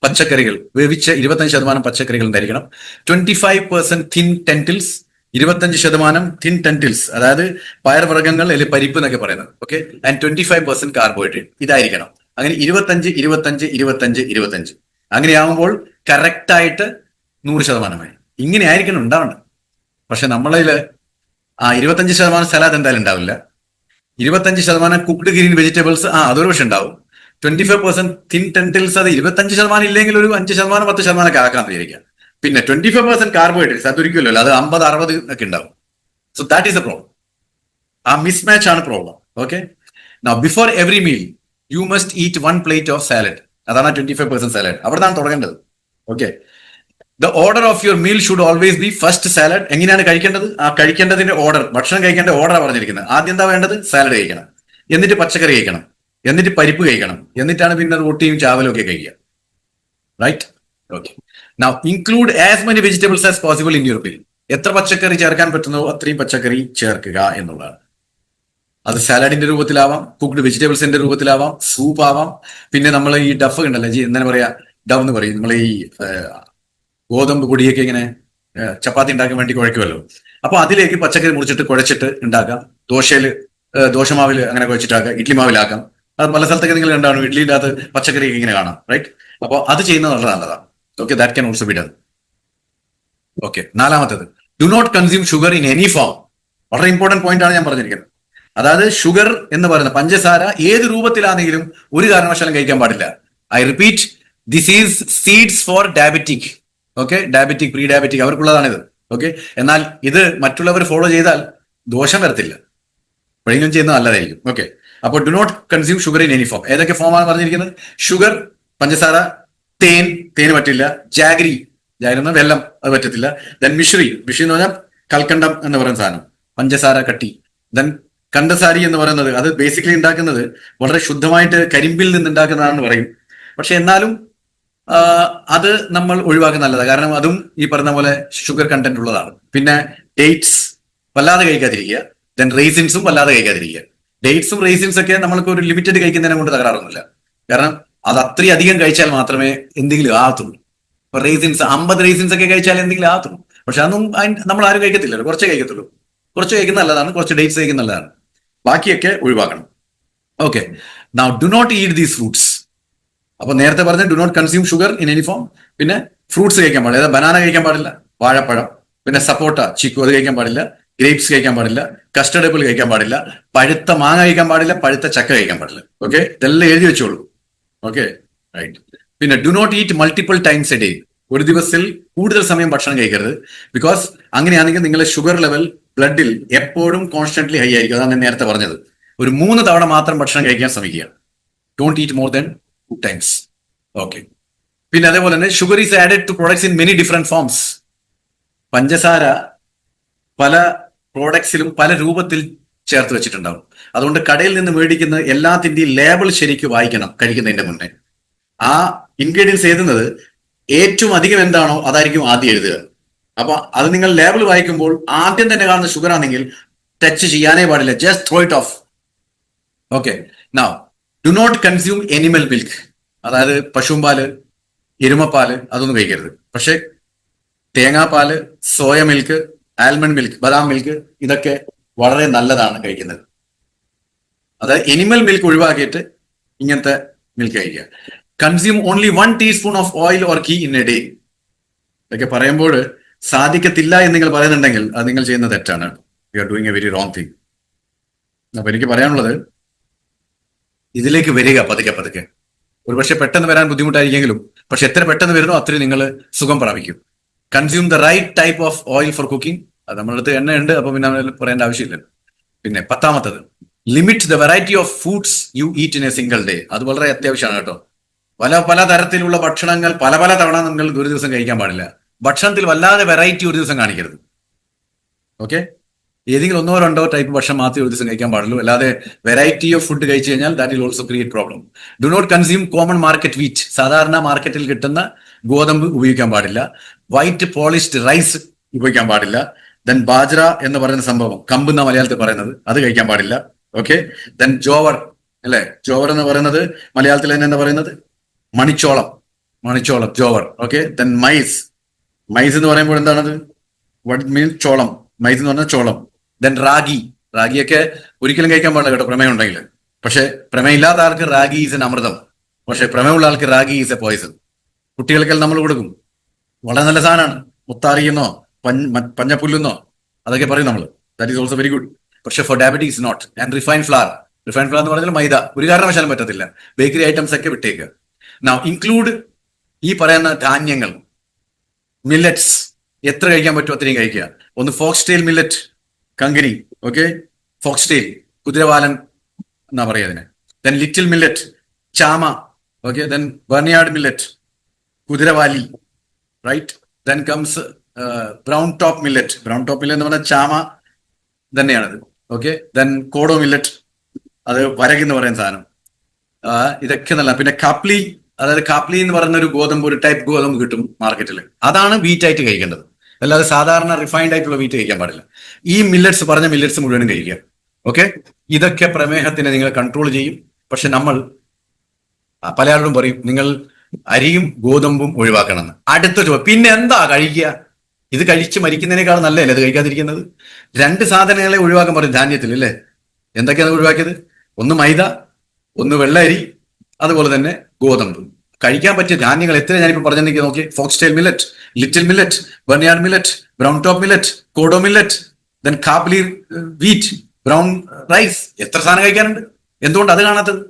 പച്ചക്കറികൾ, വേവിച്ച 25% പച്ചക്കറികൾ ഉണ്ടായിരിക്കണം. 25% തിൻ ടെൻറ്റിൽസ്, 25% തിൻ ടെൻറ്റിൽസ്, അതായത് പയർവർഗ്ഗങ്ങൾ അല്ലെങ്കിൽ പരിപ്പ് എന്നൊക്കെ പറയുന്നത്. Okay, and 25% carbohydrate. ഇതായിരിക്കണം. അങ്ങനെ 25, 25, 25, 25. അങ്ങനെയാകുമ്പോൾ കറക്റ്റായിട്ട് 100%. ഇങ്ങനെ ആയിരിക്കണം ഉണ്ടാവേണ്ടത്. പക്ഷെ നമ്മളിൽ 25% സലാഡ് എന്തായാലും ഉണ്ടാവില്ല. 25% കുക്ക്ഡ് ഗ്രീൻ വെജിറ്റബിൾസ് അതൊരു പക്ഷെ ഉണ്ടാവും. 25% തിൻ ടെൻറ്റിൽസ്, അത് 25% ഇല്ലെങ്കിൽ ഒരു 5%, 10% ഒക്കെ ആക്കാൻ വിചാരിക്കാം. പിന്നെ 25% കാർബോഹൈഡ്രേറ്റ്സ്, അതൊരിക്കലല്ലോ, അത് 50, 60 ഒക്കെ ഉണ്ടാവും. So that is A problem. ആ മിസ്മാച്ച് ആണ് problem. Okay, now before every meal you must eat 1 plate of salad. അതാണ് 25% സാലഡ്. അവിടെ നിന്നാണ് തുടങ്ങേണ്ടത്. Okay, the order of your meal should always be first salad. എങ്ങനെയാണ് കഴിക്കേണ്ടത്? ആ കഴിക്കേണ്ടതിന്റെ ഓർഡർ, ഭക്ഷണം കഴിക്കേണ്ട ഓർഡർ പറഞ്ഞിരിക്കുന്നത്. ആദ്യം എന്താ വേണ്ടത്? സാലഡ് കഴിക്കണം, എന്നിട്ട് പച്ചക്കറി കഴിക്കണം, എന്നിട്ട് പരിപ്പ് കഴിക്കണം, എന്നിട്ടാണ് പിന്നെ റൊട്ടിയും ചാവലും ഒക്കെ കഴിക്കുക. Right, okay. Now include as many vegetables as possible in your meal. എത്ര പച്ചക്കറി ചേർക്കാൻ പറ്റുന്നോ അത്രയും പച്ചക്കറി ചേർക്കുക എന്നുള്ളതാണ്. അത് സാലഡിന്റെ രൂപത്തിലാവാം, കുക്ക്ഡ് വെജിറ്റബിൾസിന്റെ രൂപത്തിലാവാം, സൂപ്പ് ആവാം. പിന്നെ നമ്മൾ ഈ ഡഫ് ഉണ്ടല്ലോ, എന്താ പറയാ, ഡവ് എന്ന് പറയും, നമ്മൾ ഈ ഗോതമ്പ് പൊടിയൊക്കെ ഇങ്ങനെ ചപ്പാത്തി ഉണ്ടാക്കാൻ വേണ്ടി കുഴയ്ക്കുമല്ലോ. അപ്പൊ അതിലേക്ക് പച്ചക്കറി മുറിച്ചിട്ട് കുഴച്ചിട്ട് ഉണ്ടാക്കാം. ദോശമാവിൽ അങ്ങനെ കുഴച്ചിട്ടാക്കാം, ഇഡ്ലി മാവിലാക്കാം. അത് പല സ്ഥലത്തൊക്കെ നിങ്ങൾ കണ്ടാണ്, ഇഡ്ലിൻ്റെ അകത്ത് പച്ചക്കറിയൊക്കെ ഇങ്ങനെ കാണാം. റൈറ്റ്, അപ്പോൾ അത് ചെയ്യുന്നത് വളരെ നല്ലതാണ്. Okay, that can also be done. Okay, 4ാമത്തേത്, do not consume sugar in any form. വളരെ ഇമ്പോർട്ടന്റ് പോയിന്റ് ആണ് ഞാൻ പറഞ്ഞിരിക്കുന്നത്. അതായത് ഷുഗർ എന്ന് പറയുന്ന പഞ്ചസാര ഏത് രൂപത്തിലാണെങ്കിലും ഒരു കാരണവശാലും കഴിക്കാൻ പാടില്ല. I repeat, this is seeds for diabetic. Okay, diabetic, pre diabetic അവർക്കുള്ളതാണിത്. ഓക്കെ, എന്നാൽ ഇത് മറ്റുള്ളവർ ഫോളോ ചെയ്താൽ ദോഷം വരത്തില്ല, എപ്പോഴെങ്കിലും ചെയ്യുന്നത് നല്ലതായിരിക്കും. ഓക്കെ, അപ്പോൾ do not consume sugar in any form. ഏതൊക്കെ ഫോമാണ് പറഞ്ഞിരിക്കുന്നത്? ഷുഗർ, പഞ്ചസാര, തേന് പറ്റില്ല, ജാഗരി എന്ന വെള്ളം, അത് പറ്റത്തില്ല. ദെൻ മിശ്രി എന്ന് പറഞ്ഞാൽ കൽക്കണ്ടം എന്ന് പറയുന്ന സാധനം, പഞ്ചസാര കട്ടി. ദെൻ കണ്ടസാരി എന്ന് പറയുന്നത് അത് ബേസിക്കലി ഉണ്ടാക്കുന്നത് വളരെ ശുദ്ധമായിട്ട് കരിമ്പിൽ നിന്ന് ഉണ്ടാക്കുന്നതാണെന്ന് പറയും. പക്ഷെ എന്നാലും അത് നമ്മൾ ഒഴിവാക്കുന്ന നല്ലതാണ്. കാരണം അതും ഈ പറഞ്ഞ പോലെ ഷുഗർ കണ്ടന്റ് ഉള്ളതാണ്. പിന്നെ ഡേറ്റ്സ് വല്ലാതെ കഴിക്കാതിരിക്കുക. ദെൻ റേസിൻസും വല്ലാതെ കഴിക്കാതിരിക്കുക. ഡേറ്റ്സും റേസിൻസ് ഒക്കെ നമ്മൾക്ക് ഒരു ലിമിറ്റഡ് കഴിക്കുന്നതിനെ കൊണ്ട് തകരാറൊന്നുമില്ല. കാരണം അത് അത്രയും അധികം കഴിച്ചാൽ മാത്രമേ എന്തെങ്കിലും ആകത്തുള്ളൂ. ഇപ്പൊ റേസിൻസ് 50 റേസിൻസ് ഒക്കെ കഴിച്ചാൽ എന്തെങ്കിലും ആകത്തുള്ളൂ. പക്ഷെ അതൊന്നും നമ്മൾ ആരും കഴിക്കത്തില്ലല്ലോ, കുറച്ചേ കഴിക്കത്തുള്ളൂ. കുറച്ച് കഴിക്കുന്ന നല്ലതാണ്, കുറച്ച് ഡേറ്റ്സ് കഴിക്കുന്ന നല്ലതാണ്. ബാക്കിയൊക്കെ ഒഴിവാക്കണം. Okay, now do not eat these fruits. അപ്പൊ നേരത്തെ പറഞ്ഞ do not consume sugar in any form. പിന്നെ ഫ്രൂട്ട്സ് കഴിക്കാൻ പാടില്ല, അതായത് ബനാന കഴിക്കാൻ പാടില്ല, വാഴപ്പഴം, പിന്നെ സപ്പോട്ട, ചിക്കു അത് കഴിക്കാൻ പാടില്ല, ഗ്രേപ്സ് കഴിക്കാൻ പാടില്ല, കസ്റ്റർഡ് ആപ്പിൾ കഴിക്കാൻ പാടില്ല, പഴുത്ത മാങ്ങ കഴിക്കാൻ പാടില്ല, പഴുത്ത ചക്ക കഴിക്കാൻ പാടില്ല. ഓക്കെ, ഇതെല്ലാം എഴുതി വെച്ചോളൂ. Okay, right. പിന്നെ do not eat multiple times a day. ഒരു ദിവസത്തിൽ കൂടുതൽ സമയം ഭക്ഷണം കഴിക്കരുത്. ബിക്കോസ് അങ്ങനെയാണെങ്കിൽ നിങ്ങളുടെ ഷുഗർ ലെവൽ ബ്ലഡിൽ എപ്പോഴും കോൺസ്റ്റന്റ്ലി ഹൈ ആയിരിക്കും. അതാണ് ഞാൻ നേരത്തെ പറഞ്ഞത്. ഒരു 3 തവണ മാത്രം ഭക്ഷണം കഴിക്കാൻ ശ്രമിക്കുക. Don't eat more than 2 times. Okay, പിന്നെ അതേപോലെ തന്നെ sugar is added to products in many different forms. പഞ്ചസാര പല പ്രോഡക്ട്സിലും പല രൂപത്തിൽ ചേർത്ത് വെച്ചിട്ടുണ്ടാവും. അതുകൊണ്ട് കടയിൽ നിന്ന് മേടിക്കുന്ന എല്ലാത്തിന്റെയും ലേബിൾ ശരിക്കും വായിക്കണം കഴിക്കുന്നതിന്റെ മുന്നേ. ആ ഇൻഗ്രീഡിയൻസ് എഴുതുന്നത് ഏറ്റവും അധികം എന്താണോ അതായിരിക്കും ആദ്യം എഴുതുക. അപ്പൊ അത് നിങ്ങൾ ലേബിൾ വായിക്കുമ്പോൾ ആദ്യം തന്നെ കാണുന്ന ഷുഗർ ആണെങ്കിൽ ടച്ച് ചെയ്യാനേ പാടില്ല. Just throw it off. Okay, now do not consume animal milk. അതായത് പശുമ്പാല്, എരുമപ്പാല് അതൊന്നും കഴിക്കരുത്. പക്ഷെ തേങ്ങാപ്പാല്, സോയ മിൽക്ക്, ആൽമണ്ട് മിൽക്ക്, ബദാം മിൽക്ക് ഇതൊക്കെ വളരെ നല്ലതാണ് കഴിക്കുന്നത്. അതായത് എനിമൽ മിൽക്ക് ഒഴിവാക്കിയിട്ട് ഇങ്ങനത്തെ മിൽക്ക് കഴിക്കുക. Consume only 1 teaspoon of oil or ghee in a day. ഇതൊക്കെ പറയുമ്പോൾ സാധിക്കത്തില്ല എന്ന് നിങ്ങൾ പറയുന്നുണ്ടെങ്കിൽ അത് നിങ്ങൾ ചെയ്യുന്ന തെറ്റാണ്. You are doing A very wrong thing. അപ്പൊ എനിക്ക് പറയാനുള്ളത്, ഇതിലേക്ക് വരിക പതുക്കെ പതുക്കെ. ഒരുപക്ഷെ പെട്ടെന്ന് വരാൻ ബുദ്ധിമുട്ടായിരിക്കെങ്കിലും പക്ഷെ എത്ര പെട്ടെന്ന് വരുന്നോ അത്രയും നിങ്ങൾ സുഖം പ്രാപിക്കും. Consume the right type of oil for cooking. അത് നമ്മുടെ അടുത്ത് എണ്ണ ഉണ്ട്, അപ്പൊ പിന്നെ പറയേണ്ട ആവശ്യമില്ല. പിന്നെ 10ാമത്തത്, limit the variety of foods you eat in a single day. അത് വളരെ അത്യാവശ്യമാണ് കേട്ടോ. പല തരത്തിലുള്ള ഭക്ഷണങ്ങൾ പല തവണ നിങ്ങൾ ഒരു ദിവസം കഴിക്കാൻ പാടില്ല. ഭക്ഷണത്തിൽ വല്ലാതെ വെറൈറ്റി ഒരു ദിവസം കാണിക്കരുത്. ഓക്കെ, ഏതെങ്കിലും 1 or 2 ടൈപ്പ് ഭക്ഷണം മാത്രമേ ഒരു ദിവസം കഴിക്കാൻ പാടുള്ളൂ. അല്ലാതെ വെറൈറ്റി ഓഫ് ഫുഡ് കഴിച്ചു കഴിഞ്ഞാൽ that will also create problem. Do not consume common market wheat. സാധാരണ മാർക്കറ്റിൽ കിട്ടുന്ന ഗോതമ്പ് ഉപയോഗിക്കാൻ പാടില്ല. വൈറ്റ് പോളിഷ്ഡ് റൈസ് ഉപയോഗിക്കാൻ പാടില്ല. ദെൻ ബാജ്ര എന്ന് പറയുന്ന സംഭവം, കമ്പ് എന്ന മലയാളത്തിൽ പറയുന്നത്, അത് കഴിക്കാൻ പാടില്ല. ഓക്കെ, ദെൻ ജോവർ അല്ലെ, ജോവർ എന്ന് പറയുന്നത് മലയാളത്തിൽ തന്നെ എന്താ പറയുന്നത്, മണിച്ചോളം, ജോവർ. ഓക്കെ, ദെൻ മൈസ് എന്ന് പറയുമ്പോൾ എന്താണത്, വട്ട് മീൻ ചോളം. മൈസ് എന്ന് പറഞ്ഞാൽ ചോളം. ദെൻ റാഗിയൊക്കെ ഒരിക്കലും കഴിക്കാൻ പാടില്ല കേട്ടോ, പ്രമേയം ഉണ്ടെങ്കിൽ. പക്ഷെ പ്രമേയം ഇല്ലാത്ത ആൾക്ക് റാഗി ഈസ് എൻ അമൃതം. പക്ഷെ പ്രമേയമുള്ള ആൾക്ക് റാഗി ഈസ് എ പോയിസൺ. കുട്ടികൾക്കെല്ലാം നമ്മൾ കൊടുക്കും, വളരെ നല്ല സാധനമാണ്. മുത്താറിയെന്നോ പഞ്ഞപ്പുല്ലെന്നോ അതൊക്കെ പറയും നമ്മൾ. That is also very good. പക്ഷെ for diabetes not. And refined flour എന്ന് പറഞ്ഞാൽ മൈദ ഒരു കാരണവശാലും പറ്റത്തില്ല. ബേക്കറി ഐറ്റംസ് ഒക്കെ വിട്ടേക്കുക. നൗ ഇൻക്ലൂഡ് ഈ പറയുന്ന ധാന്യങ്ങൾ, മില്ലറ്റ്സ് എത്ര കഴിക്കാൻ പറ്റുമോ അത്രയും കഴിക്കുക. ഒന്ന് ഫോക്സ്ടെയിൽ മില്ലറ്റ്, കങ്കരി. ഓക്കെ, ഫോക്സ്ടെയിൽ കുതിരവാലൻ എന്നാ പറയുക അതിന്. ദെൻ ലിറ്റിൽ മില്ലറ്റ്, ചാമ. ഓക്കെ, ദെൻ ബർണിയാർഡ് മില്ലറ്റ്, കുതിരവാലി. Right, then comes brown top millet എന്ന് പറഞ്ഞാൽ ചാമ തന്നെയാണത്. ഓക്കെ, ദെൻ കോഡോ മില്ലറ്റ്, അത് വരക് എന്ന് പറയുന്ന സാധനം. ഇതൊക്കെ നല്ല. പിന്നെ കാപ്ലി, അതായത് കാപ്ലി എന്ന് പറയുന്ന ഒരു ഗോതമ്പ്, ഒരു ടൈപ്പ് ഗോതമ്പ് കിട്ടും മാർക്കറ്റിൽ. അതാണ് വീറ്റ് ആയിട്ട് കഴിക്കേണ്ടത്. അല്ലാതെ സാധാരണ റിഫൈൻഡ് ആയിട്ടുള്ള വീറ്റ് കഴിക്കാൻ പാടില്ല. ഈ പറഞ്ഞ മില്ലറ്റ്സ് മുഴുവനും കഴിക്കുക. ഓക്കെ, ഇതൊക്കെ പ്രമേഹത്തിനെ നിങ്ങൾ കൺട്രോൾ ചെയ്യും. പക്ഷെ നമ്മൾ പല ആളുകളും പറയും നിങ്ങൾ അരിയും ഗോതമ്പും ഒഴിവാക്കണമെന്ന്. അടുത്ത പിന്നെ എന്താ കഴിക്കുക? ഇത് കഴിച്ച് മരിക്കുന്നതിനേക്കാൾ നല്ലതല്ലേ അത് കഴിക്കാതിരിക്കുന്നത്? 2 സാധനങ്ങളെ ഒഴിവാക്കാൻ പറയും ധാന്യത്തിൽ, അല്ലേ? എന്തൊക്കെയാണ് ഒഴിവാക്കിയത്? ഒന്ന് മൈദ, ഒന്ന് വെള്ള അരി, അതുപോലെ തന്നെ ഗോതമ്പ്. കഴിക്കാൻ പറ്റിയ ധാന്യങ്ങൾ എത്ര ഞാനിപ്പോൾ പറഞ്ഞെനിക്ക് നോക്കി. Foxtail millet, little millet, barnyard millet, brown top millet, kodo millet, then khapli wheat, brown rice. എത്ര സാധനം കഴിക്കാനുണ്ട്? എന്തുകൊണ്ട് അത് കാണാത്തത്?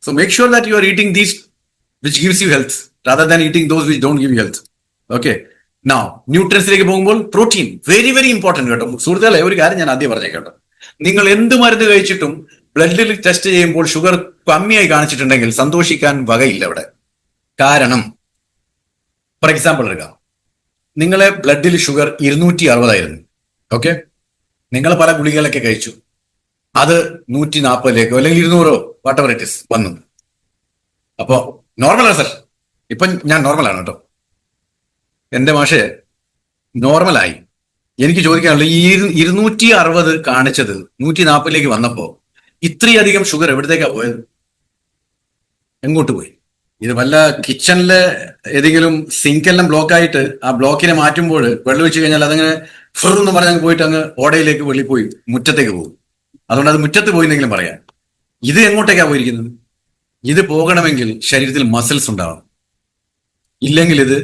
So make sure that you are eating these which gives you health rather than eating those which don't give you health. Okay, now ന്യൂട്രിയൻസിലേക്ക് പോകുമ്പോൾ protein very very important കേട്ടോ സുഹൃത്തുക്കളെ. ഒരു കാര്യം ഞാൻ ആദ്യം പറഞ്ഞേക്കട്ടോ, നിങ്ങൾ എന്ത് മരുന്ന് കഴിച്ചിട്ടും ബ്ലഡിൽ ടെസ്റ്റ് ചെയ്യുമ്പോൾ ഷുഗർ കമ്മിയായി കാണിച്ചിട്ടുണ്ടെങ്കിൽ സന്തോഷിക്കാൻ വകയില്ല അവിടെ. കാരണം ഫോർ എക്സാമ്പിൾ എടുക്കാം, നിങ്ങളെ ബ്ലഡിൽ ഷുഗർ 260 ആയിരുന്നു. ഓക്കെ, നിങ്ങൾ പല ഗുളികകളൊക്കെ കഴിച്ചു. അത് 140 അല്ലെങ്കിൽ 200 വാട്ടവർ ഇറ്റ് ഇസ് വന്നു. അപ്പോ നോർമലാണ് സർ. ഇപ്പം ഞാൻ നോർമലാണ് കേട്ടോ. എന്റെ മാഷെ നോർമലായി. എനിക്ക് ചോദിക്കാനുള്ളത് ഈ 260 കാണിച്ചത് 140 വന്നപ്പോ ഇത്രയധികം ഷുഗർ എവിടത്തേക്കാ പോയത്? എങ്ങോട്ട് പോയി? ഇത് വല്ല കിച്ചണിലെ ഏതെങ്കിലും സിങ്കെല്ലാം ബ്ലോക്ക് ആയിട്ട് ആ ബ്ലോക്കിനെ മാറ്റുമ്പോൾ വെള്ളം ഒഴിച്ചു കഴിഞ്ഞാൽ അതങ്ങനെ ഫെറെന്ന് പറഞ്ഞ് പോയിട്ട് അങ്ങ് ഓടയിലേക്ക് വെളിപ്പോയി മുറ്റത്തേക്ക് പോകും. അതുകൊണ്ട് അത് മുറ്റത്ത് പോയിന്നെങ്കിലും പറയാം. ഇത് എങ്ങോട്ടേക്കാ പോയിരിക്കുന്നത്? ഇത് പോകണമെങ്കിൽ ശരീരത്തിൽ മസിൽസ് ഉണ്ടാവണം. ഇല്ലെങ്കിൽ ഇത്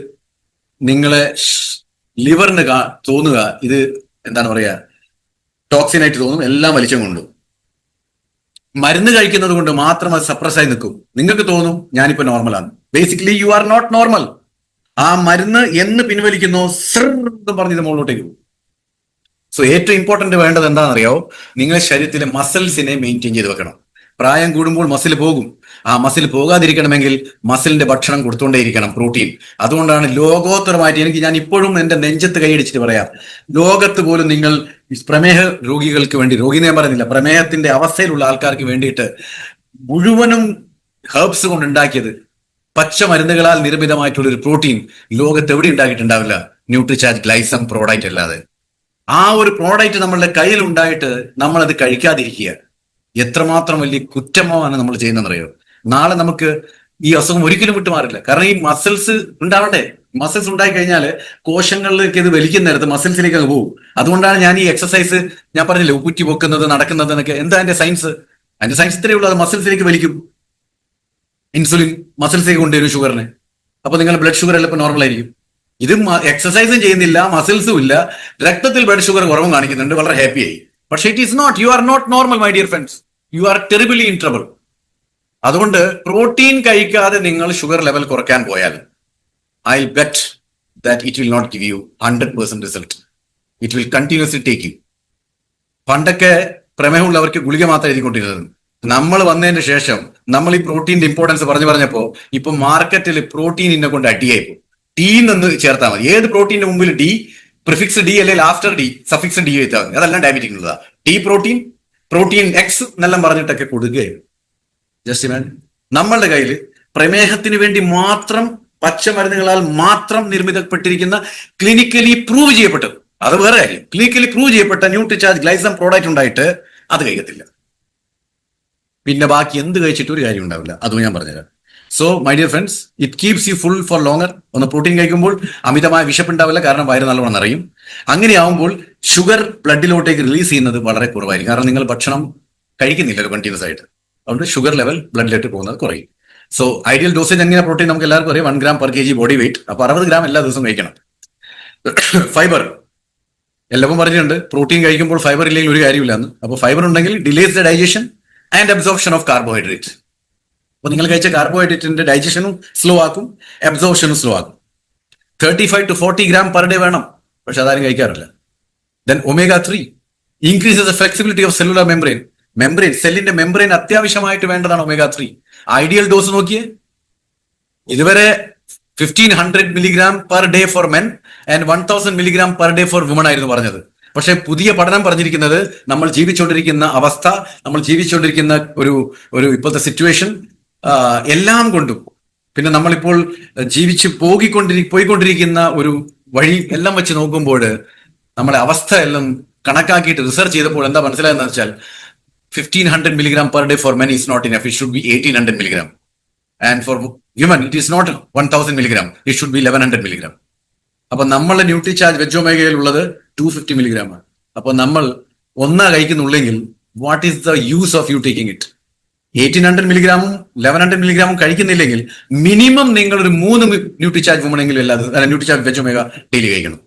നിങ്ങളെ ലിവറിന് തോന്നുക ഇത് എന്താണ് പറയാ ടോക്സിനായിട്ട് തോന്നും, എല്ലാം വലിച്ചും കൊണ്ടും. മരുന്ന് കഴിക്കുന്നത് കൊണ്ട് മാത്രം അത് സപ്രസ് ആയി നിൽക്കും. നിങ്ങൾക്ക് തോന്നും ഞാനിപ്പോ നോർമലാണ്. Basically you are not normal. ആ മരുന്ന് എന്ന് പിൻവലിക്കുന്നോ എന്ന് പറഞ്ഞ് ഇത് മുകളിലോട്ടേക്ക് പോകും. സോ ഏറ്റവും ഇമ്പോർട്ടന്റ് വേണ്ടത് എന്താണെന്നറിയാവോ? നിങ്ങളുടെ ശരീരത്തിലെ മസിൽസിനെ മെയിൻറ്റെയിൻ ചെയ്ത് വെക്കണം. പ്രായം കൂടുമ്പോൾ മസിൽ പോകും. ആ മസിൽ പോകാതിരിക്കണമെങ്കിൽ മസിലിന്റെ ഭക്ഷണം കൊടുത്തുകൊണ്ടേയിരിക്കണം, പ്രോട്ടീൻ. അതുകൊണ്ടാണ് ലോകോത്തരമായിട്ട് ഞാൻ ഇപ്പോഴും എന്റെ നെഞ്ചത്ത് കൈയടിച്ചിട്ട് പറയാം, ലോകത്ത് പോലും നിങ്ങൾ പ്രമേഹ രോഗികൾക്ക് വേണ്ടി, രോഗിനെ ഞാൻ പറയുന്നില്ല, പ്രമേഹത്തിന്റെ അവസ്ഥയിലുള്ള ആൾക്കാർക്ക് വേണ്ടിയിട്ട് മുഴുവനും ഹെർബ്സ് കൊണ്ട് ഉണ്ടാക്കിയത് പച്ചമരുന്നുകളാൽ നിർമ്മിതമായിട്ടുള്ള ഒരു പ്രോട്ടീൻ ലോകത്ത് എവിടെ ഉണ്ടാക്കിയിട്ടുണ്ടാവില്ല, ന്യൂട്രിചാർജ് ഗ്ലൈസം പ്രോഡക്റ്റ് അല്ലാതെ. ആ ഒരു പ്രോഡക്റ്റ് നമ്മളുടെ കയ്യിൽ ഉണ്ടായിട്ട് നമ്മൾ അത് കഴിക്കാതിരിക്കുക എത്രമാത്രം വലിയ കുറ്റമാണ് നമ്മൾ ചെയ്യുന്നതെന്നറിയോ? നാളെ നമുക്ക് ഈ അസുഖം ഒരിക്കലും വിട്ടുമാറില്ല. കാരണം ഈ മസിൽസ് ഉണ്ടാവട്ടെ. മസിൽസ് ഉണ്ടായി കഴിഞ്ഞാൽ കോശങ്ങളിലേക്ക് ഇത് വലിക്കുന്ന നേരത്ത് മസിൽസിലേക്ക് അങ്ങ് പോകും. അതുകൊണ്ടാണ് ഞാൻ ഈ എക്സസൈസ് ഞാൻ പറഞ്ഞില്ലേ, ഉപ്പുറ്റി പൊക്കുന്നത്, നടക്കുന്നത് എന്നൊക്കെ. എന്താ അതിന്റെ സയൻസ്? അതിന്റെ സയൻസ് ഇത്രയേ ഉള്ളൂ. അത് മസിൽസിലേക്ക് വലിക്കും. ഇൻസുലിൻ മസിൽസിലേക്ക് കൊണ്ടുവരും ഷുഗറിനെ. അപ്പൊ നിങ്ങളുടെ ബ്ലഡ് ഷുഗർ എല്ലാം ഇപ്പൊ നോർമൽ ആയിരിക്കും. ഇത് എക്സസൈസും ചെയ്യുന്നില്ല, മസിൽസും ഇല്ല, രക്തത്തിൽ ബ്ലഡ് ഷുഗർ കുറവും കാണിക്കുന്നുണ്ട്, വളരെ ഹാപ്പിയായി. പക്ഷെ it is not, you are not normal my dear friends. You are terribly in trouble. അതുകൊണ്ട് പ്രോട്ടീൻ കഴിക്കാതെ നിങ്ങൾ ഷുഗർ ലെവൽ കുറയ്ക്കാൻ പോയാൽ I bet that it will not give you 100% result. It will continuously take you. പണ്ടൊക്കെ പ്രമേഹമുള്ളവർക്ക് ഗുളിക മാത്രം എഴുതിക്കൊണ്ടിരുന്നത്. നമ്മൾ വന്നതിന് ശേഷം നമ്മൾ ഈ പ്രോട്ടീന്റെ ഇമ്പോർട്ടൻസ് പറഞ്ഞപ്പോ ഇപ്പൊ മാർക്കറ്റിൽ പ്രോട്ടീനിനെ കൊണ്ട് അടിയായി പോകും. ടി നിന്ന് ചേർത്താൽ മതി. ഏത് പ്രോട്ടീന്റെ മുമ്പിൽ ഡി, പ്രിഫിക്സ് ഡി അല്ലെങ്കിൽ ആഫ്റ്റർ ഡി സഫിക്സ് ഡി എഴുതാൽ മതി. അതെല്ലാം ഡയബറ്റിക് ഉള്ളതാ. ടി പ്രോട്ടീൻ, പ്രോട്ടീൻ എക്സ് എന്നെല്ലാം പറഞ്ഞിട്ടൊക്കെ കൊടുക്കുകയും. ജസ്റ്റ് ഇമാജിൻ, നമ്മളുടെ കയ്യിൽ പ്രമേഹത്തിന് വേണ്ടി മാത്രം പച്ചമരുന്നുകളാൽ മാത്രം നിർമ്മിതപ്പെട്ടിരിക്കുന്ന ക്ലിനിക്കലി പ്രൂവ് ചെയ്യപ്പെട്ടത്, അത് വേറെ കാര്യം, ക്ലിനിക്കലി പ്രൂവ് ചെയ്യപ്പെട്ട ന്യൂട്രിചാർജ് ഗ്ലൈസം പ്രോഡക്റ്റ് ഉണ്ടായിട്ട് അത് കഴിക്കത്തില്ല. പിന്നെ ബാക്കി എന്ത് കഴിച്ചിട്ട് ഒരു കാര്യം ഉണ്ടാവില്ല. അതും ഞാൻ പറഞ്ഞുതരാം. So my dear friends, it keeps you full four longer. ഒന്ന് പ്രോട്ടീൻ കഴിക്കുമ്പോൾ അമിതമായ വിശപ്പുണ്ടാവില്ല, കാരണം വയറ് നല്ലോണം നിറയും. അങ്ങനെയാവുമ്പോൾ ഷുഗർ ബ്ലഡിലോട്ടേക്ക് റിലീസ് ചെയ്യുന്നത് വളരെ കുറവായിരിക്കും, കാരണം നിങ്ങൾ ഭക്ഷണം കഴിക്കുന്നില്ലല്ലോ കണ്ടിന്യൂസ് ആയിട്ട്. അതുകൊണ്ട് ഷുഗർ ലെവൽ ബ്ലഡിലേക്ക് പോകുന്നത് കുറയും. സോ ഐഡിയൽ ഡോസേജ് എങ്ങനെ പ്രോട്ടീൻ നമുക്ക് എല്ലാവർക്കും അറിയാം, 1 gram per kg body weight. അപ്പൊ 60 gram എല്ലാ ദിവസവും കഴിക്കണം. ഫൈബർ എല്ലാവരും പറഞ്ഞിട്ടുണ്ട്, പ്രോട്ടീൻ കഴിക്കുമ്പോൾ ഫൈബർ ഇല്ലെങ്കിൽ ഒരു കാര്യമില്ല എന്ന്. അപ്പോൾ ഫൈബർ ഉണ്ടെങ്കിൽ delays the digestion and absorption of carbohydrate. അപ്പൊ നിങ്ങൾ കഴിച്ച കാർബോഹൈഡ്രേറ്റിന്റെ ഡൈജഷനും സ്ലോ ആക്കും, അബ്സോർപ്ഷനും സ്ലോ ആക്കും. 35 to 40 gram per day വേണം, പക്ഷെ അതാരും കഴിക്കാറില്ല. Then omega-3 increases the flexibility of cellular membrane. സെല്ലിന്റെ മെംബ്രെയിൻ അത്യാവശ്യമായിട്ട് വേണ്ടതാണ് omega-3. ഐഡിയൽ ഡോസ് നോക്കിയേ, ഇതുവരെ 1500 milligram per day for men and 1000 milligram per day for women ആയിരുന്നു പറഞ്ഞത്. പക്ഷെ പുതിയ പഠനം പറഞ്ഞിരിക്കുന്നത് നമ്മൾ ജീവിച്ചുകൊണ്ടിരിക്കുന്ന അവസ്ഥ, നമ്മൾ ജീവിച്ചുകൊണ്ടിരിക്കുന്ന ഒരു ഇപ്പോഴത്തെ സിറ്റുവേഷൻ എല്ലാം കൊണ്ടും, പിന്നെ നമ്മളിപ്പോൾ ജീവിച്ച് പോയിക്കൊണ്ടിരിക്കുന്ന ഒരു വഴി എല്ലാം വെച്ച് നോക്കുമ്പോൾ നമ്മളെ അവസ്ഥ എല്ലാം കണക്കാക്കിയിട്ട് റിസർച്ച് ചെയ്തപ്പോൾ എന്താ മനസ്സിലായെന്ന് വെച്ചാൽ 1500 milligram per day for men is not enough. It should be 1800 milligram. And for women, it is not 1000 milligram. It should be 1100 milligram. അപ്പൊ നമ്മളുടെ ന്യൂട്രിചാർജ് വെജ് ഒമേഗയിൽ ഉള്ളത് 250 milligram ആണ്. അപ്പൊ നമ്മൾ ഒന്നാ കഴിക്കുന്നുള്ളെങ്കിൽ what is the use of you taking it? 1800 milligram 1100 milligram കഴിക്കുന്നില്ലെങ്കിൽ minimum നിങ്ങൾ ഒരു 3 ന്യൂട്രിചാർജ് വുമണെങ്കിലും അല്ലാതെ ന്യൂട്രിചാർജ് വെജ് ഒമേഗ ഡെയിലി കഴിക്കണം.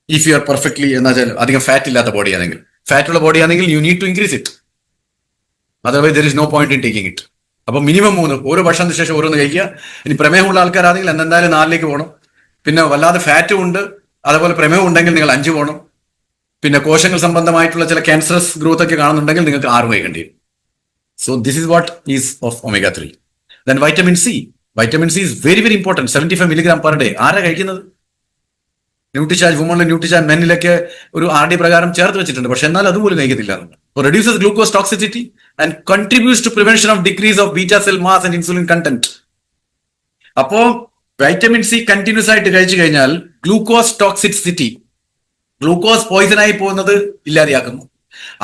ഇഫ് യു ആർ പെർഫെക്റ്റ്ലി എന്ന് വെച്ചാൽ അധികം ഫാറ്റ് ഇല്ലാത്ത ബോഡി ആണെങ്കിൽ, ഫാറ്റ് ഉള്ള ബോഡി ആണെങ്കിൽ you need to increase it. Otherwise there is no point in taking it. അപ്പൊ മിനിമം 3 ഓരോ ഭക്ഷണത്തിന് ശേഷം ഓരോന്ന് കഴിക്കുക. ഇനി പ്രമേഹമുള്ള ആൾക്കാരാണെങ്കിൽ എന്തായാലും 4ലേക്ക് പോകണം. പിന്നെ വല്ലാതെ ഫാറ്റും ഉണ്ട്, അതേപോലെ പ്രമേഹം ഉണ്ടെങ്കിൽ നിങ്ങൾ 5 പോകണം. പിന്നെ കോശങ്ങൾ സംബന്ധമായിട്ടുള്ള ചില ക്യാൻസറസ് ഗ്രോത്ത് ഒക്കെ കാണുന്നുണ്ടെങ്കിൽ നിങ്ങൾക്ക് 6 കഴിക്കേണ്ടി വരും. So this is what is of omega-3. Then vitamin C. Vitamin C is very very important. 75 milligram per day. ആരാ കഴിക്കുന്നത്? ന്യൂട്രിചാർജ് വുമണിലും ന്യൂട്രിചാർജ് മെന്നിലൊക്കെ ഒരു RD പ്രകാരം ചേർത്ത് വെച്ചിട്ടുണ്ട്. പക്ഷെ എന്നാൽ അതുപോലും കഴിക്കത്തില്ല. Reduces glucose toxicity and contributes to prevention of decrease of beta cell mass and insulin content. അപ്പോ വൈറ്റമിൻ സി കണ്ടിന്യൂസ് ആയിട്ട് കഴിച്ചു കഴിഞ്ഞാൽ ഗ്ലൂക്കോസ് ടോക്സിസിറ്റി, ഗ്ലൂക്കോസ് പോയിസണായി പോകുന്നത് ഇല്ലാതെയാക്കുന്നു.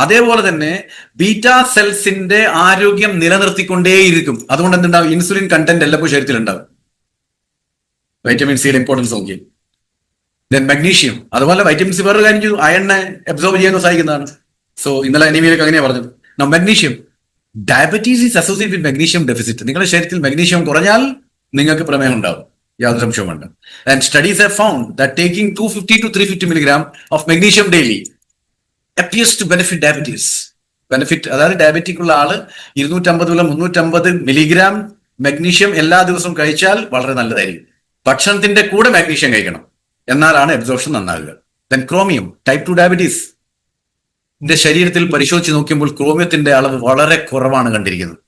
അതേപോലെ തന്നെ ബീറ്റാ സെൽസിന്റെ ആരോഗ്യം നിലനിർത്തിക്കൊണ്ടേയിരിക്കും. അതുകൊണ്ട് എന്തുണ്ടാവും? ഇൻസുലിൻ കണ്ടന്റ് എല്ലാപ്പോൾ ശരീരത്തിൽ ഉണ്ടാവും. വൈറ്റമിൻ സിയുടെ ഇമ്പോർട്ടൻസ് നോക്കി. ദെൻ മഗ്നീഷ്യം, അതുപോലെ വൈറ്റമിൻ സി വേറൊരു കാര്യം ചെയ്തു, അയണിനെ അബ്സോർബ് ചെയ്യാൻ സഹായിക്കുന്നതാണ്. സോ ഇന്നലെ അനീമിയയിലേക്ക് അങ്ങനെയാണ് പറഞ്ഞത്. Magnesium, diabetes is associate with magnesium deficit. നിങ്ങളുടെ ശരീരത്തിൽ മഗ്നീഷ്യം കുറഞ്ഞാൽ നിങ്ങൾക്ക് പ്രമേഹം ഉണ്ടാവും, യാതൊരു സംശയമുണ്ട്. And studies have found that taking 250 to 350 milligram of magnesium daily appears to benefit diabetes. Benefit, അതായത് ഡയബറ്റിക് ഉള്ള ആള് 250 മുതൽ 350 മില്ലിഗ്രാം മഗ്നീഷ്യം എല്ലാ ദിവസവും കഴിച്ചാൽ വളരെ നല്ലതായിരിക്കും. ഭക്ഷണത്തിന്റെ കൂടെ മഗ്നീഷ്യം കഴിക്കണം, എന്നാലാണ് അബ്സോർപ്ഷൻ നന്നാകുക. ദെൻ ക്രോമിയം, ടൈപ്പ് 2 ഡയബറ്റീസ് ശരീരത്തിൽ പരിശോധിച്ച് നോക്കുമ്പോൾ ക്രോമിയത്തിന്റെ അളവ് വളരെ കുറവാണ് കണ്ടിരിക്കുന്നത്.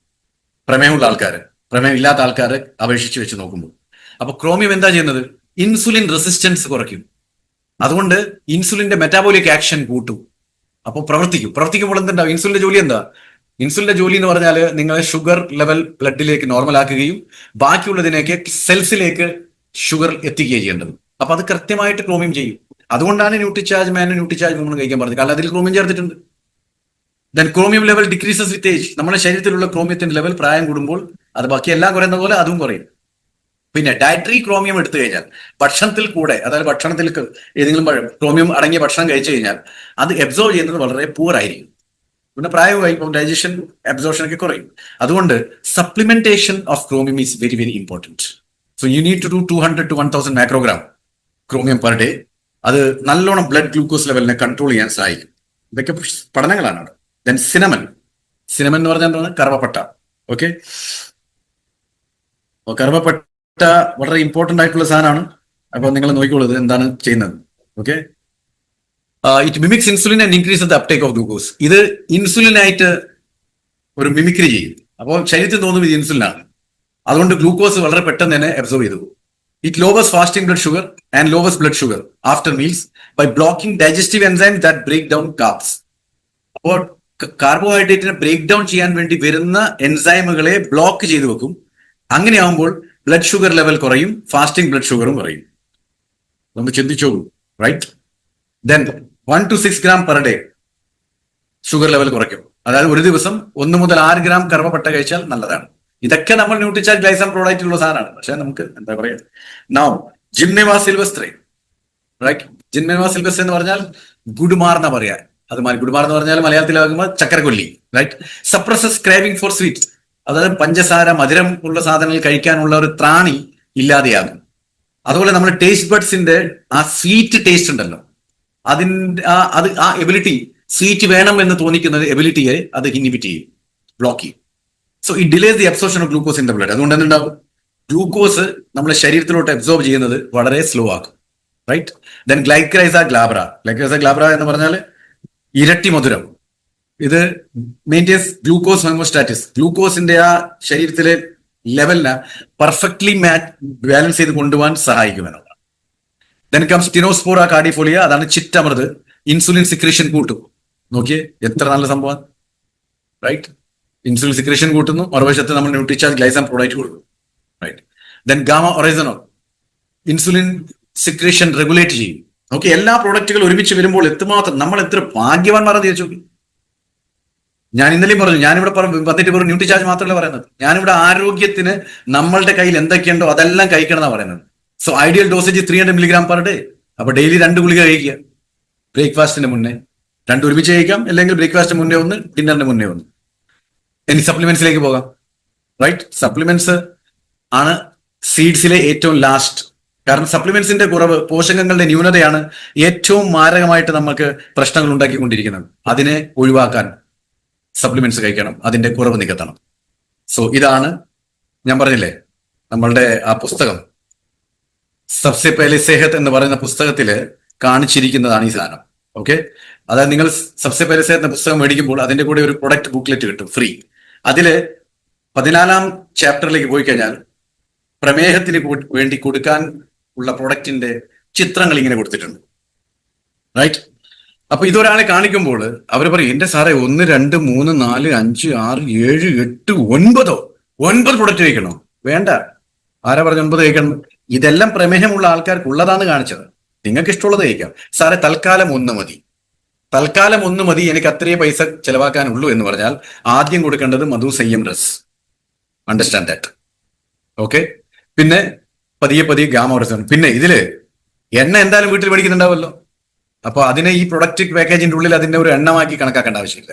പ്രമേഹമുള്ള ആൾക്കാർ, പ്രമേഹം ഇല്ലാത്ത ആൾക്കാർ അപേക്ഷിച്ച് വെച്ച് നോക്കുമ്പോൾ. അപ്പൊ ക്രോമിയം എന്താ ചെയ്യുന്നത്? ഇൻസുലിൻ റെസിസ്റ്റൻസ് കുറയ്ക്കും. അതുകൊണ്ട് ഇൻസുലിന്റെ മെറ്റാബോളിക് ആക്ഷൻ കൂട്ടും. അപ്പോൾ പ്രവർത്തിക്കുമ്പോൾ എന്തുണ്ടാവും? ഇൻസുലിന്റെ ജോലി എന്താ? ഇൻസുലിന്റെ ജോലി എന്ന് പറഞ്ഞാൽ നിങ്ങളെ ഷുഗർ ലെവൽ ബ്ലഡിലേക്ക് നോർമൽ ആക്കുകയും ബാക്കിയുള്ളതിനേക്ക് സെൽസിലേക്ക് ഷുഗർ എത്തിക്കുകയും ചെയ്യേണ്ടത്. അപ്പൊ അത് കൃത്യമായിട്ട് ക്രോമിയം ചെയ്യും. അതുകൊണ്ടാണ് ന്യൂട്രിചാർജ് മാനും ന്യൂട്രിചാർജ് വുമണും കഴിക്കാൻ പറഞ്ഞത്, കാരണം അതിൽ ക്രോമിയം ചേർത്തിട്ടുണ്ട്. Then chromium level decreases with age. നമ്മുടെ ശരീരത്തിലുള്ള ക്രോമിയത്തിന്റെ ലെവൽ പ്രായം കൂടുമ്പോൾ അത് ബാക്കി എല്ലാം കുറയുന്ന പോലെ അതും കുറയും. പിന്നെ ഡയറ്ററി ക്രോമിയം എടുത്തു കഴിഞ്ഞാൽ ഭക്ഷണത്തിൽ കൂടെ, അതായത് ഭക്ഷണത്തിൽ ഏതെങ്കിലും ക്രോമിയം അടങ്ങിയ ഭക്ഷണം കഴിച്ചു കഴിഞ്ഞാൽ അത് അബ്സോർവ് ചെയ്യുന്നത് വളരെ പൂർ ആയിരിക്കും. പിന്നെ പ്രായമായി ഡൈജഷൻ അബ്സോർപ്ഷൻ ഒക്കെ കുറയും. അതുകൊണ്ട് supplementation of chromium is very very important. So you need to do 200 to 1000 microgram chromium per day. അത് നല്ലോണം ബ്ലഡ് ഗ്ലൂക്കോസ് ലെവലിനെ കൺട്രോൾ ചെയ്യാൻ സഹായിക്കും. ഇതൊക്കെ പഠനങ്ങളാണ്. ദെൻ സിനമൻ എന്ന് പറഞ്ഞാൽ എന്താണ്? കറുവപ്പട്ട. ഓക്കെ, കറുവപ്പട്ട വളരെ ഇമ്പോർട്ടന്റ് ആയിട്ടുള്ള സാധനമാണ്. അപ്പൊ നിങ്ങൾ നോക്കിക്കോളൂ എന്താണ് ചെയ്യുന്നത്. Okay, it mimics insulin and increase the uptake of glucose. ഇത് ഇൻസുലിനായിട്ട് ഒരു മിമിക്രി ചെയ്യും. അപ്പോൾ ശരീരത്തിൽ തോന്നും ഇത് ഇൻസുലിനാണ്. അതുകൊണ്ട് ഗ്ലൂക്കോസ് വളരെ പെട്ടെന്ന് തന്നെ അബ്സോർവ് ചെയ്തു. It lowers fasting blood sugar and lowers blood sugar after meals by blocking digestive enzyme that break down carbs. അപ്പോൾ കാർബോഹൈഡ്രേറ്റിനെ ബ്രേക്ക് ഡൗൺ ചെയ്യാൻ വേണ്ടി വരുന്ന എൻസൈമുകളെ ബ്ലോക്ക് ചെയ്തു വെക്കും. അങ്ങനെയാകുമ്പോൾ ബ്ലഡ് ഷുഗർ ലെവൽ കുറയും, ഫാസ്റ്റിംഗ് ബ്ലഡ് ഷുഗറും കുറയും. നമ്മൾ ചിന്തിച്ചോളൂ, right? Then 1 to 6 gram per day sugar level കുറയ്ക്കും. അതായത് ഒരു ദിവസം 1 മുതൽ 6 gram കറുവപ്പട്ട കഴിച്ചാൽ നല്ലതാണ്. ഇതൊക്കെ നമ്മൾ ന്യൂട്രിചാർജ് ഗ്ലൈസം പ്രോഡക്റ്റിലുള്ള സാധനമാണ്. പക്ഷെ നമുക്ക് എന്താ പറയാ, നൗ ജിംനെവാ സിൽവസ്ട്രേ, റൈറ്റ്? ജിംനെവാ സിൽവസ്ട്രേ എന്ന് പറഞ്ഞാൽ ഗുഡ്മാർ എന്നാ പറയാ. അത് ഗുഡ്മാർ എന്ന് പറഞ്ഞാൽ മലയാളത്തിലാകുമ്പോൾ ചക്കരക്കൊല്ലി, റൈറ്റ്? സപ്രസസ് ക്രേവിംഗ് ഫോർ സ്വീറ്റ്സ്, അതായത് പഞ്ചസാര, മധുരം ഉള്ള സാധനങ്ങൾ കഴിക്കാനുള്ള ഒരു ത്രാണി ഇല്ലാതെയാകും. അതുപോലെ നമ്മുടെ ടേസ്റ്റ് ബഡ്സിന്റെ ആ സ്വീറ്റ് ടേസ്റ്റ് ഉണ്ടല്ലോ, അതിന്റെ ആ എബിലിറ്റി, സ്വീറ്റ് വേണം എന്ന് തോന്നിക്കുന്നത് എബിലിറ്റിയെ അത് ഇൻഹിബിറ്റ് ചെയ്യും, ബ്ലോക്ക് ചെയ്യും. So it delays the absorption of glucose in the blood. അതുകൊണ്ട് എന്തുണ്ടാവും? ഗ്ലൂക്കോസ് നമ്മുടെ ശരീരത്തിലോട്ട് അബ്സോർബ് ചെയ്യുന്നത് വളരെ സ്ലോ ആക്കും, റൈറ്റ്? ദെൻ ഗ്ലൈക്രൈസ ഗ്ലാബ്ര എന്ന് പറഞ്ഞാൽ ഇരട്ടി മധുരം. ഇത് മെയിൻറ്റെയിൻസ് ഗ്ലൂക്കോസ് ഹോമോസ്റ്റാറ്റിസ്. ഗ്ലൂക്കോസിന്റെ ആ ശരീരത്തിലെ ലെവലിനെ പെർഫെക്റ്റ്ലി ബാലൻസ് ചെയ്ത് കൊണ്ടുപോകാൻ സഹായിക്കുമെന്നുള്ളതാണ്. ദെൻ കംസ് ടിനോസ്പോറ കാർഡിഫോളിയ, അതാണ് ചിറ്റമൃത്. ഇൻസുലിൻ സിക്രീഷൻ കൂട്ടും. നോക്കിയേ എത്ര നല്ല സംഭവം, റൈറ്റ്? ഇൻസുലിൻ സിക്രീഷൻ കൂട്ടുന്നു, മറുവശത്ത് നമ്മൾ ന്യൂട്രിചാർജ് ഗ്ലൈസം പ്രോഡക്റ്റ് കൊടുക്കും, right? Then gamma oryzanol insulin secretion regulate ചെയ്യും. ഓക്കെ, എല്ലാ പ്രോഡക്റ്റുകൾ ഒരുമിച്ച് വരുമ്പോൾ എത്രമാത്രം നമ്മൾ എത്ര ഭാഗ്യവാന്മാരെ തിരിച്ചു നോക്കി. ഞാൻ ഇന്നലെയും പറഞ്ഞു, ഞാനിവിടെ വന്നിട്ട് വെറും ന്യൂട്രിചാർജ് മാത്രമല്ല പറയുന്നത്, ഞാനിവിടെ ആരോഗ്യത്തിന് നമ്മളുടെ കയ്യിൽ എന്തൊക്കെയുണ്ടോ അതെല്ലാം കഴിക്കണം എന്നാണ് പറയുന്നത്. So ideal dosage 300 milligram per day. അപ്പൊ ഡെയിലി 2 ഗുളിക കഴിക്കുക. ബ്രേക്ക്ഫാസ്റ്റിന് മുന്നേ 2 ഒരുമിച്ച് കഴിക്കാം, അല്ലെങ്കിൽ ബ്രേക്ക്ഫാസ്റ്റിന് മുന്നേ 1, ഡിന്നറിന് മുന്നേ 1. ഇനി സപ്ലിമെന്റ്സിലേക്ക് പോകാം, റൈറ്റ്? സപ്ലിമെന്റ്സ് ആണ് സീഡ്സിലെ ഏറ്റവും ലാസ്റ്റ്. കാരണം സപ്ലിമെന്റ്സിന്റെ കുറവ്, പോഷകങ്ങളുടെ ന്യൂനതയാണ് ഏറ്റവും മാരകമായിട്ട് നമുക്ക് പ്രശ്നങ്ങൾ ഉണ്ടാക്കിക്കൊണ്ടിരിക്കുന്നത്. അതിനെ ഒഴിവാക്കാൻ സപ്ലിമെന്റ്സ് കഴിക്കണം, അതിന്റെ കുറവ് നികത്തണം. സോ ഇതാണ് ഞാൻ പറഞ്ഞില്ലേ, നമ്മളുടെ ആ പുസ്തകം സബ്സെ പെഹലെ സെഹത്ത് എന്ന് പറയുന്ന പുസ്തകത്തിൽ കാണിച്ചിരിക്കുന്നതാണ് ഈ സാധനം. ഓക്കെ, അതായത് നിങ്ങൾ സബ്സെ പെഹലെ സെഹത്ത് എന്ന പുസ്തകം മേടിക്കുമ്പോൾ അതിന്റെ കൂടെ ഒരു പ്രൊഡക്റ്റ് ബുക്ക്ലെറ്റ് കിട്ടും, ഫ്രീ. അതില് 14ാം ചാപ്റ്ററിലേക്ക് പോയി കഴിഞ്ഞാൽ പ്രമേഹത്തിന് വേണ്ടി കൊടുക്കാൻ ഉള്ള പ്രൊഡക്റ്റിന്റെ ചിത്രങ്ങൾ ഇങ്ങനെ കൊടുത്തിട്ടുണ്ട്, റൈറ്റ്? അപ്പൊ ഇതൊരാളെ കാണിക്കുമ്പോൾ അവർ പറയും, എന്റെ സാറേ 1 2 3 4 5 6 7 8 9 പ്രൊഡക്റ്റ് കഴിക്കണോ? വേണ്ട. ആരാ പറഞ്ഞ 9 കഴിക്കണം? ഇതെല്ലാം പ്രമേഹമുള്ള ആൾക്കാർക്ക് ഉള്ളതാണ് കാണിച്ചത്. നിങ്ങൾക്ക് ഇഷ്ടമുള്ളത് കഴിക്കാം. സാറേ തൽക്കാലം 1 മതി, തൽക്കാലം 1 മതി, എനിക്ക് അത്രയും പൈസ ചെലവാക്കാനുള്ളൂ എന്ന് പറഞ്ഞാൽ ആദ്യം കൊടുക്കേണ്ടത് Madhu Sanyam Ras. Understand that, okay? പിന്നെ പതിയെ പതിയെ ഗാമ ഓറസിനോൾ. പിന്നെ ഇതില് എണ്ണ എന്തായാലും വീട്ടിൽ മേടിക്കുന്നുണ്ടാവുമല്ലോ. അപ്പൊ അതിനെ ഈ പ്രൊഡക്റ്റ് പാക്കേജിന്റെ ഉള്ളിൽ അതിന്റെ ഒരു എണ്ണമാക്കി കണക്കാക്കേണ്ട ആവശ്യമില്ല.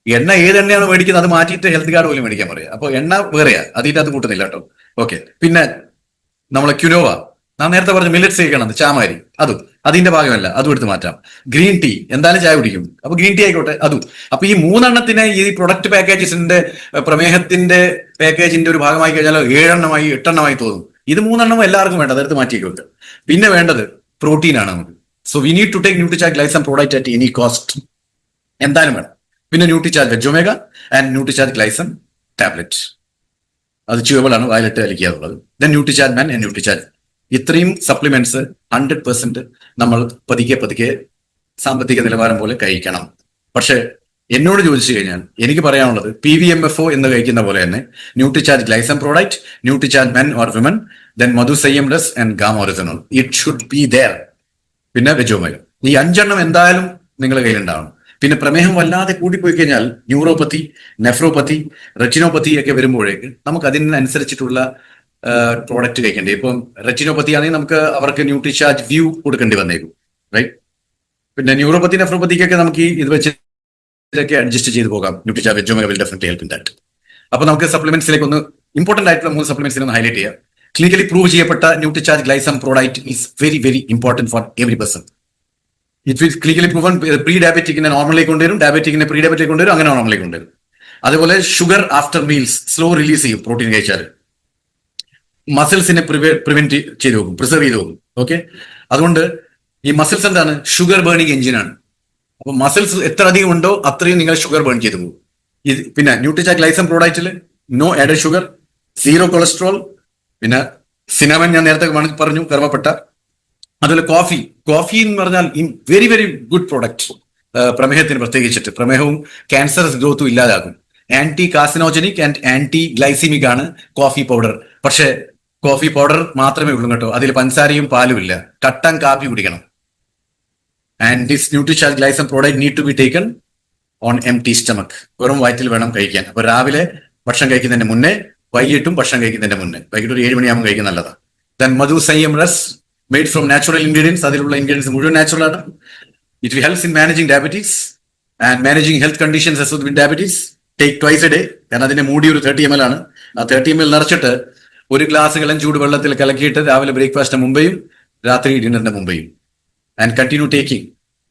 എണ്ണ ഏത് എണ്ണയാണ് മേടിക്കുന്നത് അത് മാറ്റിയിട്ട് ഹെൽത്ത് കാർഡ് പോലും മേടിക്കാൻ പറയാം. അപ്പൊ എണ്ണ വേറെയാ, അതിന്റെ അത് കൂട്ടുന്നില്ല കേട്ടോ. ഓക്കെ. പിന്നെ നമ്മളെ ക്യുനോവ, ഞാൻ നേരത്തെ പറഞ്ഞ മില്ലറ്റ്സ് കഴിക്കണം, ചാമാരി, അതും അതിന്റെ ഭാഗമല്ല, അതും എടുത്ത് മാറ്റാം. ഗ്രീൻ ടീ, എന്തായാലും ചായ കുടിക്കും, അപ്പൊ ഗ്രീൻ ടീ ആയിക്കോട്ടെ, അതും. അപ്പൊ ഈ 3 ഈ പ്രൊഡക്റ്റ് പാക്കേജസിന്റെ പ്രമേഹത്തിന്റെ പാക്കേജിന്റെ ഒരു ഭാഗമായി കഴിഞ്ഞാൽ 7 എണ്ണമായി 8 എണ്ണമായി തോന്നും. ഇത് 3 എല്ലാവർക്കും വേണ്ട, അതെടുത്ത് മാറ്റി വെക്കുക. പിന്നെ വേണ്ടത് പ്രോട്ടീൻ ആണ് നമുക്ക്. So we need to take Nutricharge Glycem product at any cost, എന്തായാലും വേണം. പിന്നെ Nutricharge veg omega and Nutricharge Glycem tablet, അത് ച്യൂവബിൾ ആണ്, വയലറ്റ് വലിക്കാറുള്ളത്. Then Nutricharge man and Nutricharge. ഇത്രയും സപ്ലിമെന്റ്സ് 100% നമ്മൾ പതുക്കെ പതുക്കെ സാമ്പത്തിക നിലവാരം പോലെ കഴിക്കണം. പക്ഷെ എന്നോട് ചോദിച്ചു കഴിഞ്ഞാൽ എനിക്ക് പറയാനുള്ളത് PVMFO എന്ന് കഴിക്കുന്ന പോലെ തന്നെ Nutricharge Glycem product, Nutricharge men or women, then Madhu Sanyam Ras and gamma oryzanol, it should be there. പിന്നെ വെജ് ഒമേഗ, ഈ 5 എന്തായാലും നിങ്ങളുടെ കയ്യിലുണ്ടാവണം. പിന്നെ പ്രമേഹം വല്ലാതെ കൂടിപ്പോയി കഴിഞ്ഞാൽ ന്യൂറോപ്പത്തി, നെഫ്രോപ്പത്തി, റെറ്റിനോപ്പത്തി ഒക്കെ വരുമ്പോഴേക്ക് നമുക്ക് അതിനനുസരിച്ചിട്ടുള്ള പ്രോഡക്റ്റ് കഴിക്കേണ്ടി. ഇപ്പം റെറ്റിനോപ്പത്തി ആണെങ്കിൽ നമുക്ക് അവർക്ക് ന്യൂട്രിചാർജ് വ്യൂ കൊടുക്കേണ്ടി വന്നേക്കും, റൈറ്റ്? പിന്നെ ന്യൂറോപ്പത്തി, നെഫ്രോപ്പത്തിക്കൊക്കെ നമുക്ക് ഇത് വെച്ച് ഇതൊക്കെ അഡ്ജസ്റ്റ് ചെയ്ത് പോകാം. Nutricharge veg omega will definitely help in that. അപ്പൊ നമുക്ക് സപ്ലിമെന്റ്സിലേക്ക് ഒന്ന് ഇമ്പോർട്ടന്റ് ആയിട്ടുള്ള 3 സപ്ലിമെന്റ്സിനെ ഒന്ന് ഹൈലൈറ്റ് ചെയ്യാം. ക്ലിനിക്കലി പ്രൂവ് ചെയ്യപ്പെട്ട Nutricharge Glycem product is very very important for every person. It is clinically proven. Pre ഡയബറ്റിക്കിനെ നോർമലിലേക്ക് കൊണ്ടുവരും, ഡയബറ്റിക്കിനെ പ്രീ ഡയബറ്റിക് കൊണ്ടുവരും, അങ്ങനെ നോർമലിലേക്ക് കൊണ്ടുവരും. അതുപോലെ sugar after meals slow release ചെയ്യും പ്രോട്ടീൻ കഴിച്ചാൽ. മസിൽസിനെ പ്രിവെന്റ് ചെയ്ത് പോകും, പ്രിസർവ് ചെയ്ത് പോകും. ഓക്കെ, അതുകൊണ്ട് ഈ മസിൽസ് എന്താണ്? ഷുഗർ ബേണിംഗ് എഞ്ചിനാണ്. അപ്പൊ മസിൽസ് എത്ര അധികം ഉണ്ടോ അത്രയും നിങ്ങൾ ഷുഗർ ബേൺ ചെയ്ത് പോകും. പിന്നെ ന്യൂട്രിചാർജ് ഗ്ലൈസം പ്രോഡക്റ്റിൽ നോ ആഡഡ് ഷുഗർ, 0 കൊളസ്ട്രോൾ, പിന്നെ സിനമൻ ഞാൻ നേരത്തെ പറഞ്ഞു, കറുവപ്പട്ട. അതുപോലെ കോഫി എന്ന് പറഞ്ഞാൽ വെരി വെരി ഗുഡ് പ്രോഡക്റ്റ്. പ്രമേഹത്തിന് പ്രത്യേകിച്ചിട്ട് പ്രമേഹവും ക്യാൻസർ ഗ്രോത്തും ഇല്ലാതാകും. Anti carcinogenic and anti glycemic ആണ് കോഫി പൗഡർ. പക്ഷെ കോഫി പൗഡർ മാത്രമേ ഉള്ളൂ കേട്ടോ, അതിൽ പഞ്ചസാരയും പാലും ഇല്ല. കട്ടൻ കാപ്പി കുടിക്കണം. And this Nutricharge Glycem product need to be taken on empty stomach, വെറും വയറ്റിൽ വേണം കഴിക്കാൻ. അപ്പൊ രാവിലെ ഭക്ഷണം കഴിക്കുന്നതിന്റെ മുന്നേ, വൈകിട്ടും ഭക്ഷണം കഴിക്കുന്നതിന്റെ മുന്നേ, വൈകിട്ട് ഒരു 7 മണിയാകുമ്പോൾ കഴിക്കുന്ന നല്ലതാണ്. Then Madhu Sanyam Ras made from natural ingredients, അതിലുള്ള ഇൻഗ്രീഡിയൻസ് മുഴുവൻ നാച്ചുറൽ ആണ്. It helps in managing diabetes and managing health conditions associated with diabetes. Take twice a day. കാരണം അതിന്റെ മൂടി ഒരു 30 ml ആണ്. ആ 30 ml നിറച്ചിട്ട് 1 ഗ്ലാസ് ഇളം ചൂട് വെള്ളത്തിൽ കലക്കിയിട്ട് രാവിലെ ബ്രേക്ക്ഫാസ്റ്റിന് മുമ്പേയും രാത്രി ഡിന്നറിന്റെ മുമ്പേയും. And continue taking.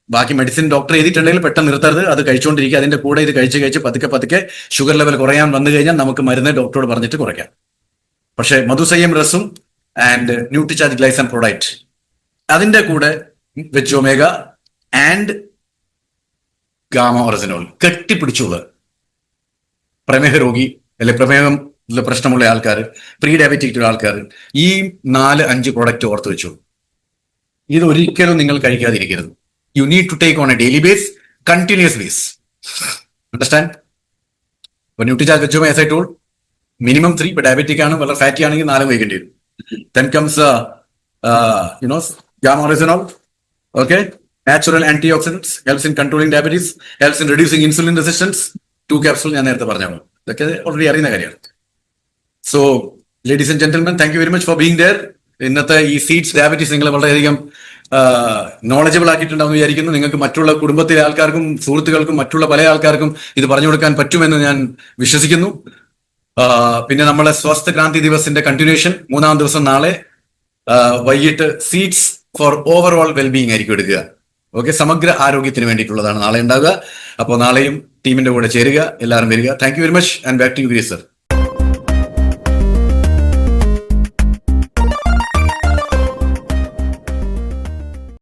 ബാക്കി മെഡിസിൻ ഡോക്ടർ എഴുതിയിട്ടുണ്ടെങ്കിൽ പെട്ടെന്ന് നിർത്തരുത്, അത് കഴിച്ചുകൊണ്ടിരിക്കുക. അതിന്റെ കൂടെ ഇത് കഴിച്ച് പതുക്കെ പതുക്കെ ഷുഗർ ലെവൽ കുറയാൻ വന്നു കഴിഞ്ഞാൽ നമുക്ക് മരുന്ന് ഡോക്ടറോട് പറഞ്ഞിട്ട് കുറയ്ക്കാം. പക്ഷേ മധു സംയം റസും ആൻഡ് ന്യൂട്രിചാർജ് ഗ്ലൈസം പ്രോഡക്റ്റ്, അതിന്റെ കൂടെ വെജ് ഒമേഗ ആൻഡ് ഗാമ ഓറിജിനോൾ കെട്ടിപ്പിടിച്ചുള്ള പ്രമേഹ രോഗി അല്ലെ പ്രമേഹം പ്രശ്നമുള്ള ആൾക്കാർ, പ്രീ ഡയബറ്റിക് ആൾക്കാർ, ഈ 4-5 പ്രോഡക്റ്റ് ഓർത്ത് വെച്ചു. ഇത് ഒരിക്കലും നിങ്ങൾ കഴിക്കാതിരിക്കരുത്. You need to take on a daily base, continuous base. Understand? For Nutricharge veg omega, as I told, minimum 3. ഇപ്പൊ ഡയബറ്റിക് ആണ്, വളരെ ഫാറ്റി ആണെങ്കിൽ 4 കഴിക്കേണ്ടി വരും. Then comes gamma oryzanol. Okay, natural antioxidants, helps in controlling diabetes, helps in reducing insulin resistance. 2 capsules ഞാൻ നേരത്തെ പറഞ്ഞു, ഇതൊക്കെ ഓൾറെഡി അറിയുന്ന കാര്യമാണ്. So ladies and gentlemen, thank you very much for being there. ഇന്നത്തെ ഈ സീഡ്സ് ഡയബറ്റീസ് നിങ്ങൾ വളരെയധികം നോളജബിൾ ആക്കിയിട്ടുണ്ടാവും വിചാരിക്കുന്നു. നിങ്ങൾക്ക് മറ്റുള്ള കുടുംബത്തിലെ ആൾക്കാർക്കും സുഹൃത്തുക്കൾക്കും മറ്റുള്ള പല ആൾക്കാർക്കും ഇത് പറഞ്ഞു കൊടുക്കാൻ പറ്റുമെന്ന് ഞാൻ വിശ്വസിക്കുന്നു. പിന്നെ നമ്മളെ സ്വാസ്ഥ്യ ക്രാന്തി ദിവസിന്റെ കണ്ടിന്യൂഷൻ 3-ാം ദിവസം നാളെ വൈകിട്ട് സീഡ്സ് ഫോർ ഓവറോൾ വെൽബീയിങ് ആയിരിക്കും എടുക്കുക. ഓക്കെ, സമഗ്ര ആരോഗ്യത്തിന് വേണ്ടിയിട്ടുള്ളതാണ് നാളെ ഉണ്ടാവുക. അപ്പോൾ നാളെയും ടീമിന്റെ കൂടെ ചേരുക, എല്ലാവരും വരിക. Thank you very much and back to you Girish sir.